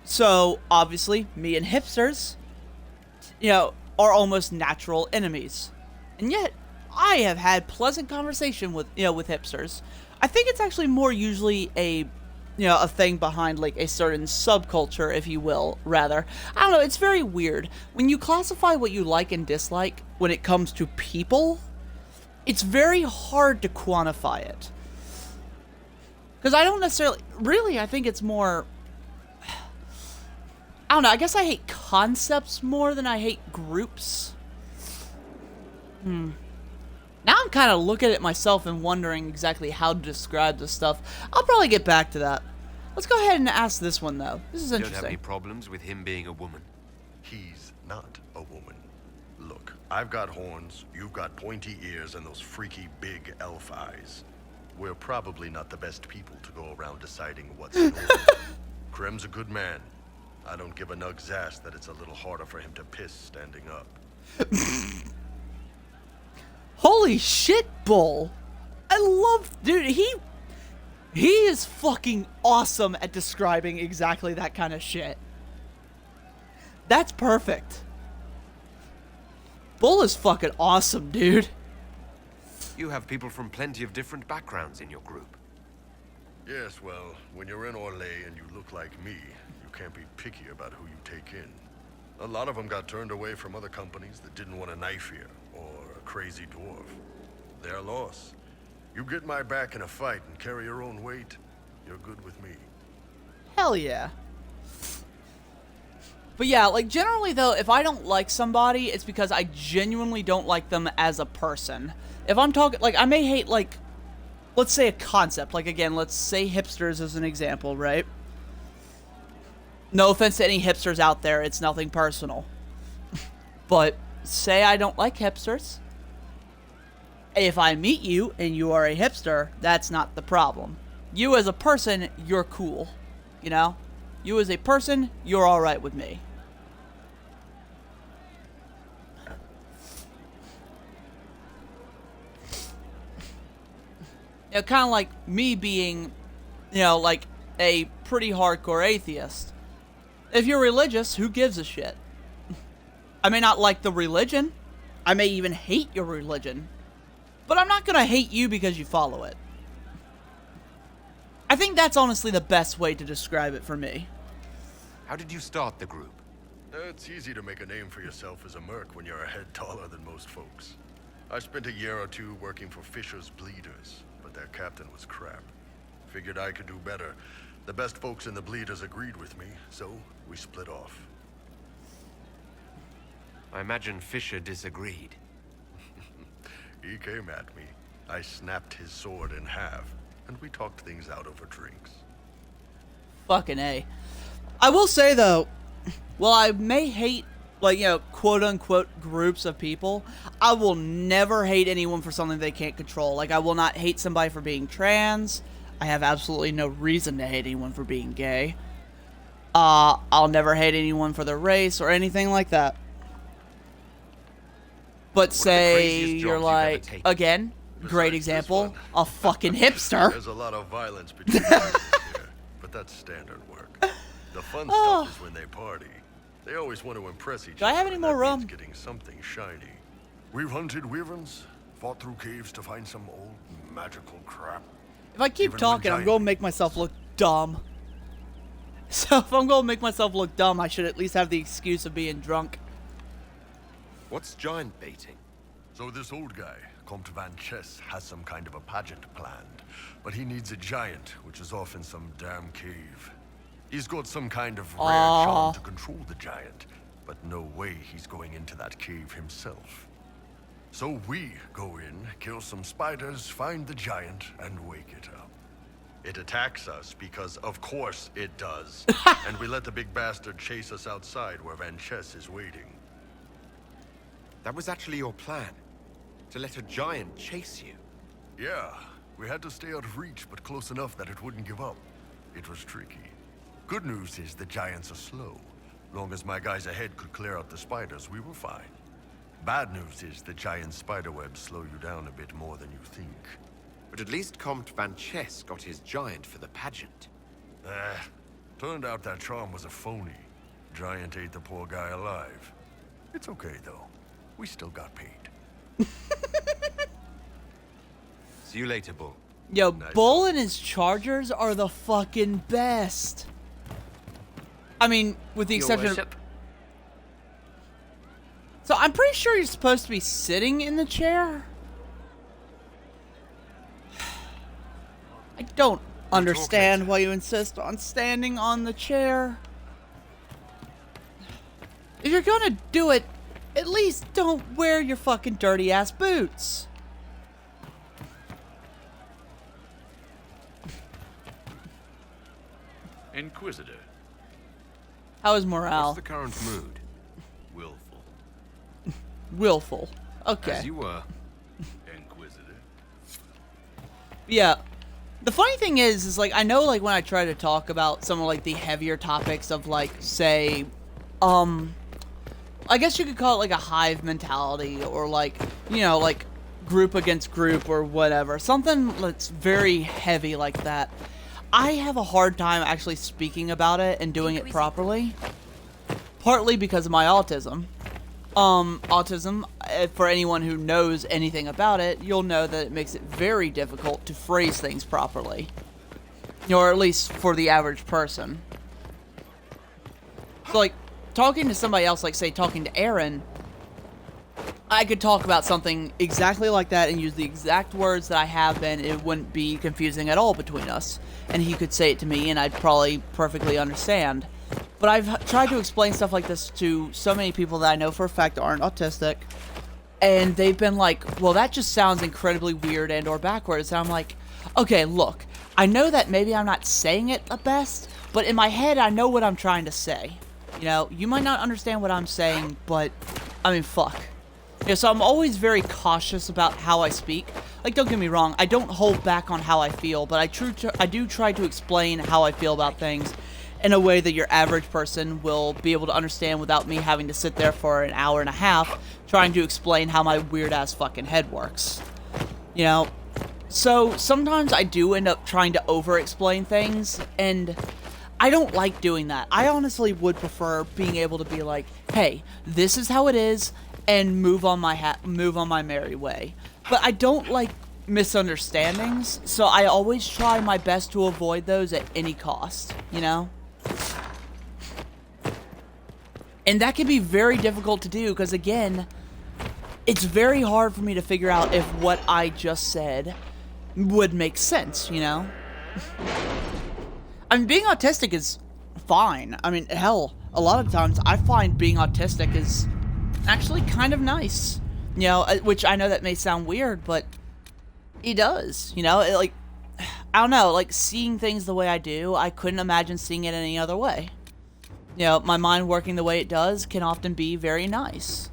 A: So, obviously, me and hipsters, you know, are almost natural enemies. And yet, I have had pleasant conversation with, you know, with hipsters. I think it's actually more usually a, you know, a thing behind, like, a certain subculture, if you will, rather. I don't know, it's very weird. When you classify what you like and dislike when it comes to people, it's very hard to quantify it. Because I don't necessarily, really, I think it's more, I don't know, I guess I hate concepts more than I hate groups. Now I'm kind of looking at it myself and wondering exactly how to describe this stuff. I'll probably get back to that. Let's go ahead and ask this one, though. This is
C: You don't
A: interesting.
C: have any problems with him being a woman?
J: He's not a woman. Look, I've got horns, you've got pointy ears, and those freaky big elf eyes. We're probably not the best people to go around deciding what's in order. Krem's a good man. I don't give a nug's ass that it's a little harder for him to piss standing up.
A: Holy shit, Bull. I love, dude, he is fucking awesome at describing exactly that kind of shit. That's perfect. Bull is fucking awesome, dude.
C: You have people from plenty of different backgrounds in your group.
J: Yes, well, when you're in Orlais and you look like me, you can't be picky about who you take in. A lot of them got turned away from other companies that didn't want a knife here, or a crazy dwarf. Their loss. You get my back in a fight and carry your own weight, you're good with me.
A: Hell yeah. But yeah, like, generally, though, if I don't like somebody, it's because I genuinely don't like them as a person. If I'm talking, like, I may hate, like, let's say a concept. Like, again, let's say hipsters as an example, right? No offense to any hipsters out there, it's nothing personal. But say I don't like hipsters. If I meet you and you are a hipster, that's not the problem. You as a person, you're cool. You know? You as a person, you're alright with me. You know, kind of like me being, you know, like a pretty hardcore atheist. If you're religious, who gives a shit? I may not like the religion. I may even hate your religion. But I'm not gonna hate you because you follow it. I think that's honestly the best way to describe it for me.
C: How did you start the group?
J: It's easy to make a name for yourself as a merc when you're a head taller than most folks. I spent a year or two working for Fisher's Bleeders, but their captain was crap. Figured I could do better. The best folks in the Bleeders agreed with me, so we split off.
C: I imagine Fisher disagreed.
J: He came at me. I snapped his sword in half, and we talked things out over drinks.
A: Fucking A. I will say, though, while I may hate, like, you know, quote-unquote groups of people, I will never hate anyone for something they can't control. Like, I will not hate somebody for being trans. I have absolutely no reason to hate anyone for being gay. I'll never hate anyone for their race or anything like that. But say you're like, again, great example, a fucking hipster.
J: There's a lot of violence between us here, but that's standard work. The fun stuff is when they party. They always want to impress each other.
A: Do I have any more rum?
J: Getting something shiny. We've hunted wyverns, fought through caves to find some old magical crap.
A: If I keep talking, I'm going to make myself look dumb. So if I'm going to make myself look dumb, I should at least have the excuse of being drunk.
C: What's giant baiting?
J: So this old guy, Comte Van Chess, has some kind of a pageant planned. But he needs a giant, which is off in some damn cave. He's got some kind of rare charm to control the giant, but no way he's going into that cave himself. So we go in, kill some spiders, find the giant, and wake it up. It attacks us because, of course, it does. And we let the big bastard chase us outside where Van Chess is waiting.
C: That was actually your plan? To let a giant chase you?
J: Yeah, we had to stay out of reach, but close enough that it wouldn't give up. It was tricky. Good news is the giants are slow. Long as my guys ahead could clear out the spiders, we were fine. Bad news is the giant spiderwebs slow you down a bit more than you think.
C: But at least Comte Van Chess got his giant for the pageant.
J: Turned out that charm was a phony. Giant ate the poor guy alive. It's okay, though. We still got paid.
C: See you later, Bull.
A: Yo, Bull and his chargers are the fucking best. I mean, with the exception of... So I'm pretty sure you're supposed to be sitting in the chair. I don't understand why you insist on standing on the chair. If you're gonna do it, at least don't wear your fucking dirty ass boots.
K: Inquisitor.
A: How is morale?
C: What's the current mood?
K: Willful.
A: Willful. Okay.
C: As you were.
K: Inquisitor.
A: Yeah. The funny thing is like, I know, like, when I try to talk about some of, like, the heavier topics of, like, say, I guess you could call it, like, a hive mentality, or, like, you know, like, group against group, or whatever. Something that's very heavy like that. I have a hard time actually speaking about it and doing it properly. Partly because of my autism. Autism, for anyone who knows anything about it, you'll know that it makes it very difficult to phrase things properly. Or at least for the average person. So, like, talking to somebody else, like, say, talking to Aaron, I could talk about something exactly like that and use the exact words that I have been. It wouldn't be confusing at all between us. And he could say it to me, and I'd probably perfectly understand. But I've tried to explain stuff like this to so many people that I know for a fact aren't autistic. And they've been like, well, that just sounds incredibly weird and or backwards. And I'm like, okay, look, I know that maybe I'm not saying it the best, but in my head, I know what I'm trying to say. You know, you might not understand what I'm saying, but, I mean, fuck. Yeah, so I'm always very cautious about how I speak. Like, don't get me wrong, I don't hold back on how I feel, but I do try to explain how I feel about things in a way that your average person will be able to understand without me having to sit there for an hour and a half trying to explain how my weird-ass fucking head works. You know, So sometimes I do end up trying to over-explain things, and I don't like doing that. I honestly would prefer being able to be like, hey, this is how it is, and move on my merry way. But I don't like misunderstandings, so I always try my best to avoid those at any cost, you know? And that can be very difficult to do, because again, it's very hard for me to figure out if what I just said would make sense, you know? I mean, being autistic is fine. I mean, hell, a lot of times I find being autistic is actually kind of nice. You know, which I know that may sound weird, but it does, you know? Like, I don't know, like, seeing things the way I do, I couldn't imagine seeing it any other way. You know, my mind working the way it does can often be very nice.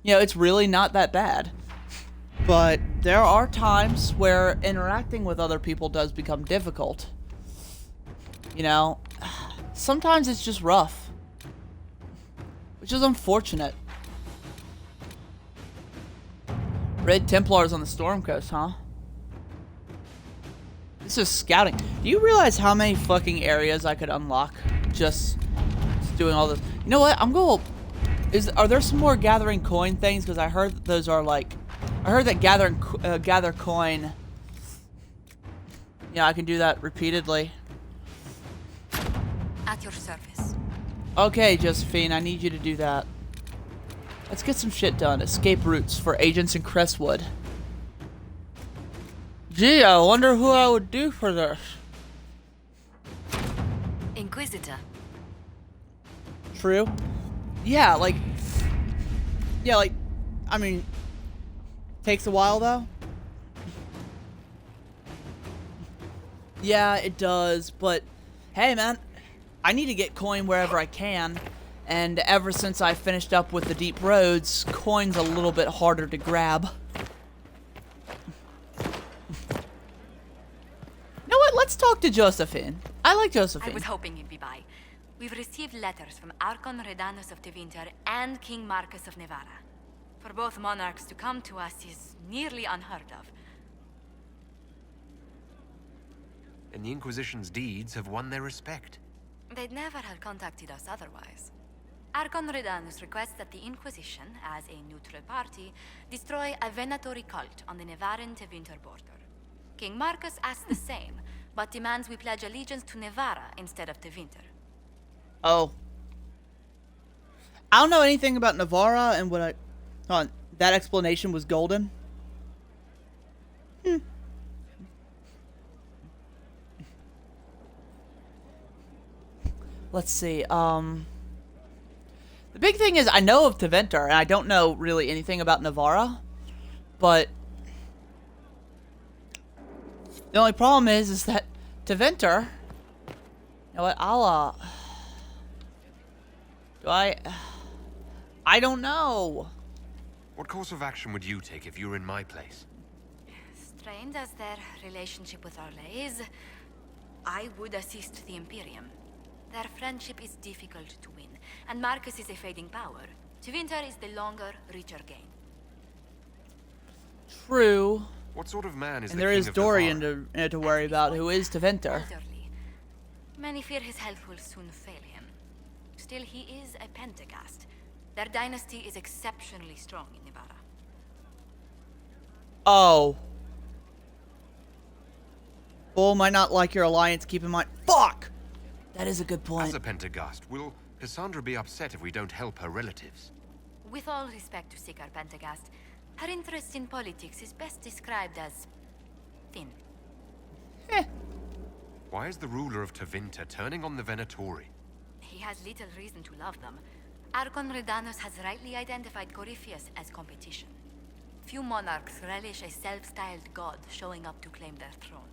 A: You know, it's really not that bad. But there are times where interacting with other people does become difficult. You know, sometimes it's just rough. Which is unfortunate. Red Templars on the Storm Coast, huh? This is scouting. Do you realize how many fucking areas I could unlock just doing all this? You know what? I'm going to... Are there some more gathering coin things? Because I heard that those are like... I heard that gather coin... Yeah, I can do that repeatedly.
Q: At your service.
A: Okay, Josephine, I need you to do that. Let's get some shit done. Escape routes for agents in Crestwood. Gee, I wonder who I would do for this.
Q: Inquisitor.
A: True. Yeah, like... Yeah, like... I mean... Takes a while, though. Yeah, it does, but... Hey, man. I need to get coin wherever I can. And ever since I finished up with the deep roads, coin's a little bit harder to grab. You know what? Let's talk to Josephine. I like Josephine.
B: I was hoping you'd be by. We've received letters from Archon Redanus of Tevinter and King Marcus of Nevada. For both monarchs to come to us is nearly unheard of.
C: And the Inquisition's deeds have won their respect.
B: They'd never have contacted us otherwise. Archon Redanus requests that the Inquisition, as a neutral party, destroy a venatory cult on the Nevaran-Tevinter border. King Marcus asks the same, but demands we pledge allegiance to Nevara instead of Tevinter.
A: Oh. I don't know anything about Navarra, and what I... Hold on, that explanation was golden? Let's see, the big thing is, I know of Tevinter, and I don't know really anything about Navarra, but the only problem is that Tevinter, you know what, I don't know.
C: What course of action would you take if you were in my place?
B: Strained as their relationship with Orlais is, I would assist the Imperium. Their friendship is difficult to win, and Marcus is a fading power. Tevinter is the longer, richer gain.
A: True.
C: What sort of man is
A: and
C: the
A: there
C: King
A: is
C: of
A: Dorian to worry about, who is Tevinter.
B: Elderly. Many fear his health will soon fail him. Still, he is a Pentagast. Their dynasty is exceptionally strong in Nevada.
A: Oh. Bull might not like your alliance, keep in mind. Fuck! That is a good point.
C: As a Pentagast, will Cassandra be upset if we don't help her relatives?
B: With all respect to Sikar Pentagast, her interest in politics is best described as thin.
C: Why is the ruler of Tevinter turning on the Venatori?
B: He has little reason to love them. Archon Redanus has rightly identified Corypheus as competition. Few monarchs relish a self-styled god showing up to claim their throne.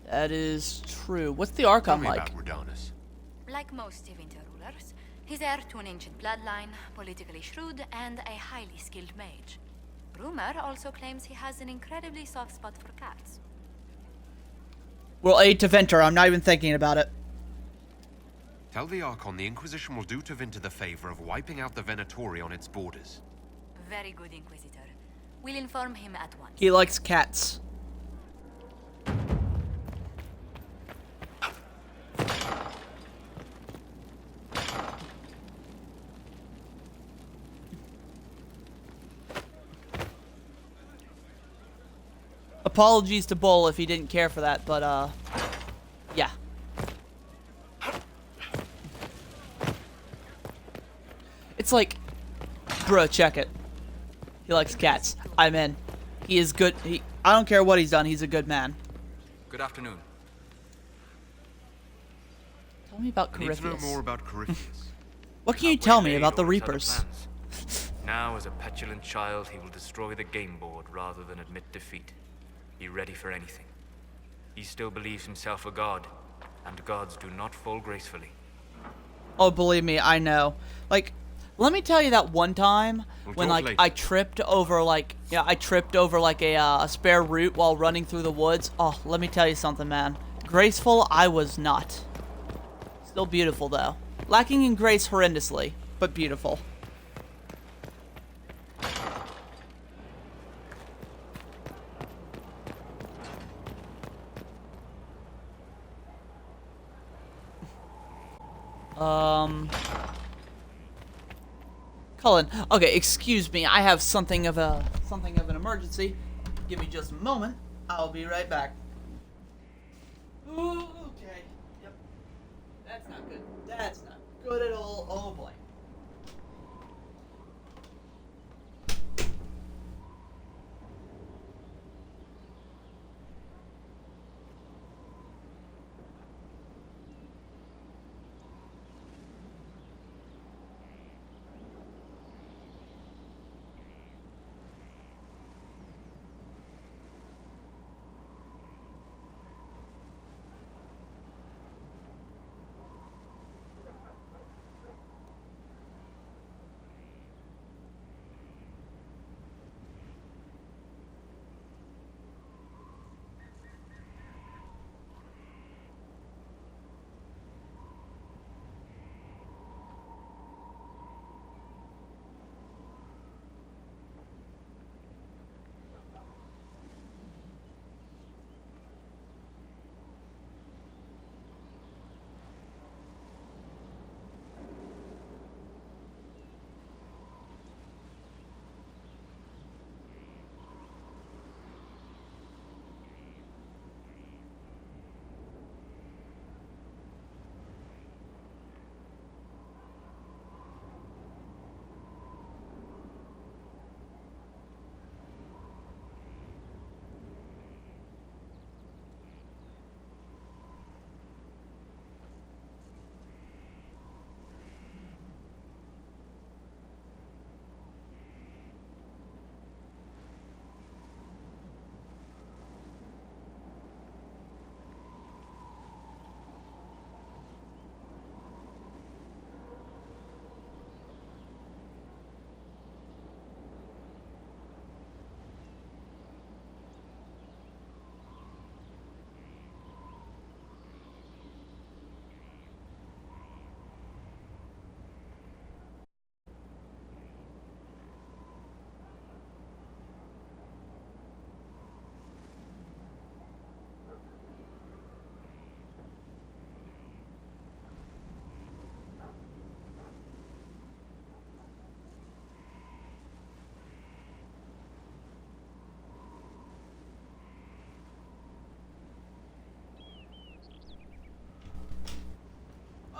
A: That is true. What's the Archon like?
C: Tell me about Redanus.
B: Like most Tevinter rulers, he's heir to an ancient bloodline, politically shrewd, and a highly skilled mage. Rumor also claims he has an incredibly soft spot for cats.
A: We'll aid Tevinter. I'm not even thinking about it.
C: Tell the Archon the Inquisition will do Tevinter the favor of wiping out the Venatori on its borders.
B: Very good, Inquisitor. We'll inform him at once.
A: He likes cats. Apologies to Bull if he didn't care for that, but, yeah. It's like, bro, check it. He likes cats. I'm in. He is good. I don't care what he's done. He's a good man.
F: Good afternoon.
A: Tell me about
F: I need to know
A: Corypheus.
F: more about Corypheus.
A: What can you tell me about the Reapers?
F: Now, as a petulant child, he will destroy the game board rather than admit defeat. Be ready for anything. He still believes himself a god, and gods do not fall gracefully.
A: Oh, believe me, I know. Like, let me tell you that one time when, like, I tripped over, like, a spare root while running through the woods. Oh, let me tell you something, man. Graceful, I was not. Still beautiful, though. Lacking in grace horrendously, but beautiful. Cullen. Okay, excuse me. I have something of an emergency. Give me just a moment. I'll be right back. Ooh, okay. Yep. That's not good. That's not good at all. Oh boy.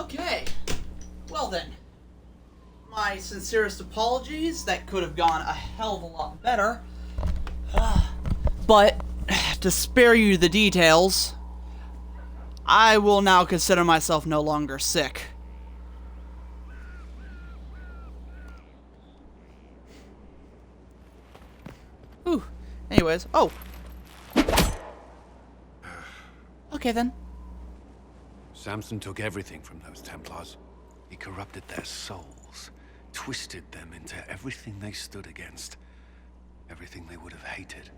A: Okay. Well then. My sincerest apologies. That could have gone a hell of a lot better. But, to spare you the details, I will now consider myself no longer sick. Whew. Anyways, oh. Okay then.
V: Samson took everything from those Templars. He corrupted their souls, twisted them into everything they stood against, everything they would have hated.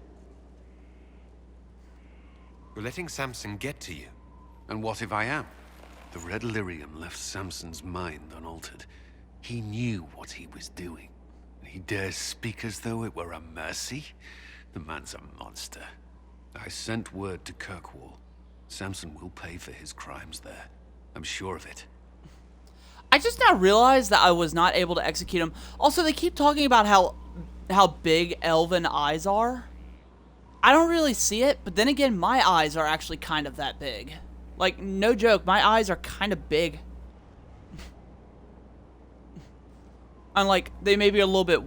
C: You're letting Samson get to you.
V: And what if I am? The red lyrium left Samson's mind unaltered. He knew what he was doing, and He dares speak as though it were a mercy? The man's a monster. I sent word to Kirkwall. Samson will pay for his crimes there. I'm sure of it.
A: I just now realized that I was not able to execute him. Also, they keep talking about how big elven eyes are. I don't really see it, but then again, my eyes are actually kind of that big. Like, no joke, my eyes are kind of big. And like, they may be a little bit,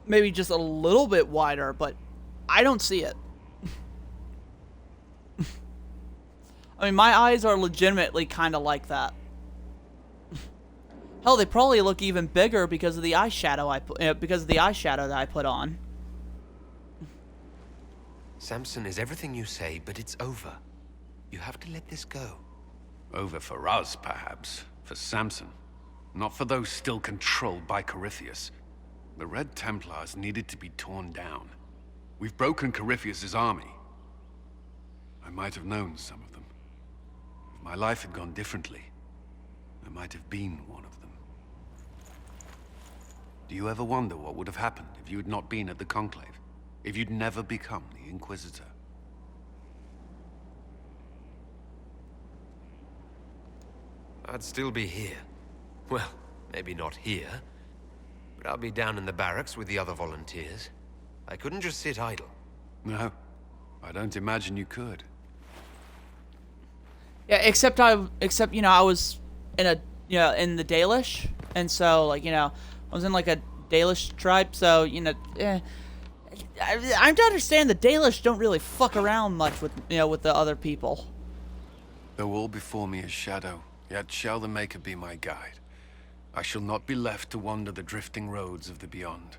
A: maybe just a little bit wider, but I don't see it. I mean, my eyes are legitimately kind of like that. Hell, they probably look even bigger because of the eyeshadow that I put on.
C: Samson is everything you say, but it's over. You have to let this go.
V: Over for us, perhaps. For Samson. Not for those still controlled by Corypheus. The Red Templars needed to be torn down. We've broken Corypheus's army. I might have known some of them. If my life had gone differently, I might have been one of them. Do you ever wonder what would have happened if you had not been at the Conclave? If you'd never become the Inquisitor?
C: I'd still be here. Well, maybe not here, but I'll be down in the barracks with the other volunteers. I couldn't just sit idle.
V: No, I don't imagine you could.
A: Yeah, except you know, I was in in the Dalish, and so like, you know, I was in like a Dalish tribe, so you know, I'm to understand the Dalish don't really fuck around much with with the other people.
V: Though all before me is shadow, yet shall the Maker be my guide. I shall not be left to wander the drifting roads of the beyond.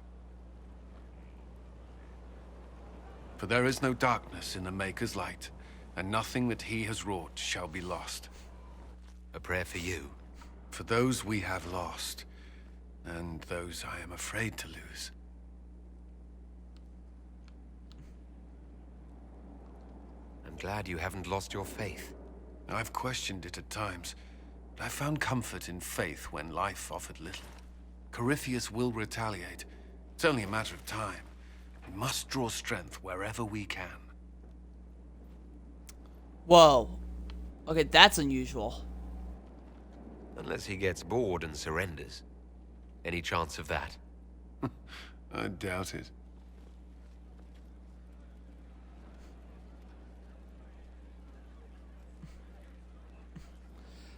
V: For there is no darkness in the Maker's light, and nothing that he has wrought shall be lost.
C: A prayer for you.
V: For those we have lost, and those I am afraid to lose.
C: I'm glad you haven't lost your faith.
V: I've questioned it at times, but I found comfort in faith when life offered little. Corypheus will retaliate. It's only a matter of time. We must draw strength wherever we can.
A: Whoa. Okay, that's unusual.
C: Unless he gets bored and surrenders. Any chance of that?
V: I doubt it.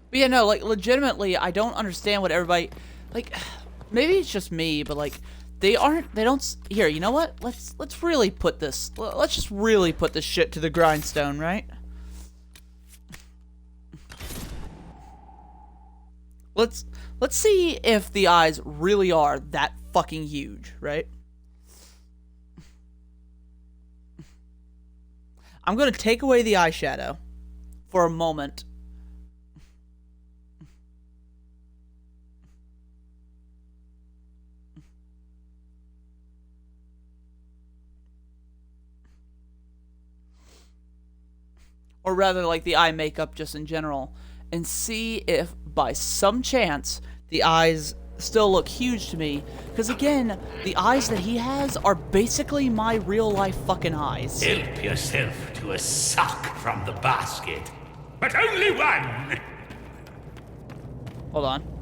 A: But yeah, no, like, legitimately, I don't understand what everybody, like, maybe it's just me, but like, they don't, here, you know what? Let's really put this, let's just really put this shit to the grindstone, right? Let's see if the eyes really are that fucking huge, right? I'm gonna take away the eyeshadow for a moment. Or rather, like, the eye makeup just in general, and see if, by some chance, the eyes still look huge to me. Because, again, the eyes that he has are basically my real-life fucking eyes.
O: Help yourself to a suck from the basket, but only one!
A: Hold on.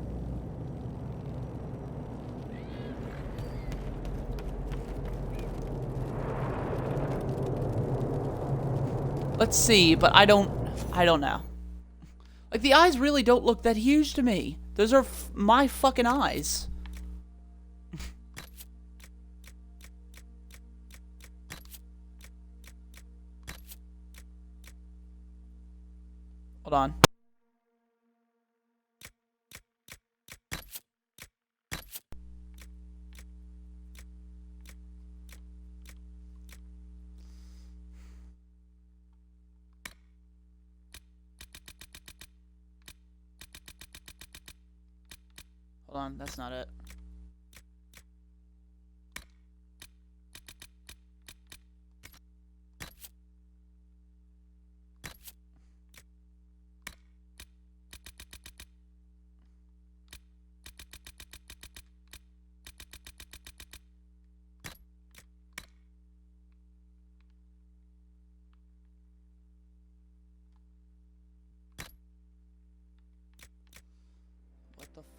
A: Let's see, but I don't know. Like, the eyes really don't look that huge to me. Those are my fucking eyes. Hold on. Hold on, that's not it.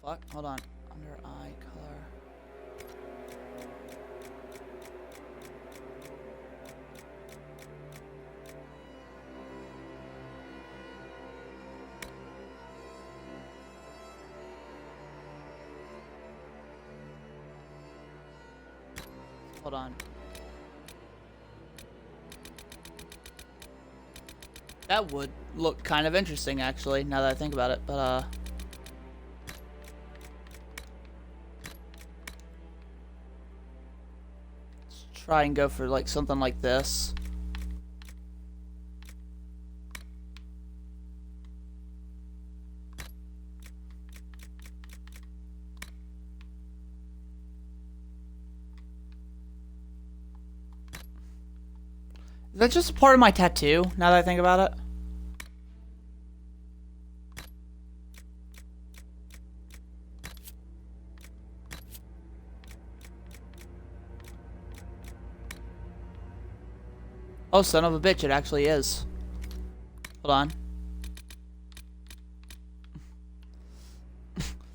A: fuck? Hold on. Under eye color. Hold on. That would look kind of interesting, actually, now that I think about it, but, let's try and go for, like, something like this. Is that just a part of my tattoo, now that I think about it? Oh, son of a bitch, it actually is. Hold on.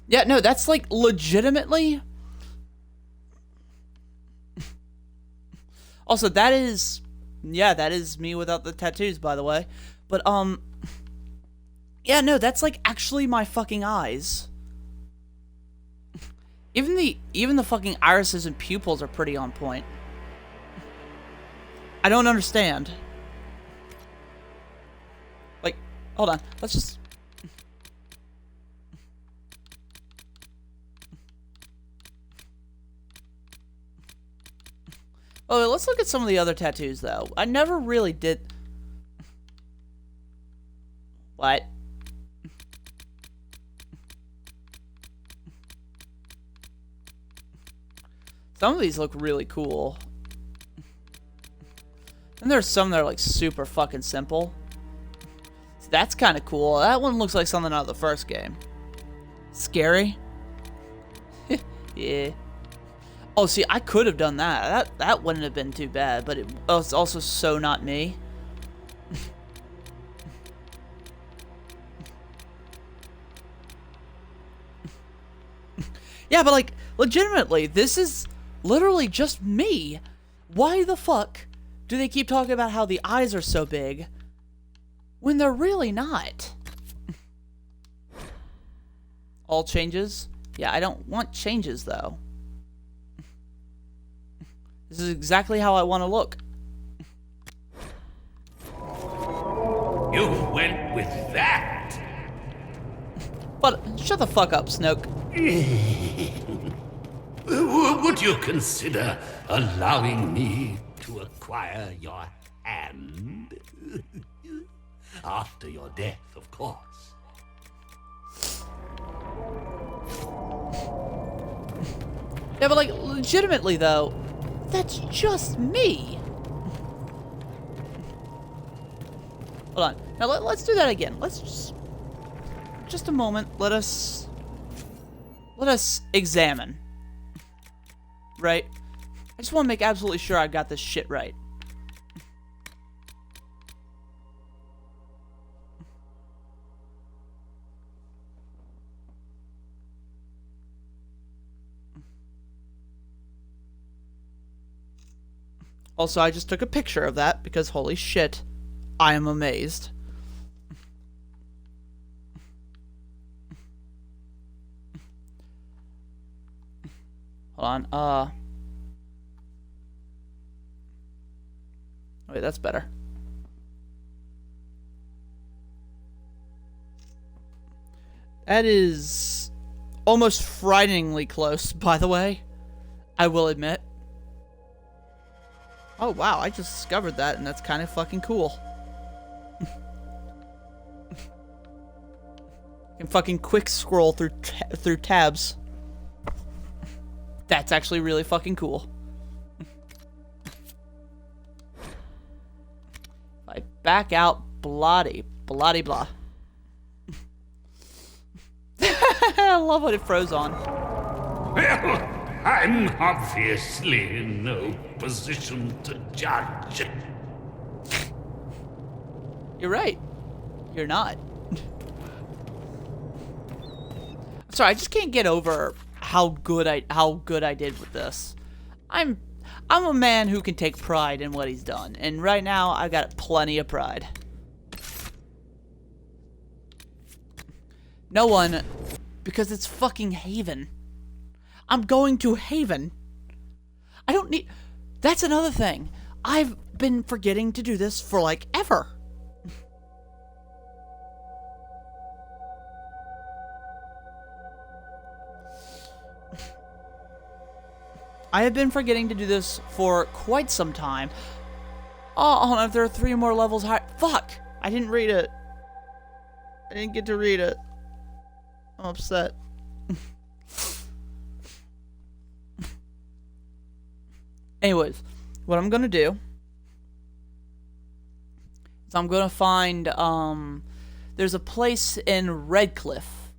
A: Yeah, no, that's like legitimately... Also, that is... Yeah, that is me without the tattoos, by the way. But, yeah, no, that's, like, actually my fucking eyes. Even the fucking irises and pupils are pretty on point. I don't understand. Like, hold on. Let's just... Oh, let's look at some of the other tattoos, though. I never really did... What? Some of these look really cool. And there's some that are, like, super fucking simple. So that's kind of cool. That one looks like something out of the first game. Scary? Yeah. Oh, see, I could have done that. That wouldn't have been too bad, but it's also so not me. Yeah, but, like, legitimately, this is literally just me. Why the fuck do they keep talking about how the eyes are so big when they're really not? All changes? Yeah, I don't want changes, though. This is exactly how I want to look.
O: You went with that?
A: But shut the fuck up, Snoke.
O: Would you consider allowing me to acquire your hand? After your death, of course.
A: Yeah, but, like, legitimately, though, that's just me. Hold on. Now, let's do that again. Let's just a moment. Let us examine. Right? I just want to make absolutely sure I got this shit right. Also, I just took a picture of that because holy shit, I am amazed. Hold on, oh, wait, that's better. That is almost frighteningly close, by the way. I will admit. Oh wow, I just discovered that and that's kind of fucking cool. Can fucking quick scroll through tabs. That's actually really fucking cool. If I back out bloody blah. I love what it froze on.
O: Well, I'm obviously in no position to judge.
A: You're right. You're not. Sorry, I just can't get over how good I did with this. I'm a man who can take pride in what he's done, and right now I got plenty of pride. No one, because it's fucking Haven. I'm going to Haven. I don't need... That's another thing. I've been forgetting to do this for, like, ever. I have been forgetting to do this for quite some time. Oh, no, there are 3 more levels high. Fuck! I didn't read it. I didn't get to read it. I'm upset. Anyways, what I'm gonna do is I'm gonna find, there's a place in Redcliffe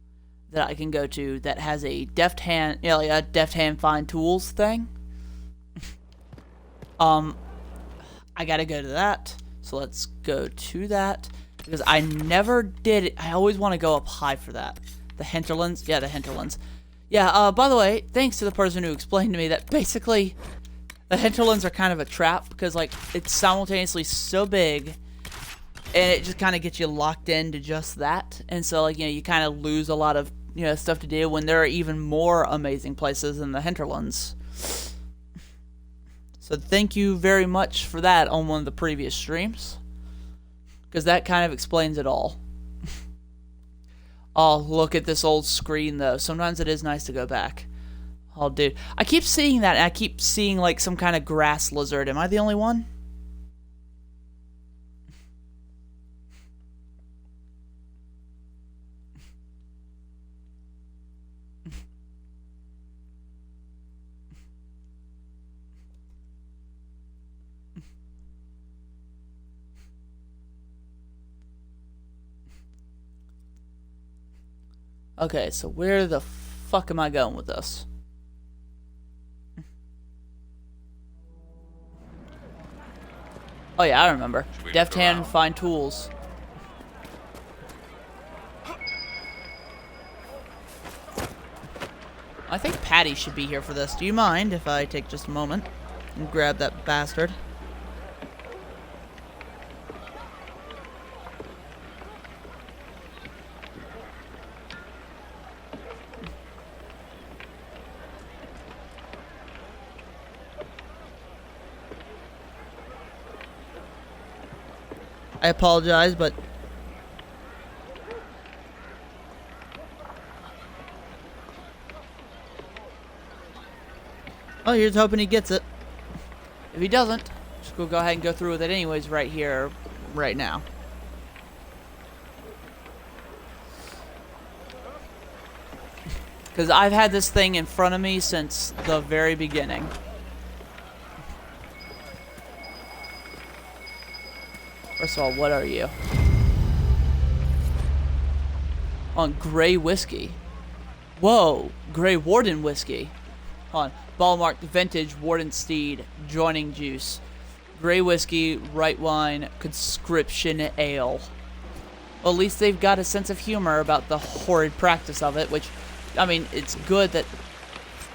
A: that I can go to that has a deft hand, you know, like a deft hand find tools thing. I gotta go to that, so let's go to that, because I never did it. I always want to go up high for that. The hinterlands? Yeah, the hinterlands. Yeah, by the way, thanks to the person who explained to me that basically the hinterlands are kind of a trap, because, like, it's simultaneously so big, and it just kind of gets you locked into just that, and so, like, you know, you kind of lose a lot of, you know, stuff to do when there are even more amazing places in the hinterlands. So thank you very much for that on one of the previous streams, because that kind of explains it all. Oh, look at this old screen, though. Sometimes it is nice to go back. Oh, dude. I keep seeing that, and I keep seeing, like, some kind of grass lizard. Am I the only one? Okay, so where the fuck am I going with this? Oh yeah, I remember. Deft hand find tools. I think Patty should be here for this. Do you mind if I take just a moment and grab that bastard? I apologize, but oh, you're just hoping he gets it. If he doesn't, just go ahead and go through with it anyways right here, right now. Because I've had this thing in front of me since the very beginning. First of all, what are you? On Grey Whiskey. Whoa, Grey Warden Whiskey. On Ballmarked Vintage Warden Steed, Joining Juice. Grey Whiskey, Right Wine, Conscription Ale. Well, at least they've got a sense of humor about the horrid practice of it, which, I mean, it's good that,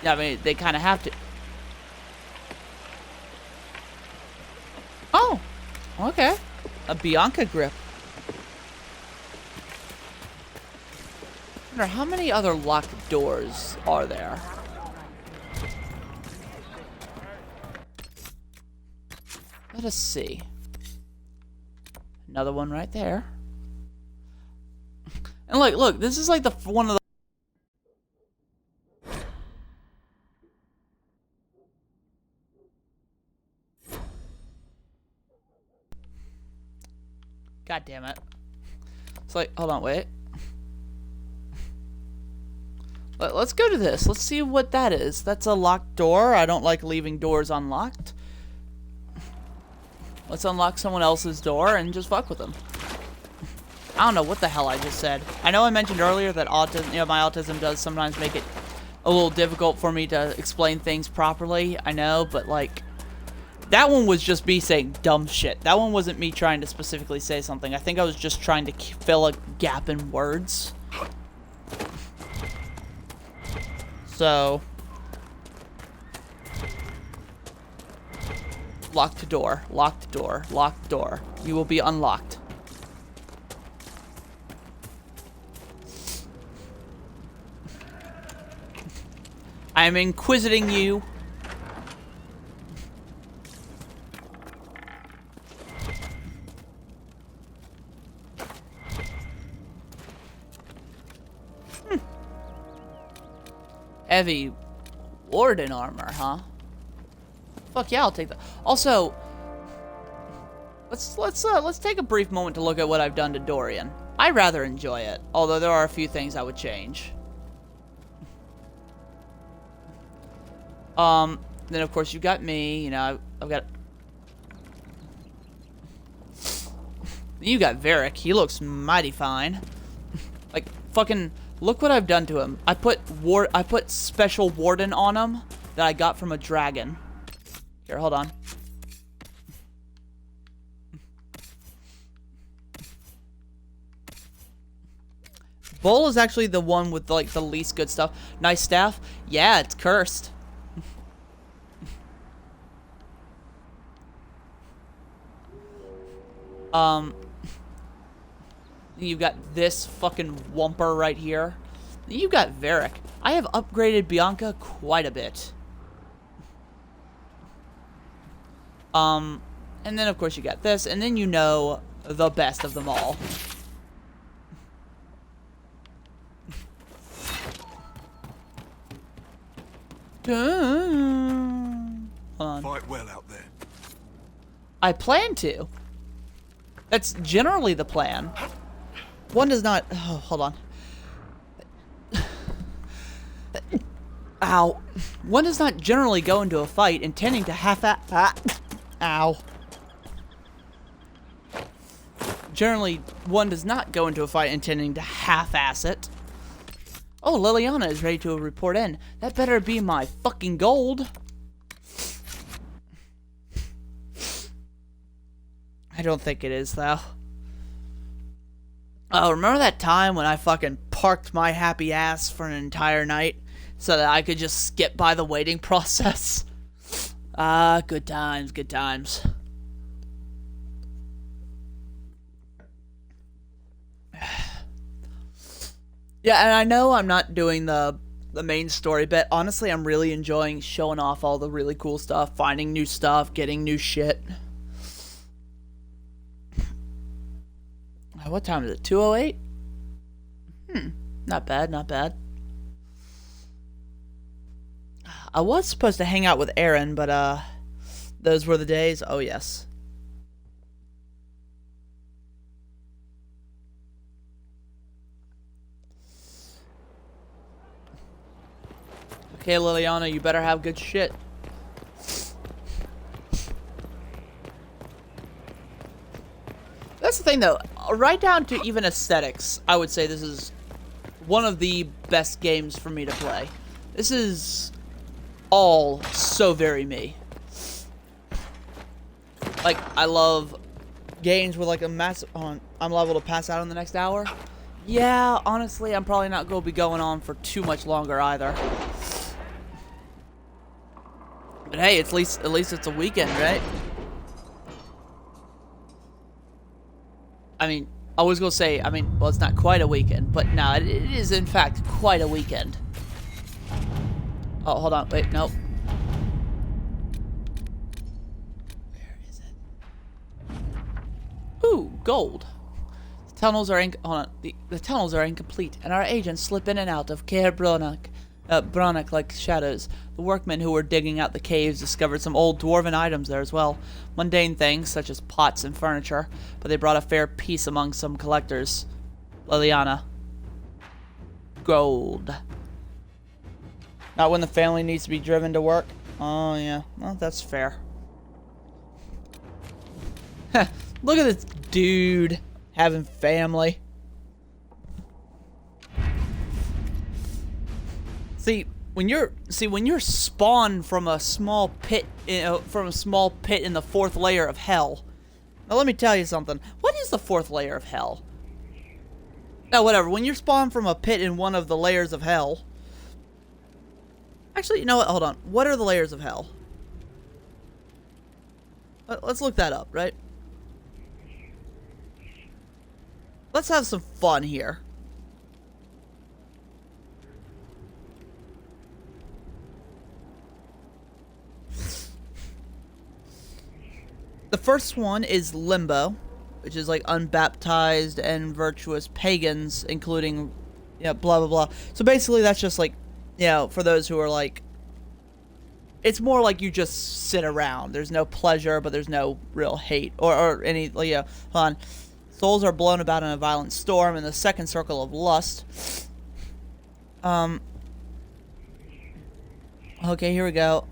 A: I mean, they kind of have to. Oh, okay. A Bianca grip. I wonder how many other locked doors are there? Let us see. Another one right there. And look, this is like the one of the God damn it. It's like, hold on, wait. Let's go to this. Let's see what that is. That's a locked door. I don't like leaving doors unlocked. Let's unlock someone else's door and just fuck with them. I don't know what the hell I just said. I know I mentioned earlier that autism, you know, my autism does sometimes make it a little difficult for me to explain things properly. I know, but like, that one was just me saying dumb shit. That one wasn't me trying to specifically say something. I think I was just trying to fill a gap in words. So... Locked door. Locked door. Locked door. You will be unlocked. I am inquisiting you. Heavy warden armor, huh? Fuck yeah, I'll take that. Also, let's take a brief moment to look at what I've done to Dorian. I rather enjoy it, although there are a few things I would change. Then of course you got me. You know, I've got. You got Varric. He looks mighty fine. Like fucking. Look what I've done to him. I put special warden on him that I got from a dragon. Here, hold on. Bull is actually the one with like the least good stuff. Nice staff. Yeah, it's cursed. You've got this fucking whumper right here. You've got Varric. I have upgraded Bianca quite a bit. And then of course you got this, and then you know the best of them all. Hold on.
H: Fight well out there.
A: I plan to. That's generally the plan. One does not... Oh, hold on. Ow. One does not generally go into a fight intending to Ow. Generally, one does not go into a fight intending to half-ass it. Oh, Liliana is ready to report in. That better be my fucking gold. I don't think it is, though. Oh, remember that time when I fucking parked my happy ass for an entire night so that I could just skip by the waiting process? Ah, good times, good times. Yeah, and I know I'm not doing the main story bit. Honestly, I'm really enjoying showing off all the really cool stuff, finding new stuff, getting new shit. What time is it? 2:08? Not bad, not bad. I was supposed to hang out with Aaron, but those were the days. Oh yes. Okay, Liliana, you better have good shit. That's the thing, though. Right down to even aesthetics, I would say this is one of the best games for me to play. This is all so very me. Like, I love games with like a massive... I'm liable to pass out in the next hour. Yeah, honestly, I'm probably not going to be going on for too much longer either. But hey, at least it's a weekend, right? I mean, I was going to say, well, it's not quite a weekend, but no, it is in fact quite a weekend. Oh, hold on, wait, nope. Where is it? Ooh, gold. The tunnels are the tunnels are incomplete, and our agents slip in and out of Caer Brannock like shadows. The workmen who were digging out the caves discovered some old dwarven items there as well. Mundane things, such as pots and furniture, but they brought a fair peace among some collectors. Liliana. Gold. Not when the family needs to be driven to work? Oh, yeah. Well, that's fair. Look at this dude having family. When you're spawned from a small pit in the fourth layer of hell. Now let me tell you something. What is the fourth layer of hell? No, whatever. When you're spawned from a pit in one of the layers of hell, Actually, you know what? Hold on. What are the layers of hell? Let's look that up, right? Let's have some fun here. The first one is Limbo, which is like unbaptized and virtuous pagans, including, blah, blah, blah. So basically that's just like, for those who are like, it's more like you just sit around. There's no pleasure, but there's no real hate or any, hold on. Souls are blown about in a violent storm in the second circle of lust. Okay, here we go.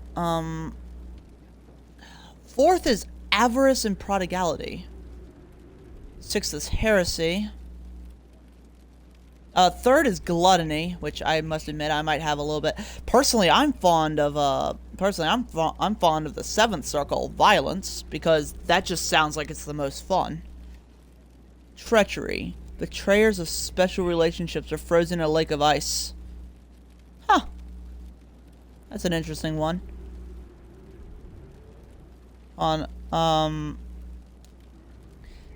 A: Fourth is avarice and prodigality. Sixth is heresy. Third is gluttony, which I must admit I might have a little bit. Personally, I'm fond of I'm fond of the seventh circle, violence, because that just sounds like it's the most fun. Treachery. Betrayers of special relationships are frozen in a lake of ice. Huh. That's an interesting one.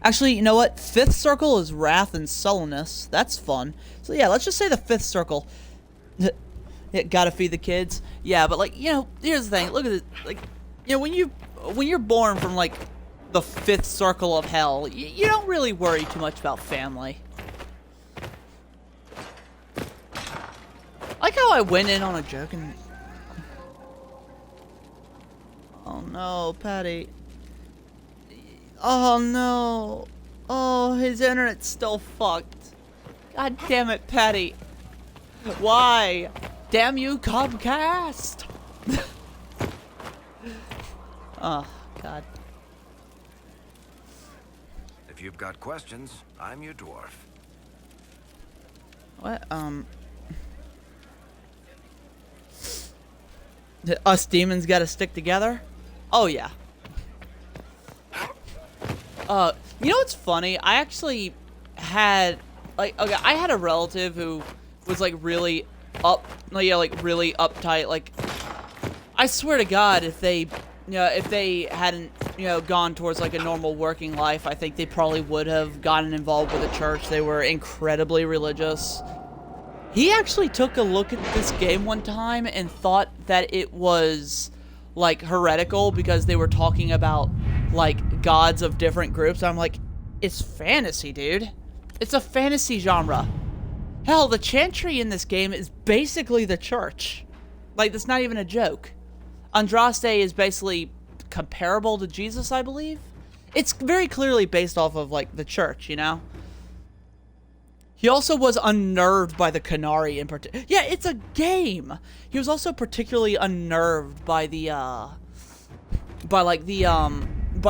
A: Actually, you know what? Fifth circle is wrath and sullenness. That's fun. So yeah, let's just say the fifth circle. Yeah, gotta feed the kids. Yeah, but like, here's the thing. Look at it. Like, when you're born from like the fifth circle of hell, you don't really worry too much about family. I like how I went in on a joke and... Oh no, Patty. Oh no. Oh, his internet's still fucked. God damn it, Patty. Why? Damn you, Comcast. Oh, God.
R: If you've got questions, I'm your dwarf.
A: What? Us demons gotta stick together? Oh, yeah. You know what's funny? I actually had, I had a relative who was, really really uptight. I swear to God, if they hadn't, gone towards, a normal working life, I think they probably would have gotten involved with the church. They were incredibly religious. He actually took a look at this game one time and thought that it was, heretical because they were talking about, gods of different groups. I'm like, it's fantasy, dude. It's a fantasy genre. Hell, the chantry in this game is basically the church. That's not even a joke. Andraste is basically comparable to Jesus, I believe. It's very clearly based off of, the church, He also was unnerved by the Canary in particular. Yeah, it's a game. He was also particularly unnerved by the, by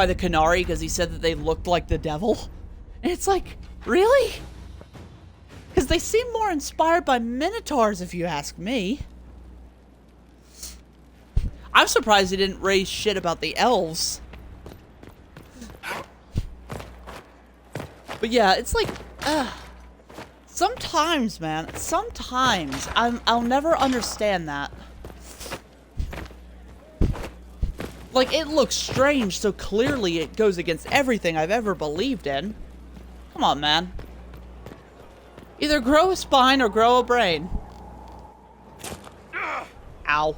A: the Canary because he said that they looked like the devil. And it's like, really? Because they seem more inspired by Minotaurs, if you ask me. I'm surprised he didn't raise shit about the elves. But yeah, it's sometimes, man, sometimes I'll never understand that. It looks strange, so clearly it goes against everything I've ever believed in. Come on, man. Either grow a spine or grow a brain. Ow.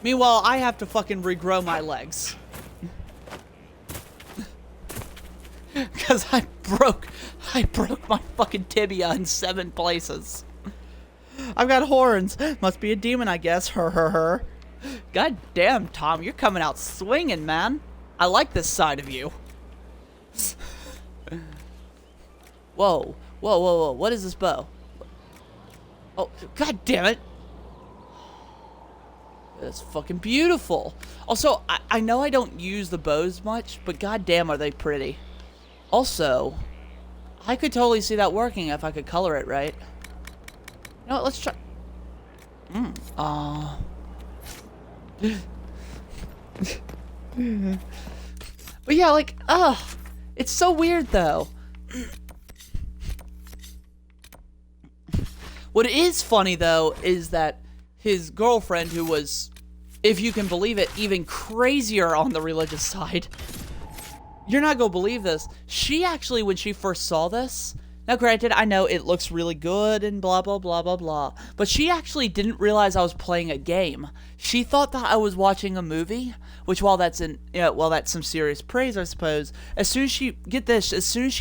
A: Meanwhile, I have to fucking regrow my legs. Because I broke my fucking tibia in 7 places. I've got horns. Must be a demon, I guess. Her. God damn, Tom, you're coming out swinging, man. I like this side of you. Whoa. What is this bow? Oh, god damn it. That's fucking beautiful. Also, I know I don't use the bows much, but god damn are they pretty. Also, I could totally see that working if I could color it right. You know what, let's try. But yeah, it's so weird though. What is funny though is that his girlfriend, who was, if you can believe it, even crazier on the religious side. You're not gonna believe this. She actually, when she first saw this, now granted, I know it looks really good and blah, blah, blah, blah, blah, but she actually didn't realize I was playing a game. She thought that I was watching a movie, which while that's some serious praise, I suppose, as soon as she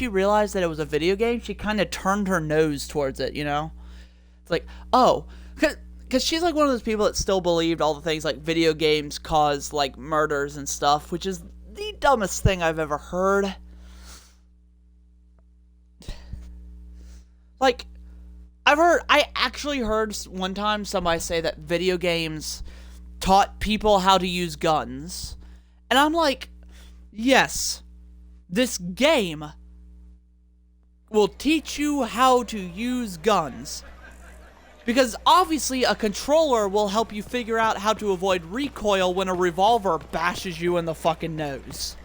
A: realized that it was a video game, she kind of turned her nose towards it, you know? It's like, oh, because she's like one of those people that still believed all the things like video games cause like murders and stuff, which is the dumbest thing I've ever heard. Like, I actually heard one time somebody say that video games taught people how to use guns. And I'm like, yes, this game will teach you how to use guns. Because obviously a controller will help you figure out how to avoid recoil when a revolver bashes you in the fucking nose.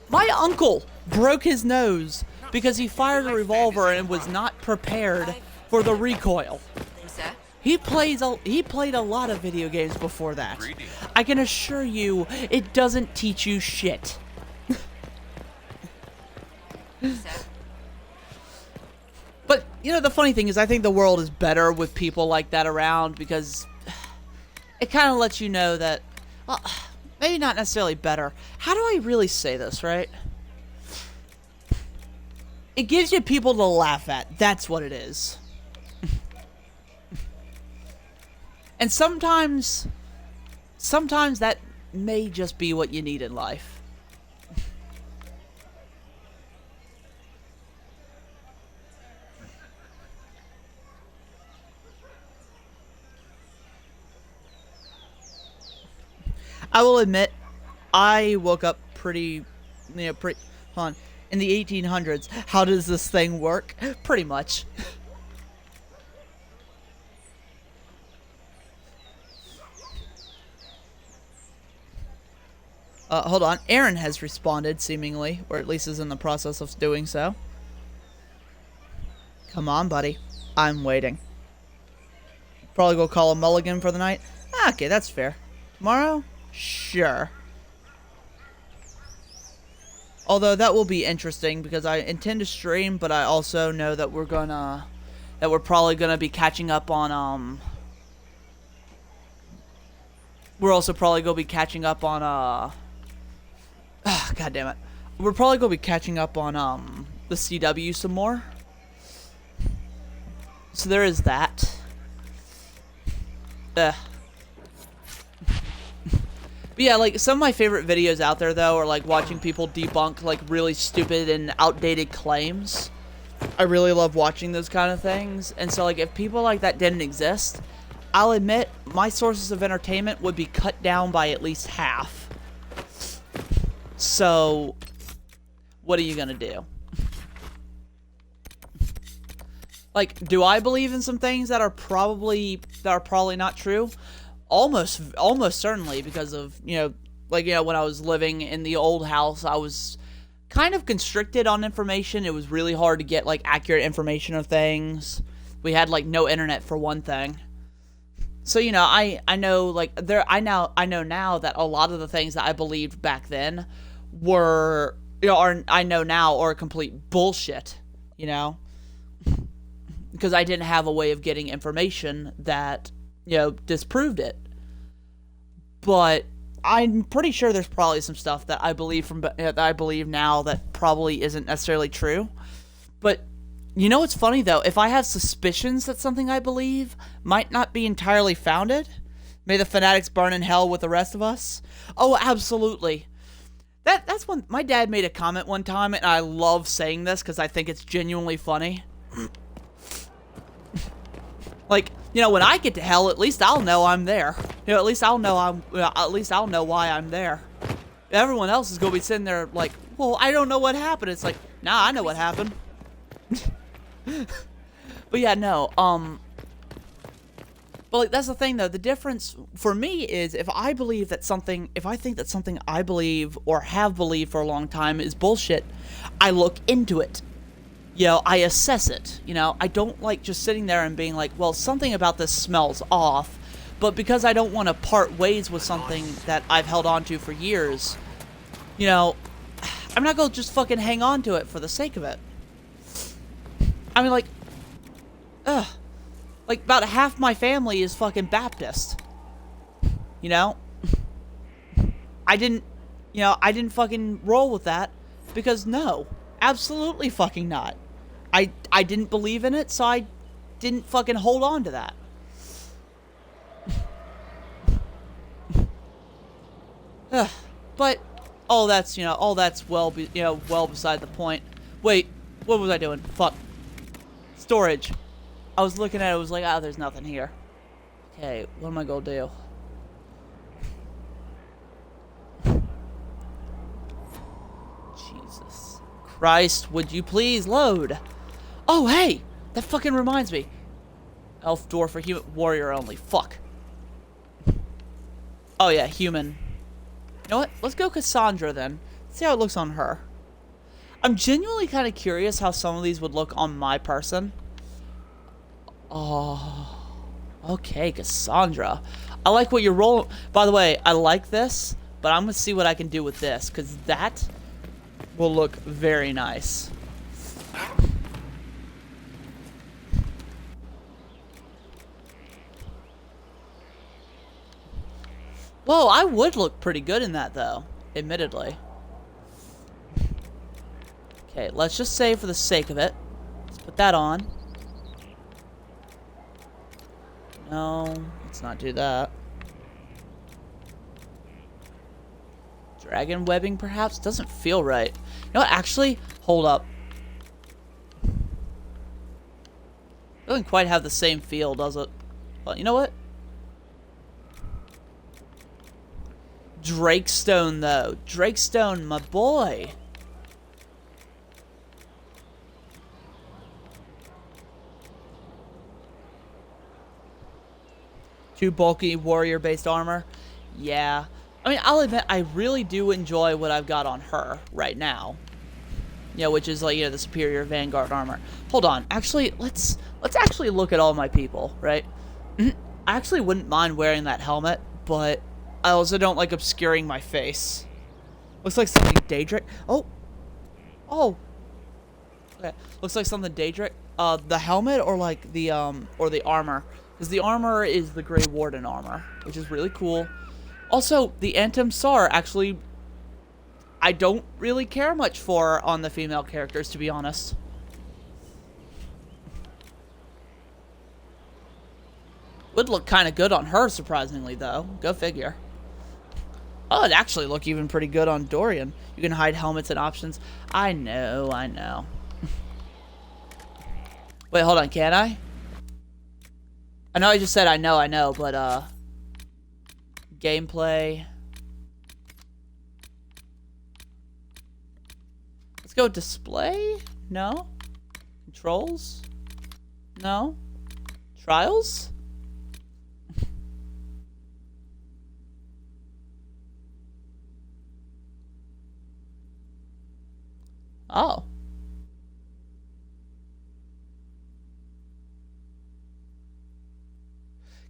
A: My uncle broke his nose because he fired a revolver and was not prepared for the recoil. He played a lot of video games before that. I can assure you, it doesn't teach you shit. But, you know, the funny thing is I think the world is better with people like that around because it kind of lets you know that, well, maybe not necessarily better. How do I really say this, right? It gives you people to laugh at. That's what it is. And sometimes that may just be what you need in life. I will admit, I woke up pretty, hold on, in the 1800s. How does this thing work? Pretty much. Hold on. Aaron has responded, seemingly, or at least is in the process of doing so. Come on, buddy. I'm waiting. Probably go call a mulligan for the night. Okay, that's fair. Tomorrow? Sure. Although that will be interesting because I intend to stream, but I also know that we're probably gonna be catching up on we're also probably gonna be catching up on God damn it. We're probably gonna be catching up on the CW some more. So there is that. But yeah, like, some of my favorite videos out there, though, are, like, watching people debunk, like, really stupid and outdated claims. I really love watching those kind of things. And so, like, if people like that didn't exist, I'll admit, my sources of entertainment would be cut down by at least half. So, what are you gonna do? Like, do I believe in some things that are probably not true? Almost certainly, because of, when I was living in the old house, I was kind of constricted on information. It was really hard to get, like, accurate information of things. We had, like, no internet for one thing. So, I know, like, I know now that a lot of the things that I believed back then were, I know now are complete bullshit, because I didn't have a way of getting information that, disproved it. But I'm pretty sure there's probably some stuff that I believe now that probably isn't necessarily true. But what's funny though? If I have suspicions that something I believe might not be entirely founded, may the fanatics burn in hell with the rest of us. Oh, absolutely. That's when my dad made a comment one time, and I love saying this because I think it's genuinely funny. Like, when I get to hell, at least I'll know I'm there. At least I'll know why I'm there. Everyone else is gonna be sitting there like, well, I don't know what happened. It's like, nah, I know what happened. But yeah, no, but like, that's the thing though, the difference for me is if I think that something I believe or have believed for a long time is bullshit, I look into it. you know, I assess it. You know, I don't like just sitting there and being like, well, something about this smells off. But because I don't want to part ways with something that I've held on to for years, you know, I'm not going to just fucking hang on to it for the sake of it. I mean, like, like about half my family is fucking Baptist. You know? I didn't fucking roll with that because no, absolutely fucking not. I didn't believe in it, so I didn't fucking hold on to that. But all that's well beside the point. Wait, what was I doing? Fuck. Storage. I was looking at it, was like, ah, there's nothing here. Okay, what am I gonna do? Jesus Christ, would you please load? Oh, hey! That fucking reminds me. Elf dwarf for human warrior only. Fuck. Oh yeah, human. You know what? Let's go Cassandra then. See how it looks on her. I'm genuinely kind of curious how some of these would look on my person. Oh. Okay, Cassandra. I like what you're rolling. By the way, I like this, but I'm going to see what I can do with this, because that will look very nice. Whoa, I would look pretty good in that, though, admittedly. Okay, let's just say for the sake of it, let's put that on. No, let's not do that. Dragon webbing, perhaps? Doesn't feel right. You know what? Actually, hold up. Doesn't quite have the same feel, does it? Well, you know what? Drakestone, though. Drakestone, my boy. Too bulky warrior-based armor. Yeah. I mean, I'll admit, I really do enjoy what I've got on her right now. You know, which is like, you know, the superior Vanguard armor. Hold on. Actually, let's actually look at all my people, right? I actually wouldn't mind wearing that helmet, but I also don't like obscuring my face. Looks like something Daedric. Oh. Okay. Looks like something Daedric. The helmet or like the armor. Because the armor is the Grey Warden armor, which is really cool. Also, the Antim Sar, actually, I don't really care much for on the female characters, to be honest. Would look kind of good on her, surprisingly, though. Go figure. Oh, it'd actually look even pretty good on Dorian. You can hide helmets and options. I know. Wait, hold on, can I? I know I just said I know, but, gameplay. Let's go display? No. Controls? No. Trials? Oh.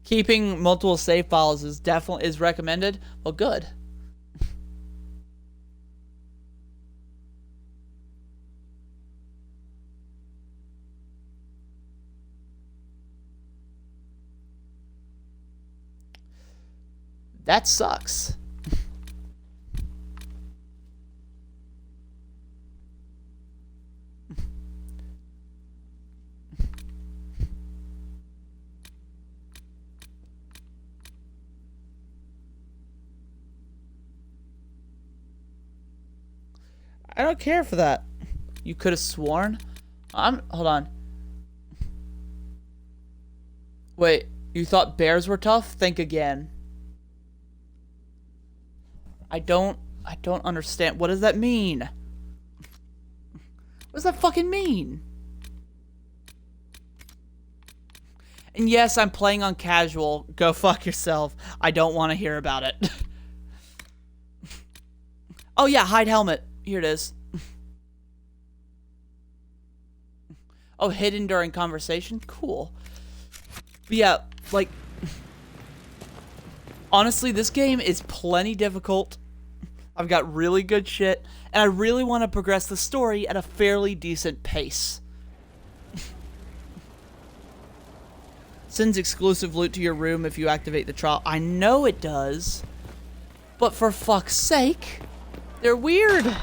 A: Keeping multiple save files is recommended. Well, good. That sucks. I don't care for that. You could have sworn. Hold on. Wait, you thought bears were tough? Think again. I don't understand. What does that mean? What does that fucking mean? And yes, I'm playing on casual. Go fuck yourself. I don't want to hear about it. Oh yeah, hide helmet. Here it is. Oh, hidden during conversation? Cool. But yeah, like... honestly, this game is plenty difficult. I've got really good shit, and I really want to progress the story at a fairly decent pace. Sends exclusive loot to your room if you activate the trial. I know it does, but for fuck's sake, they're weird.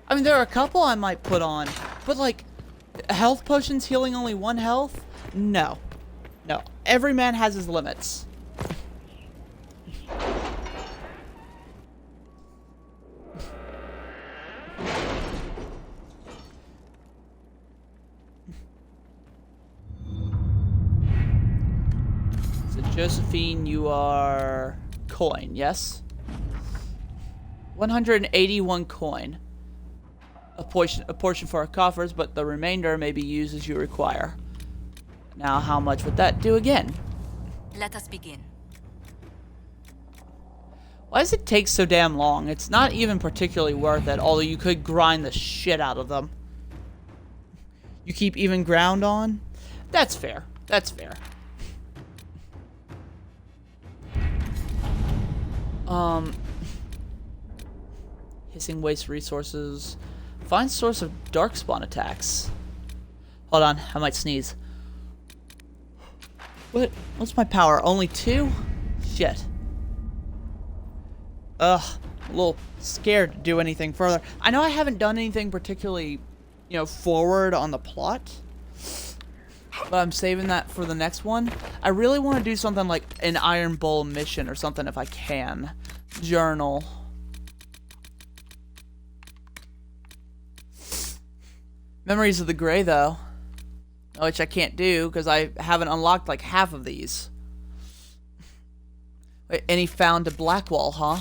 A: I mean, there are a couple I might put on, but like, health potions healing only 1 health? No. No. Every man has his limits. So, Josephine, you are coin, yes? 181 coin. A portion for our coffers, but the remainder may be used as you require. Now, how much would that do again?
B: Let us begin.
A: Why does it take so damn long? It's not even particularly worth it, although you could grind the shit out of them. You keep even ground on? That's fair. That's fair. Hissing waste resources. Find source of darkspawn attacks. Hold on, I might sneeze. What's my power? Only 2? Shit. Ugh, a little scared to do anything further. I know I haven't done anything particularly, you know, forward on the plot, but I'm saving that for the next one. I really want to do something like an Iron Bowl mission or something if I can. Journal. Memories of the Grey, though. Which I can't do, because I haven't unlocked, like, half of these. Wait, any found to Blackwall, huh?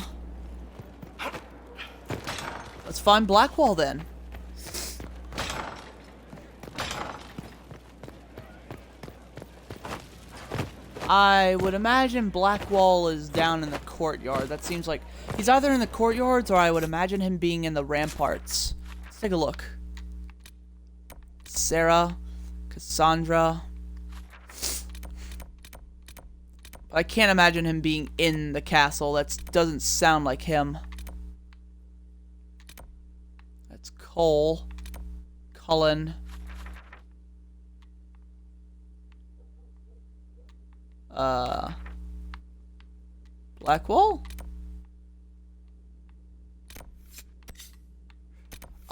A: Let's find Blackwall, then. I would imagine Blackwall is down in the courtyard. That seems like... he's either in the courtyards, or I would imagine him being in the ramparts. Let's take a look. Sarah, Cassandra. I can't imagine him being in the castle. That doesn't sound like him. That's Cole. Cullen. Blackwall?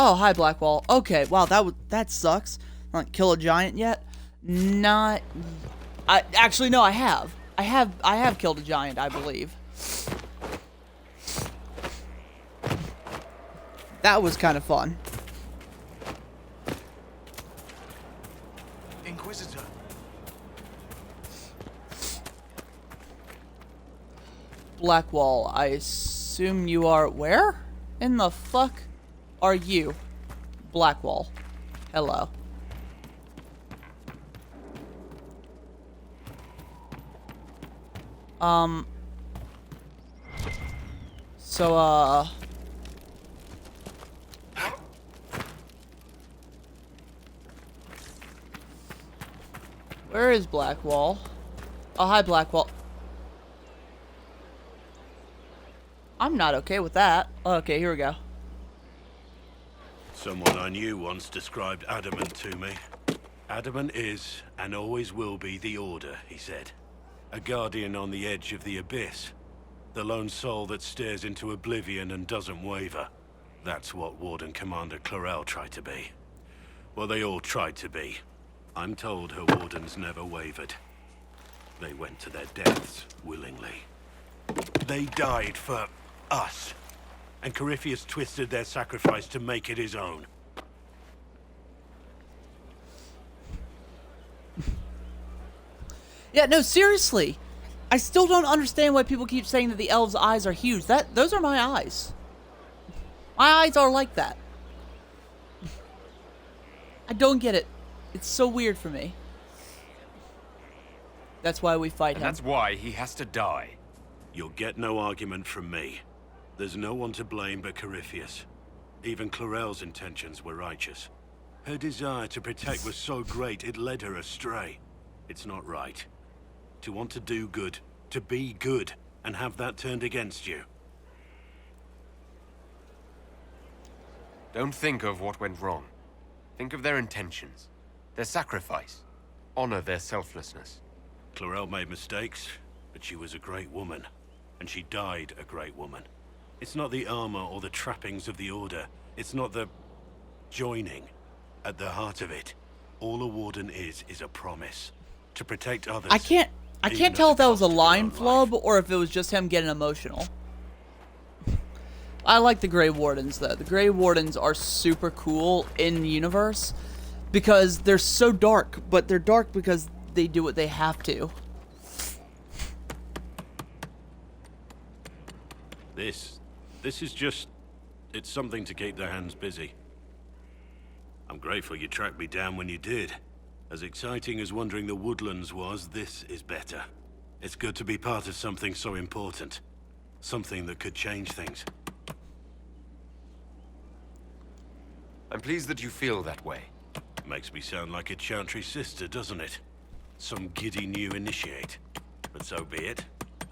A: Oh, hi, Blackwall. Okay, wow, that sucks. Not kill a giant yet? Not... actually, no, I have. I have killed a giant, I believe. That was kind of fun.
H: Inquisitor.
A: Blackwall, I assume you are... where? In the fuck are you? Blackwall. Hello. So, where is Blackwall? Oh, hi, Blackwall. I'm not okay with that. Okay, here we go.
J: Someone I knew once described Adamant to me. Adamant is, and always will be, the Order, he said. A guardian on the edge of the abyss. The lone soul that stares into oblivion and doesn't waver. That's what Warden Commander Clarel tried to be. Well, they all tried to be. I'm told her wardens never wavered. They went to their deaths willingly. They died for us. And Corypheus twisted their sacrifice to make it his own.
A: Yeah, no, seriously. I still don't understand why people keep saying that the elves' eyes are huge. Those are my eyes. My eyes are like that. I don't get it. It's so weird for me. That's why we fight him.
C: That's why he has to die.
J: You'll get no argument from me. There's no one to blame but Corypheus.
D: Even Clarel's intentions were righteous. Her desire to protect was so great it led her astray. It's not right. To want to do good, to be good, and have that turned against you.
C: Don't think of what went wrong. Think of their intentions, their sacrifice. Honor their selflessness.
D: Clarel made mistakes, but she was a great woman. And she died a great woman. It's not the armor or the trappings of the Order. It's not the joining. At the heart of it, all a warden is a promise. To protect others.
A: I can't tell if that was a line flub or if it was just him getting emotional. I like the Grey Wardens though. The Grey Wardens are super cool in the universe because they're so dark, but they're dark because they do what they have to.
D: This is just... it's something to keep their hands busy. I'm grateful you tracked me down when you did. As exciting as wandering the woodlands was, this is better. It's good to be part of something so important. Something that could change things.
C: I'm pleased that you feel that way.
D: Makes me sound like a Chantry sister, doesn't it? Some giddy new initiate. But so be it.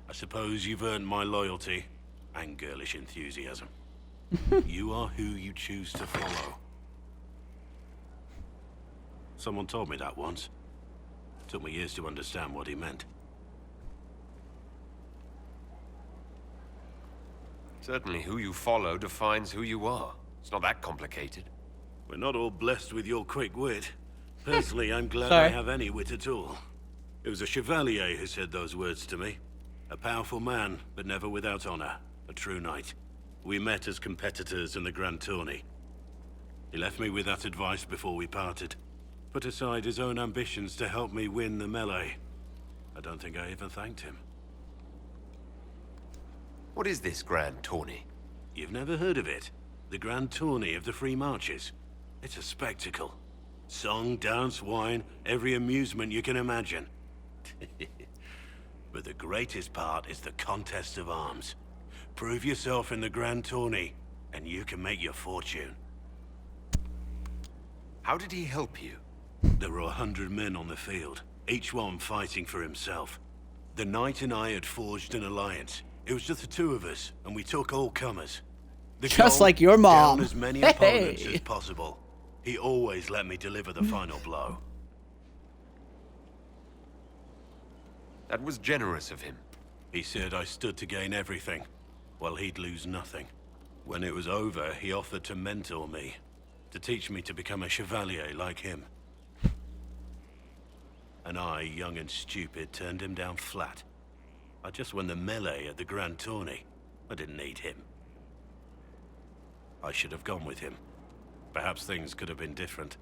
D: I suppose you've earned my loyalty and girlish enthusiasm. You are who you choose to follow. Someone told me that once. Took me years to understand what he meant.
C: Certainly who you follow defines who you are. It's not that complicated.
D: We're not all blessed with your quick wit. Personally, I'm glad I have any wit at all. It was a chevalier who said those words to me. A powerful man, but never without honor. A true knight. We met as competitors in the Grand Tourney. He left me with that advice before we parted. Put aside his own ambitions to help me win the melee. I don't think I even thanked him.
C: What is this Grand Tourney?
D: You've never heard of it? The Grand Tourney of the Free Marches. It's a spectacle. Song, dance, wine, every amusement you can imagine. But the greatest part is the contest of arms. Prove yourself in the Grand Tourney, and you can make your fortune.
C: How did he help you?
D: There were 100 men on the field, each one fighting for himself. The knight and I had forged an alliance. It was just the two of us, and we took all comers.
A: Just like your mom.
D: Down as many opponents as possible. He always let me deliver the final blow.
C: That was generous of him.
D: He said I stood to gain everything, while he'd lose nothing. When it was over, he offered to mentor me, to teach me to become a chevalier like him. And I, young and stupid, turned him down flat. I just won the melee at the Grand Tourney. I didn't need him. I should have gone with him. Perhaps things could have been different.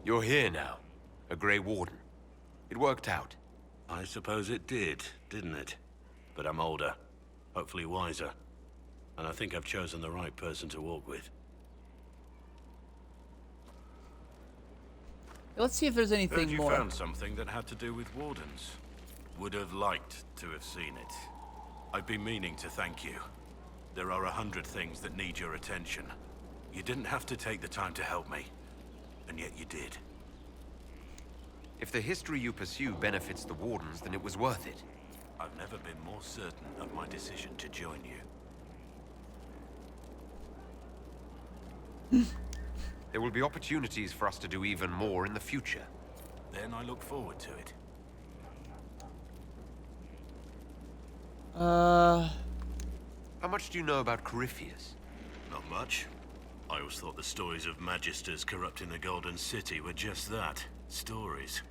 C: You're here now, a Grey Warden. It worked out.
D: I suppose it did, didn't it? But I'm older, hopefully wiser. And I think I've chosen the right person to walk with.
A: Let's see if there's anything
D: Heard
A: more.
D: You found something that had to do with wardens. Would have liked to have seen it. I've been meaning to thank you. There are 100 things that need your attention. You didn't have to take the time to help me. And yet you did.
C: If the history you pursue benefits the Wardens, then it was worth it.
D: I've never been more certain of my decision to join you.
C: There will be opportunities for us to do even more in the future.
D: Then I look forward to it.
C: How much do you know about Corypheus?
D: Not much. I always thought the stories of magisters corrupting the Golden City were just that. Stories.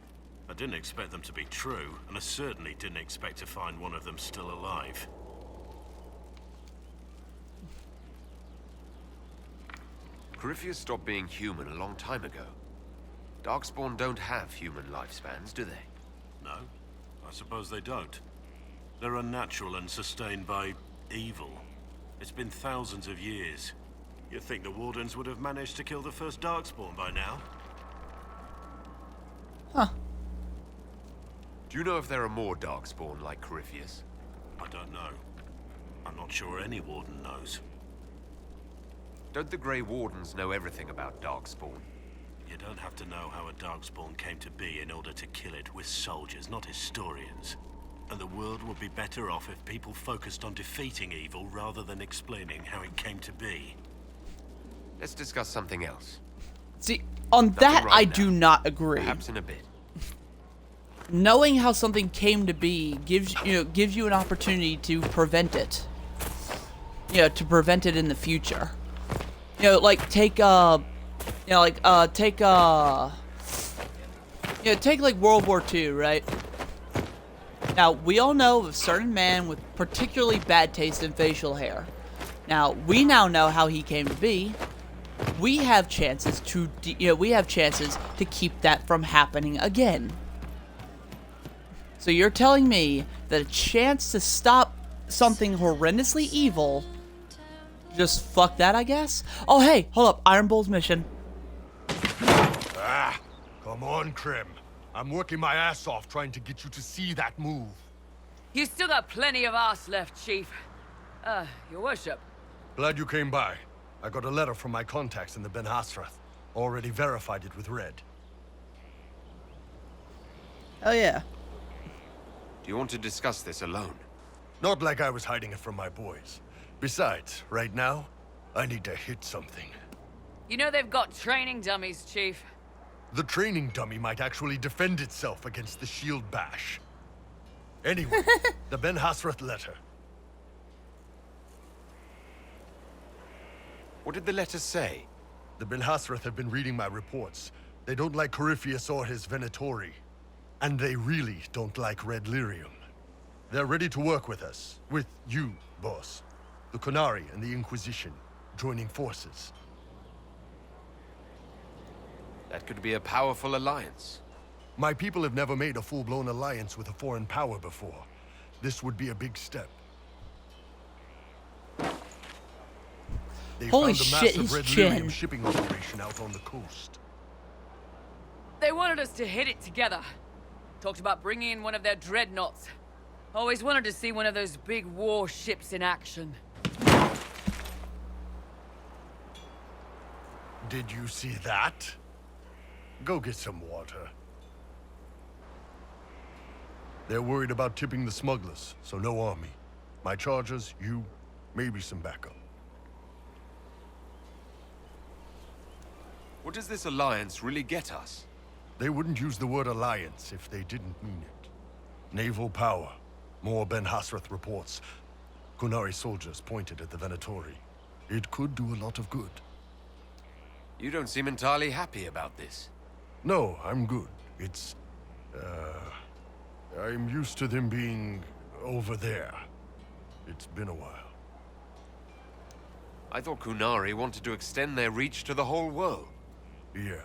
D: I didn't expect them to be true, and I certainly didn't expect to find one of them still alive.
C: Corypheus stopped being human a long time ago. Darkspawn don't have human lifespans, do they?
D: No, I suppose they don't. They're unnatural and sustained by evil. It's been thousands of years. You'd think the Wardens would have managed to kill the first Darkspawn by now.
A: Huh.
C: Do you know if there are more Darkspawn like Corypheus?
D: I don't know. I'm not sure any warden knows.
C: Don't the Grey Wardens know everything about Darkspawn?
D: You don't have to know how a Darkspawn came to be in order to kill it. We're soldiers, not historians. And the world would be better off if people focused on defeating evil rather than explaining how it came to be.
C: Let's discuss something else.
A: See, on
C: Nothing
A: that
C: right
A: I
C: now.
A: do not agree.
C: Perhaps in a bit.
A: Knowing how something came to be gives you an opportunity to prevent it. To prevent it in the future. Like take like World War II, right? Now, we all know of a certain man with particularly bad taste in facial hair. Now, we now know how he came to be. We have chances to keep that from happening again. So you're telling me that a chance to stop something horrendously evil, just fuck that, I guess? Oh, hey, hold up, Iron Bull's mission.
J: Come on, Krim. I'm working my ass off trying to get you to see that move.
S: You still got plenty of arse left, Chief. Your worship.
J: Glad you came by. I got a letter from my contacts in the Ben Hasrath. Already verified it with Red.
A: Oh yeah.
C: Do you want to discuss this alone?
J: Not like I was hiding it from my boys. Besides, right now, I need to hit something.
S: You know they've got training dummies, Chief.
J: The training dummy might actually defend itself against the shield bash. Anyway, the Ben Hasrath letter.
C: What did the letter say?
J: The Ben Hasrath have been reading my reports. They don't like Corypheus or his Venatori. And they really don't like Red Lyrium. They're ready to work with us. With you, boss. The Qunari and the Inquisition, joining forces.
C: That could be a powerful alliance.
J: My people have never made a full-blown alliance with a foreign power before. This would be a big step. They
A: Holy
J: found a
A: shit,
J: massive
A: his
J: Red
A: chin.
J: Lyrium shipping operation out on the coast.
S: They wanted us to hit it together. Talked about bringing in one of their dreadnoughts. Always wanted to see one of those big war ships in action.
J: Did you see that? Go get some water. They're worried about tipping the smugglers, so no army. My chargers, you, maybe some backup.
C: What does this alliance really get us?
J: They wouldn't use the word alliance if they didn't mean it. Naval power. More Ben Hasrath reports. Qunari soldiers pointed at the Venatori. It could do a lot of good.
C: You don't seem entirely happy about this.
J: No, I'm good. It's... I'm used to them being over there. It's been a while.
C: I thought Qunari wanted to extend their reach to the whole world.
J: Yeah.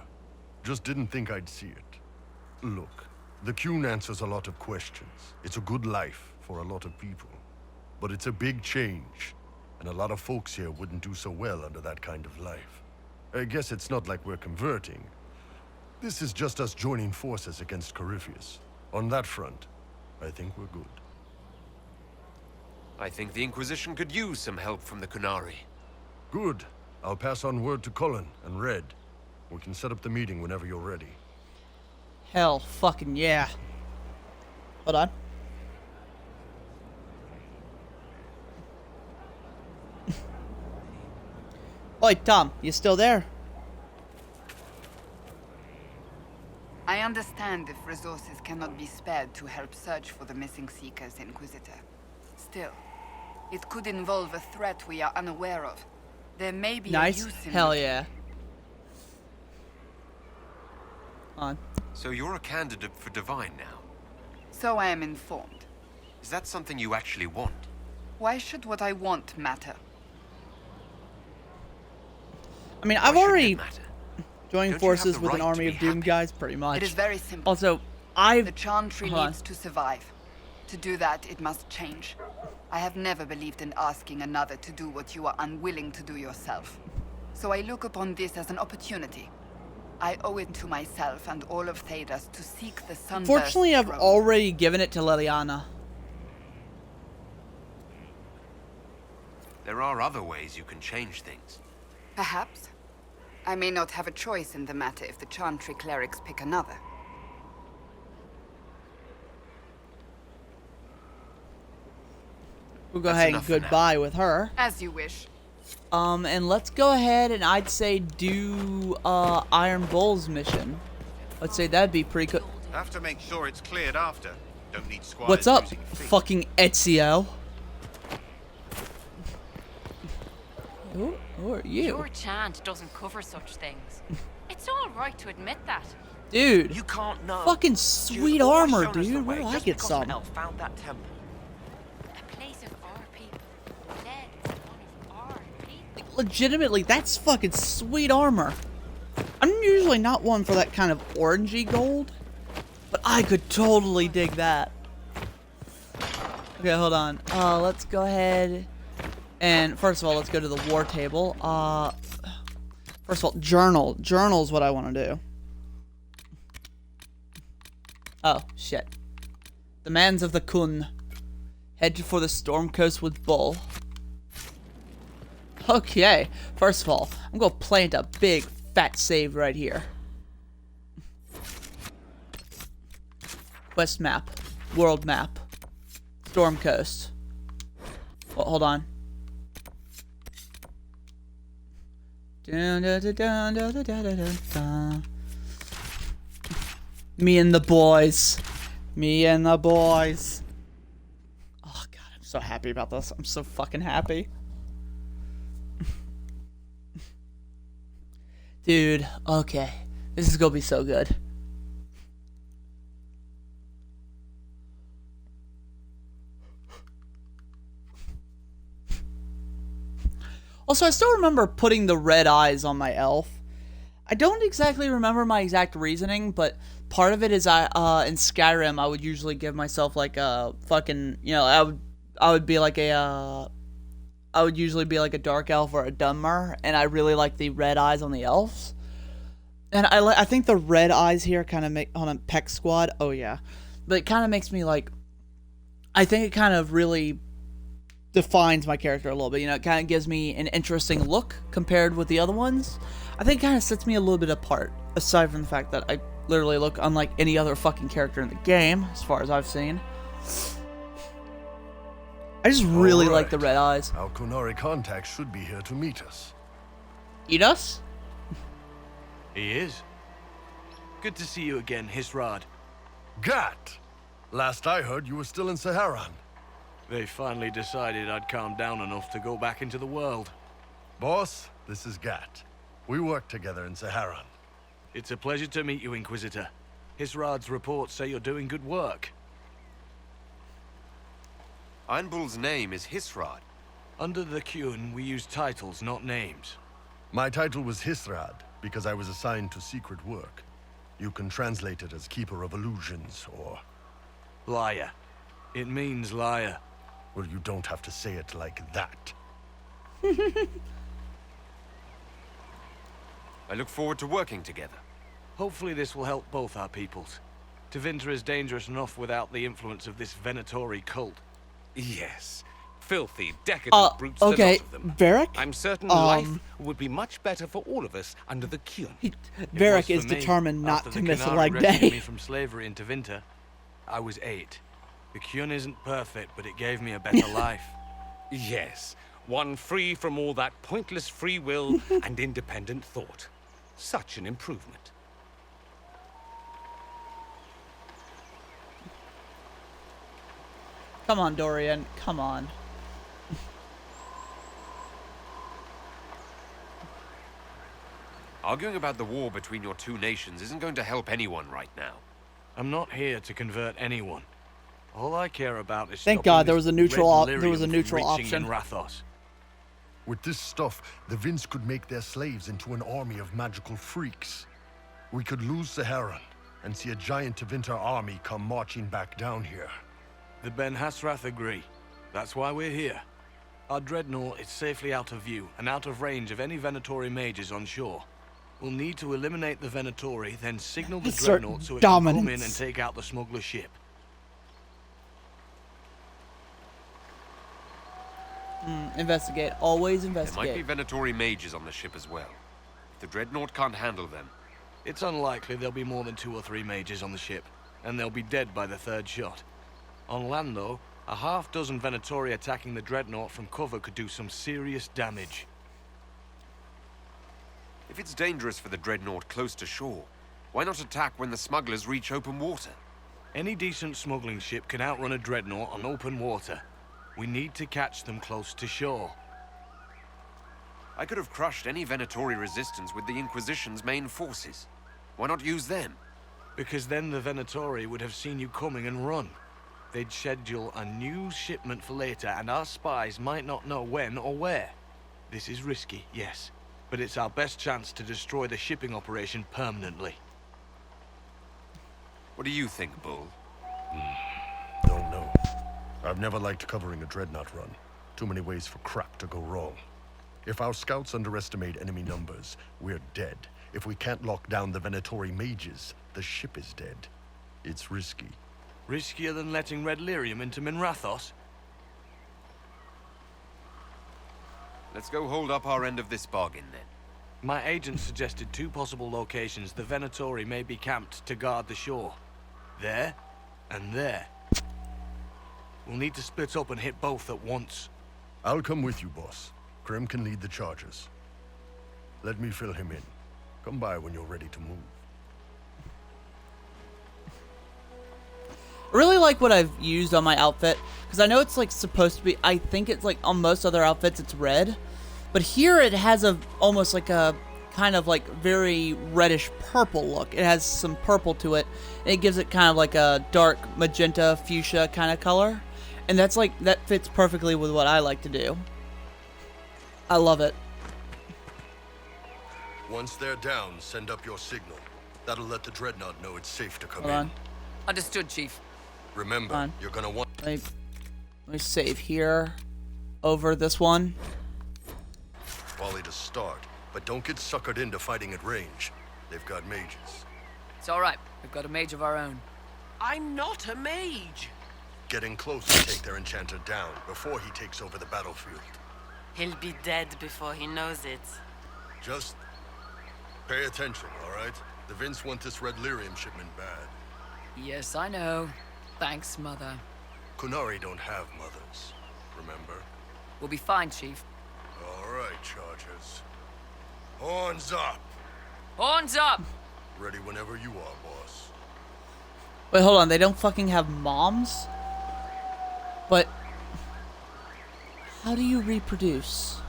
J: Just didn't think I'd see it. Look, the Qun answers a lot of questions. It's a good life for a lot of people. But it's a big change, and a lot of folks here wouldn't do so well under that kind of life. I guess it's not like we're converting. This is just us joining forces against Corypheus. On that front, I think we're good.
C: I think the Inquisition could use some help from the Qunari.
J: Good. I'll pass on word to Cullen and Red. We can set up the meeting whenever you're ready.
A: Hell fucking yeah. Hold on. Oi, Tom, you still there?
I: I understand if resources cannot be spared to help search for the missing Seekers, Inquisitor. Still, it could involve a threat we are unaware of. There may be
A: Nice.
I: a use in
A: Hell
I: it.
A: yeah. On.
C: So you're a candidate for Divine now?
I: So I am informed.
C: Is that something you actually want?
I: Why should what I want matter?
A: I mean, I've already joined
I: Don't you have
A: forces
I: the
A: with an
I: right to
A: army
I: be
A: of doomed guys, pretty much.
I: It is very simple.
A: Also, I've...
I: The Chantry
A: Hold on.
I: needs to survive. To do that, it must change. I have never believed in asking another to do what you are unwilling to do yourself. So I look upon this as an opportunity. I owe it to myself and all of Thedas to seek the Sunburst
A: Fortunately, I've
I: throne.
A: already given it to Liliana.
C: There are other ways you can change things.
I: Perhaps. I may not have a choice in the matter if the Chantry clerics pick another.
A: We'll go ahead and goodbye with her.
I: As you wish.
A: And let's go ahead and I'd say do Iron Bull's mission. Let's say that'd be pretty good.
L: Have to make sure it's cleared after. Don't need squires.
A: What's up,
L: losing feet.
A: fucking Ezio? Who are you?
M: Your chant doesn't cover such things. It's all right to admit that.
A: Dude,
R: you can't know.
A: Fucking sweet armor, dude. Where do I get some?
R: Found that temple.
M: A place of our people. Dead is one of our people.
A: Legitimately, that's fucking sweet armor. I'm usually not one for that kind of orangey gold, but I could totally dig that. Okay, hold on. Let's go ahead and first of all, let's go to the war table. First of all, journal. Journal's what I want to do. Oh, shit. Demands of the Kun. Head for the Storm Coast with Bull. Okay, first of all, I'm gonna plant a big fat save right here. Quest map. World map. Storm Coast. Well, hold on. Dun, dun, dun, dun, dun, dun, dun, dun, dun. Me and the boys. Me and the boys. Oh god, I'm so happy about this. I'm so fucking happy. Dude, okay. This is gonna be so good. Also, I still remember putting the red eyes on my elf. I don't exactly remember my exact reasoning, but part of it is in Skyrim I would usually give myself like a fucking, you know, I would be like a I would usually be like a dark elf or a Dunmer, and I really like the red eyes on the elves. And I think the red eyes here kind of make on a Peck Squad. Oh yeah, but it kind of makes me like. I think it kind of really defines my character a little bit. You know, it kind of gives me an interesting look compared with the other ones. I think it kind of sets me a little bit apart, aside from the fact that I literally look unlike any other fucking character in the game, as far as I've seen. I just really like the red eyes.
J: Our Kunari contact should be here to meet us.
A: Eat us?
W: He is. Good to see you again, Hisrad.
J: Gat! Last I heard, you were still in Saharan.
W: They finally decided I'd calmed down enough to go back into the world.
J: Boss, this is Gat. We work together in Saharan.
W: It's a pleasure to meet you, Inquisitor. Hisrad's reports say you're doing good work.
C: Einbull's name is Hisrad.
W: Under the Qun, we use titles, not names.
J: My title was Hisrad, because I was assigned to secret work. You can translate it as Keeper of Illusions, or...
W: Liar. It means liar.
J: Well, you don't have to say it like that.
C: I look forward to working together.
W: Hopefully this will help both our peoples. Tevinter is dangerous enough without the influence of this Venatori cult.
X: Yes. Filthy, decadent brutes, the
A: okay,
X: lot of them.
A: Varric?
X: I'm certain life would be much better for all of us under the Qun.
A: Varric is determined not to miss a leg day.
W: Me from slavery in Tevinter, I was 8. The Qun isn't perfect, but it gave me a better life.
X: Yes, one free from all that pointless free will and independent thought. Such an improvement.
A: Come on, Dorian. Come on.
C: Arguing about the war between your two nations isn't going to help anyone right now.
W: I'm not here to convert anyone. All I care about is
A: thank God there was a neutral option.
W: Rathos.
J: With this stuff, the Vince could make their slaves into an army of magical freaks. We could lose Saharan and see a giant Tevinter army come marching back down here.
W: The Ben Hasrath agree. That's why we're here. Our dreadnought is safely out of view and out of range of any Venatori mages on shore. We'll need to eliminate the Venatori, then signal the dreadnought so it can come in and take out the smuggler ship.
A: Investigate. Always
C: There might be
A: investigate.
C: Venatori mages on the ship as well. If the Dreadnought can't handle them,
W: It's unlikely there'll be more than 2 or 3 mages on the ship, and they'll be dead by the 3rd shot. On land, though, a half-dozen Venatori attacking the Dreadnought from cover could do some serious damage.
C: if it's dangerous for the Dreadnought close to shore, why not attack when the smugglers reach open water?
W: Any decent smuggling ship can outrun a Dreadnought on open water. We need to catch them close to shore.
C: I could have crushed any Venatori resistance with the Inquisition's main forces. Why not use them?
W: Because then the Venatori would have seen you coming and run. They'd schedule a new shipment for later, and our spies might not know when or where. This is risky, yes, but it's our best chance to destroy the shipping operation permanently.
C: What do you think, Bull?
J: Don't know. I've never liked covering a dreadnought run. Too many ways for crap to go wrong. If our scouts underestimate enemy numbers, we're dead. If we can't lock down the Venatori mages, the ship is dead. It's risky.
W: Riskier than letting Red Lyrium into Minrathos?
C: Let's go hold up our end of this bargain, then.
W: My agent suggested 2 possible locations the Venatori may be camped to guard the shore. There, and there. We'll need to split up and hit both at once.
J: I'll come with you, boss. Krim can lead the charges. Let me fill him in. Come by when you're ready to move.
A: I really like what I've used on my outfit, because I know it's like supposed to be, I think it's like on most other outfits it's red, but here it has a almost like a kind of like very reddish purple look. It has some purple to it, and it gives it kind of like a dark magenta fuchsia kind of color, and that's like, that fits perfectly with what I like to do. I love it.
J: Once they're down, send up your signal. That'll let the dreadnought know it's safe to come
A: Hold
J: in.
A: on.
S: Understood, Chief.
J: Remember, you're gonna want...
A: Let me save here over this one.
J: Volley to start, but don't get suckered into fighting at range. They've got mages.
S: It's all right. We've got a mage of our own.
T: I'm not a mage.
J: Get in close to take their enchanter down before he takes over the battlefield.
E: He'll be dead before he knows it.
J: Just pay attention, all right? The Vince want this Red Lyrium shipment bad.
S: Yes, I know. Thanks, Mother.
J: Kunari don't have mothers, remember?
S: We'll be fine, Chief.
J: All right, Chargers. Horns up!
S: Horns up!
J: Ready whenever you are, boss.
A: Wait, hold on. They don't fucking have moms? But how do you reproduce?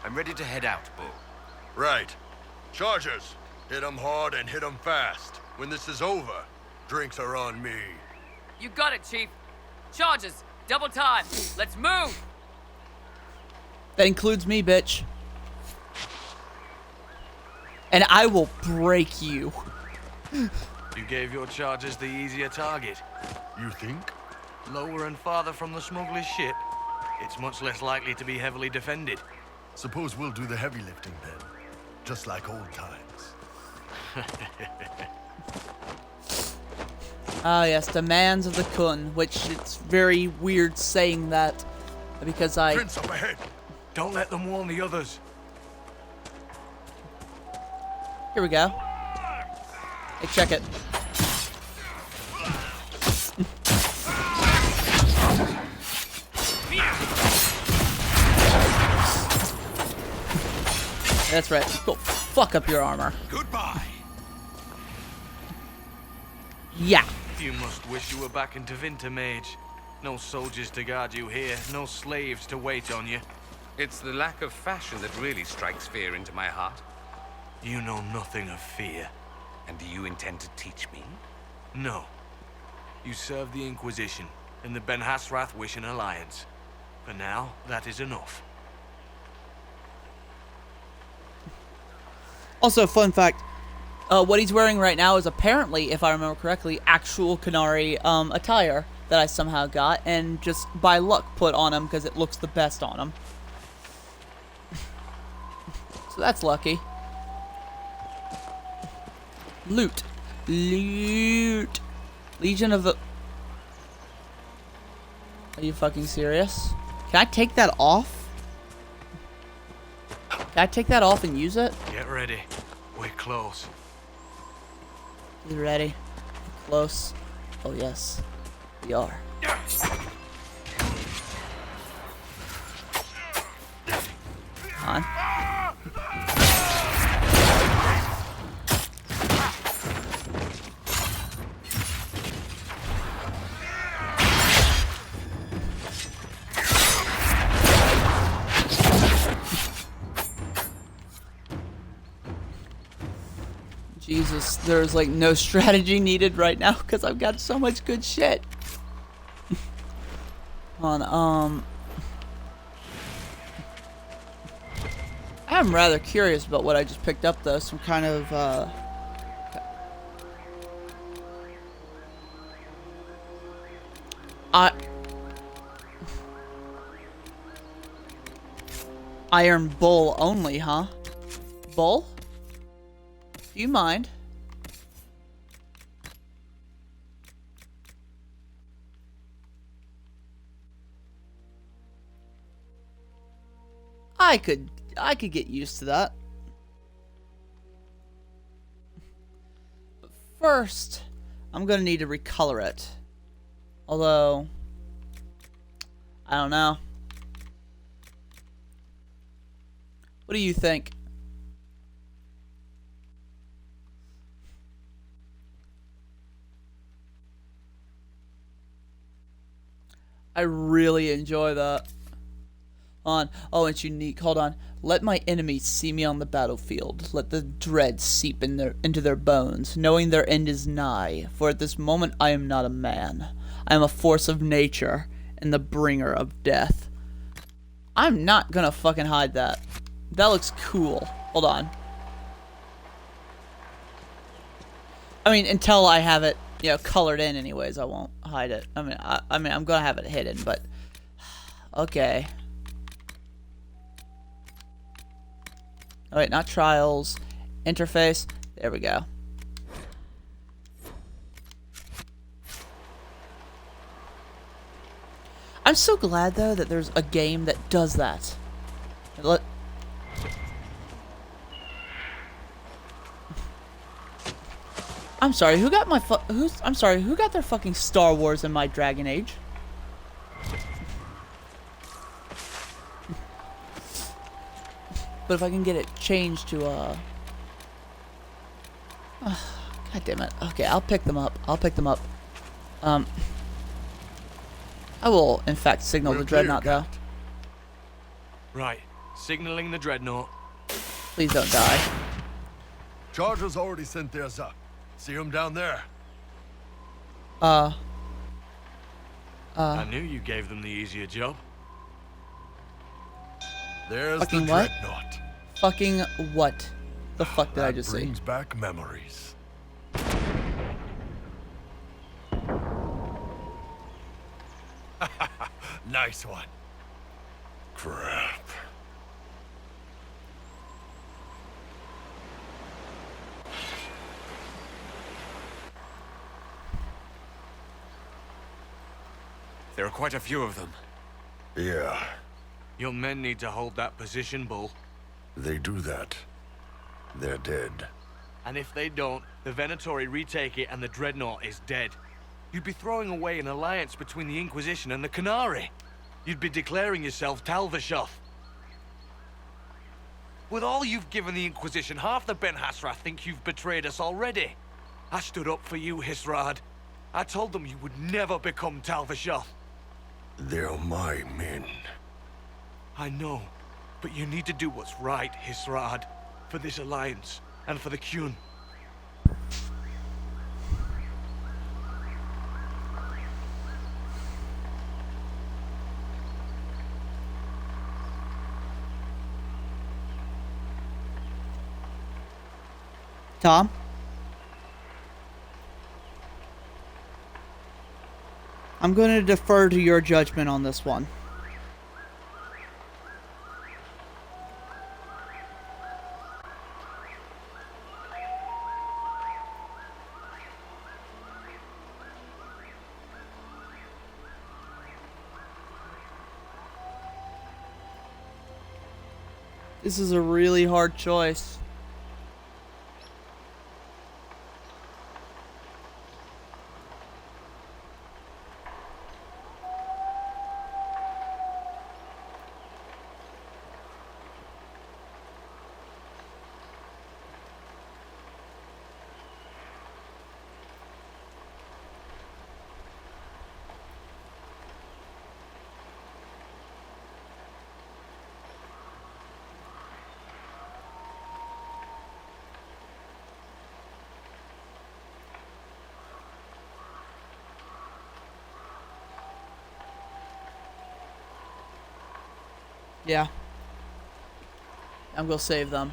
C: I'm ready to head out, Bull.
J: Right. Chargers, hit 'em hard and hit 'em fast. When this is over, drinks are on me.
S: You got it, Chief. Charges. Double time. Let's move.
A: That includes me, bitch. And I will break you.
W: You gave your charges the easier target.
J: You think?
W: Lower and farther from the smuggler's ship, it's much less likely to be heavily defended.
J: Suppose we'll do the heavy lifting then. Just like old times.
A: Ah, yes, demands of the Kun, which it's very weird saying that because I...
J: Vince, up ahead!
W: Don't let them warn the others.
A: Here we go. Hey, check it. That's right. Go fuck up your armor.
H: Goodbye.
A: Yeah.
W: You must wish you were back in Tevinter, Mage. No soldiers to guard you here, no slaves to wait on you.
X: It's the lack of fashion that really strikes fear into my heart.
W: You know nothing of fear.
X: And do you intend to teach me?
W: No. You serve the Inquisition, and the Ben Hasrath wish an alliance. For now, that is enough.
A: Also, fun fact, what he's wearing right now is apparently, if I remember correctly, actual Kunari attire that I somehow got, and just by luck put on him because it looks the best on him. So that's lucky. Loot. Loot. Legion of the... Are you fucking serious? Can I take that off? Can I take that off and use it?
W: Get ready. We're close.
A: You ready? Close. Oh yes, we are. On. Jesus, there's like no strategy needed right now because I've got so much good shit. I'm rather curious about what I just picked up though. Some kind of Iron Bull only, huh? Bull? Do you mind? I could get used to that. But first, I'm gonna need to recolor it. Although, I don't know. What do you think? I really enjoy that. On. Oh, it's unique. Hold on. Let my enemies see me on the battlefield. Let the dread seep into their bones, knowing their end is nigh. For at this moment I am not a man. I am a force of nature, and the bringer of death. I'm not gonna fucking hide that. That looks cool. Hold on. I mean, until I have it, you know, colored in anyways, I won't hide it. I mean, I'm gonna have it hidden, but... Okay. Oh, wait, not trials. Interface. There we go. I'm so glad, though, that there's a game that does that. I'm sorry, who got my I'm sorry, who got their fucking Star Wars in my Dragon Age? But if I can get it changed to, God damn it. Okay, I'll pick them up. I'll pick them up. I will, in fact, signal the Dreadnought, though.
W: Right. Signaling the Dreadnought.
A: Please don't die.
J: Chargers already sent theirs up. See them down there?
W: I knew you gave them the easier job.
J: There's
A: fucking
J: the
A: what?
J: Dreadnought.
A: Fucking what? The fuck did I just say?
J: Brings back memories.
H: Nice one.
J: Crap.
C: There are quite a few of them.
J: Yeah,
W: Your men need to hold that position, Bull.
J: they do that. They're dead.
W: And if they don't, the Venatori retake it and the Dreadnought is dead. You'd be throwing away an alliance between the Inquisition and the Canary. You'd be declaring yourself Talvashoth. With all you've given the Inquisition, half the Ben Hasrath think you've betrayed us already. I stood up for you, Hisrad. I told them you would never become Talvashoth.
J: They're my men.
W: I know, but you need to do what's right, Hisrad. For this alliance, and for the Qun.
A: Tom? I'm going to defer to your judgment on this one. This is a really hard choice. Yeah. I'm gonna save them.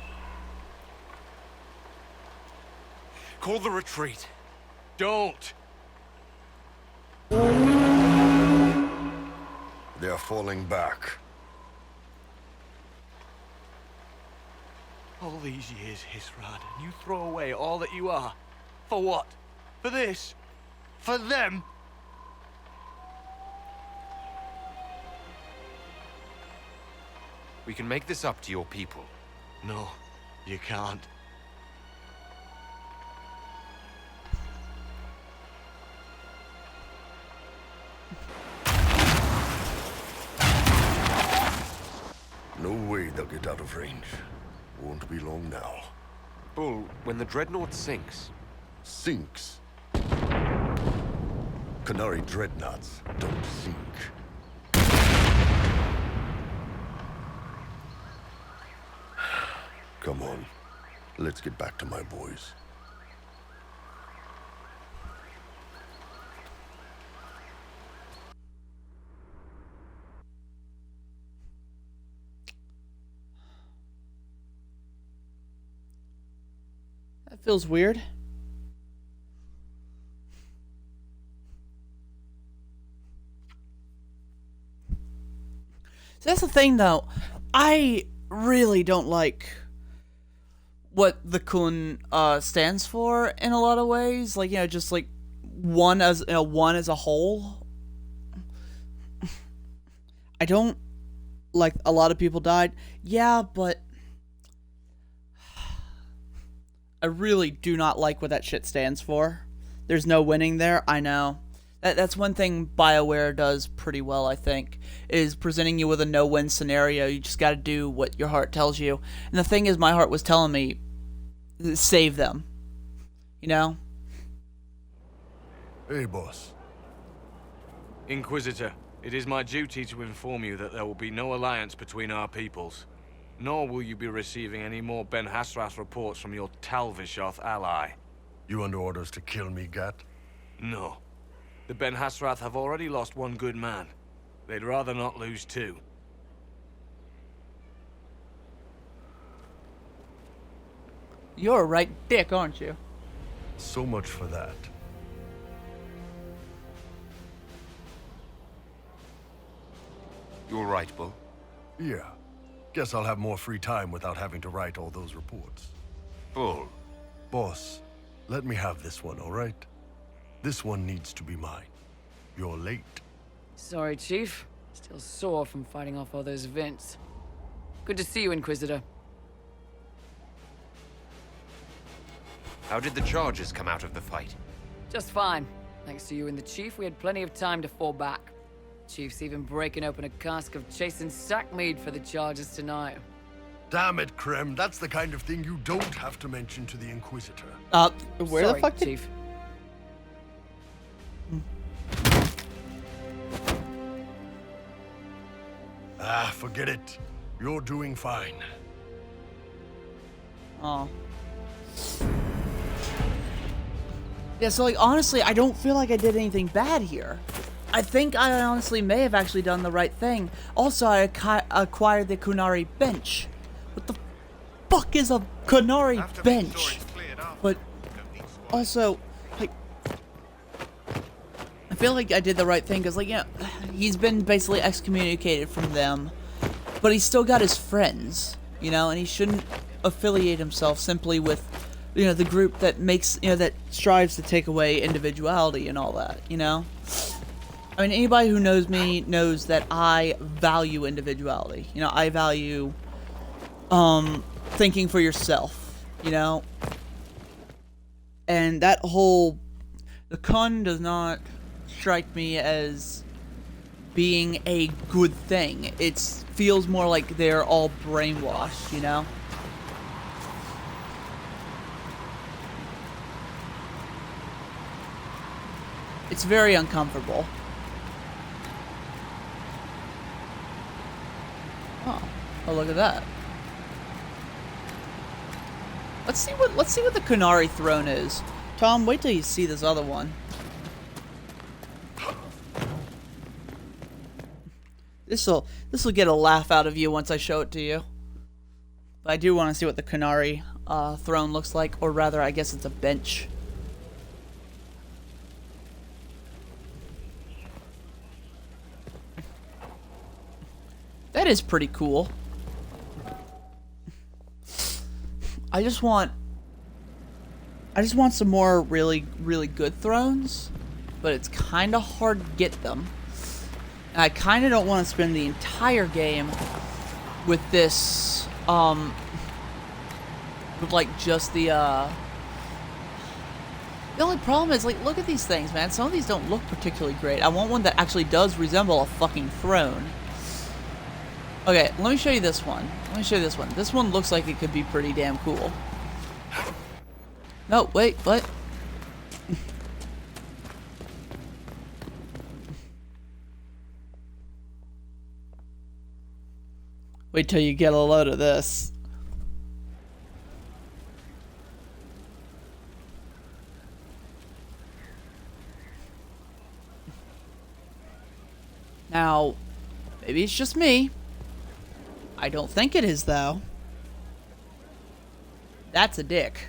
C: Call the retreat.
W: Don't!
J: They're falling back.
W: All these years, Hisrad, and you throw away all that you are. For what? For this? For them?
C: We can make this up to your people.
W: No, you can't.
J: No way they'll get out of range. Won't be long now.
C: Bull, when the dreadnought sinks...
J: Sinks? Qunari dreadnoughts don't sink. Come on. Let's get back to my boys.
A: That feels weird. So that's the thing, though. I really don't like what the Kun stands for in a lot of ways. Like, you know, just like one as a whole. I don't like a lot of people died. Yeah, but I really do not like what that shit stands for. There's no winning there. I know. That's one thing BioWare does pretty well, I think, is presenting you with a no-win scenario. You just got to do what your heart tells you. And the thing is, my heart was telling me, save them. You know?
J: Hey, boss.
W: Inquisitor, it is my duty to inform you that there will be no alliance between our peoples. Nor will you be receiving any more Ben Hasrath reports from your Talvishoth ally.
J: You under orders to kill me, Gat?
W: No. The Ben Hasrath have already lost one good man. They'd rather not lose two.
A: You're a right dick, aren't you?
J: So much for that.
C: You're right, Bull.
J: Yeah. Guess I'll have more free time without having to write all those reports.
C: Bull.
J: Boss, let me have this one, all right? This one needs to be mine. You're late.
S: Sorry, Chief. Still sore from fighting off all those vents. Good to see you, Inquisitor.
C: How did the charges come out of the fight?
S: Just fine. Thanks to you and the Chief, we had plenty of time to fall back. Chief's even breaking open a cask of chastened sackmead for the charges tonight.
J: Damn it, Krem. That's the kind of thing you don't have to mention to the Inquisitor.
A: Where
S: Sorry,
A: the fuck did...
S: Chief.
J: Ah, forget it. You're doing fine.
A: Oh. Yeah, so, like, honestly, I don't feel like I did anything bad here. I think I honestly may have actually done the right thing. Also, I acquired the Qunari bench. What the fuck is a Qunari bench? But also, like, I feel like I did the right thing because, like, yeah, he's been basically excommunicated from them, but he's still got his friends, you know, and he shouldn't affiliate himself simply with, you know, the group that makes, you know, that strives to take away individuality and all that, you know? I mean, anybody who knows me knows that I value individuality. You know, I value thinking for yourself, you know? And that whole... The Kun does not strike me as being a good thing. It feels more like they're all brainwashed, you know? It's very uncomfortable. Oh, look at that. Let's see what the Kunari throne is. Tom, wait till you see this other one. This'll get a laugh out of you once I show it to you. But I do want to see what the Kunari throne looks like, or rather, I guess it's a bench. That is pretty cool. I just want some more really good thrones, but it's kind of hard to get them. And I kind of don't want to spend the entire game with this with like just the only problem is, like, look at these things, man. Some of these don't look particularly great. I want one that actually does resemble a fucking throne. Okay, let me show you this one. This one looks like it could be pretty damn cool. No, wait, what? Wait till you get a load of this. Now, maybe it's just me. I don't think it is, though. That's a dick.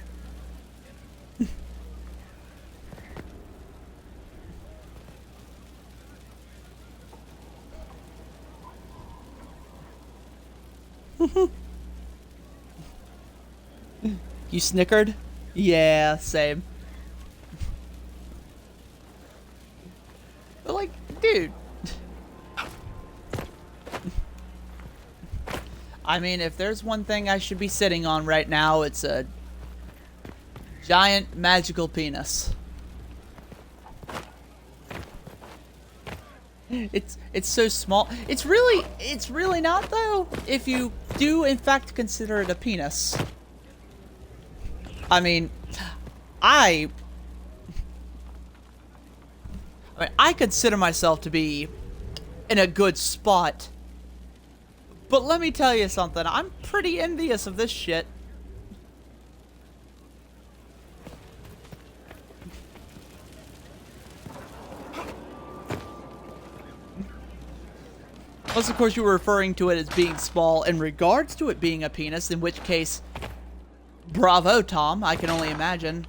A: You snickered? Yeah, same. But, like, dude. I mean, if there's one thing I should be sitting on right now, it's a giant magical penis. It's so small. It's really not, though, if you do in fact consider it a penis. I mean, I consider myself to be in a good spot. But let me tell you something, I'm pretty envious of this shit. Unless, of course, you were referring to it as being small in regards to it being a penis, in which case, bravo, Tom. I can only imagine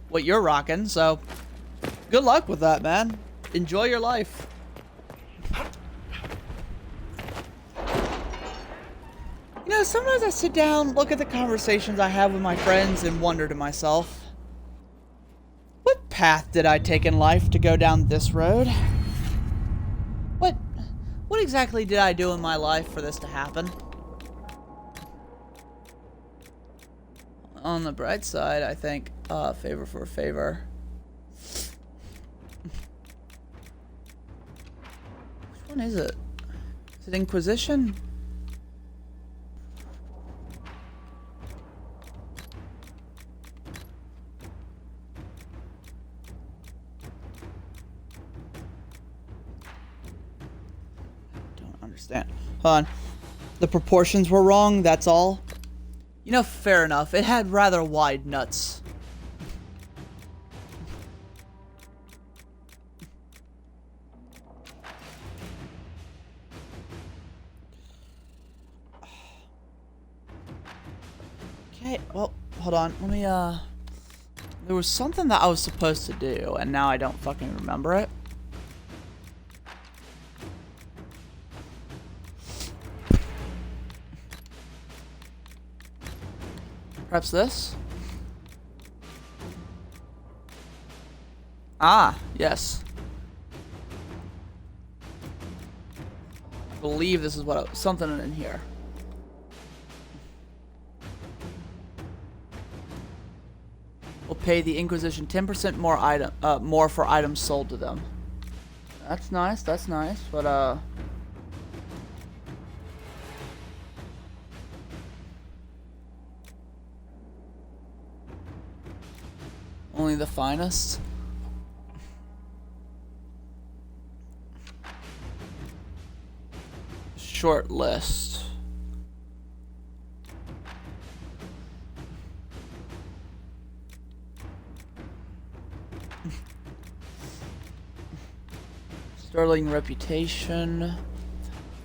A: what you're rocking, so good luck with that, man. Enjoy your life. You know, sometimes I sit down, look at the conversations I have with my friends, and wonder to myself, what path did I take in life to go down this road? What exactly did I do in my life for this to happen? On the bright side, I think, favor for favor. Which one is it? Is it Inquisition? Understand. Hold on. The proportions were wrong, that's all. You know, fair enough. It had rather wide nuts. Okay, well, hold on. Let me, there was something that I was supposed to do, and now I don't fucking remember it. Perhaps this? Ah, yes. I believe this is what something in here. pay the Inquisition 10% more for items sold to them. That's nice, but only the finest. Short list. Sterling reputation.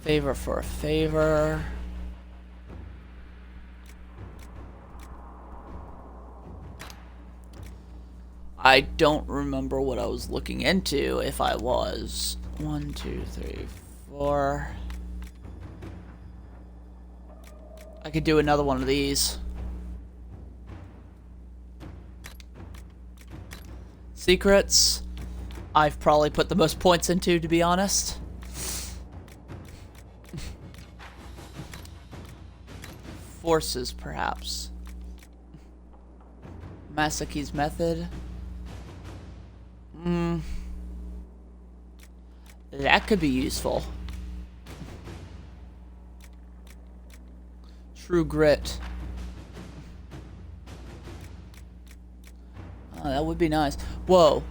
A: Favor for a favor. I don't remember what I was looking into, if I was. 1, 2, 3, 4. I could do another one of these. Secrets. I've probably put the most points into, to be honest. Forces, perhaps. Masaki's method. That could be useful. True grit. Oh, that would be nice. Whoa.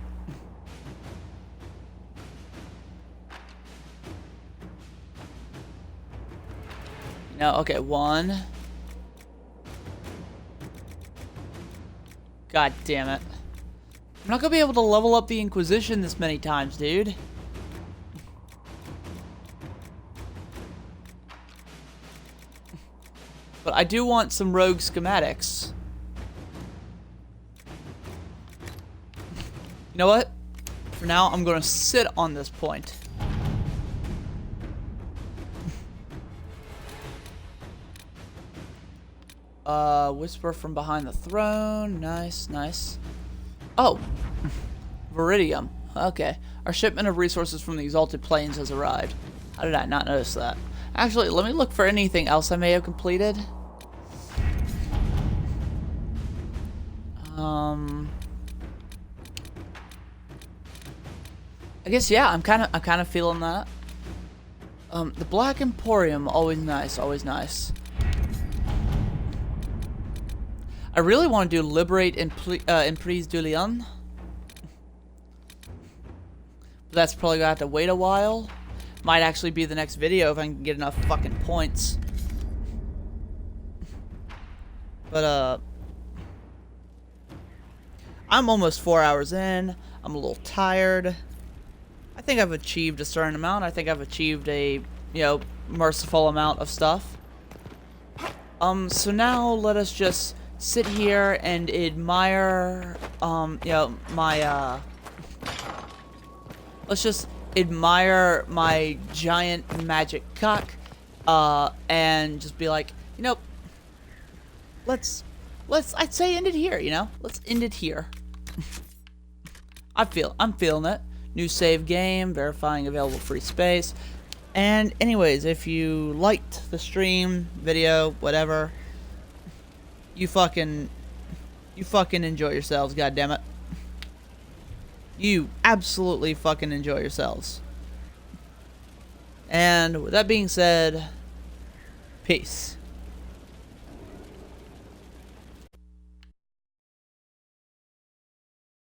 A: No, okay, 1. God damn it. I'm not gonna be able to level up the Inquisition this many times, dude. But I do want some rogue schematics. You know what? For now, I'm gonna sit on this point. Whisper from behind the throne. Nice, nice. Oh! Viridium. Okay. Our shipment of resources from the Exalted Plains has arrived. How did I not notice that? Actually, let me look for anything else I may have completed. I guess yeah, I'm kind of feeling that. The Black Emporium, always nice, always nice. I really want to do Liberate Emprise du Lion. But that's probably gonna have to wait a while. Might actually be the next video if I can get enough fucking points. But I'm almost 4 hours in. I'm a little tired. I think I've achieved a certain amount. I think I've achieved a, merciful amount of stuff. So now let us just sit here and admire, let's just admire my giant magic cock, and just be like, I'd say end it here, let's end it here. I'm feeling it. New save game, verifying available free space. And anyways, if you liked the stream, video, whatever, you fucking enjoy yourselves, goddammit. You absolutely fucking enjoy yourselves. And with that being said, peace.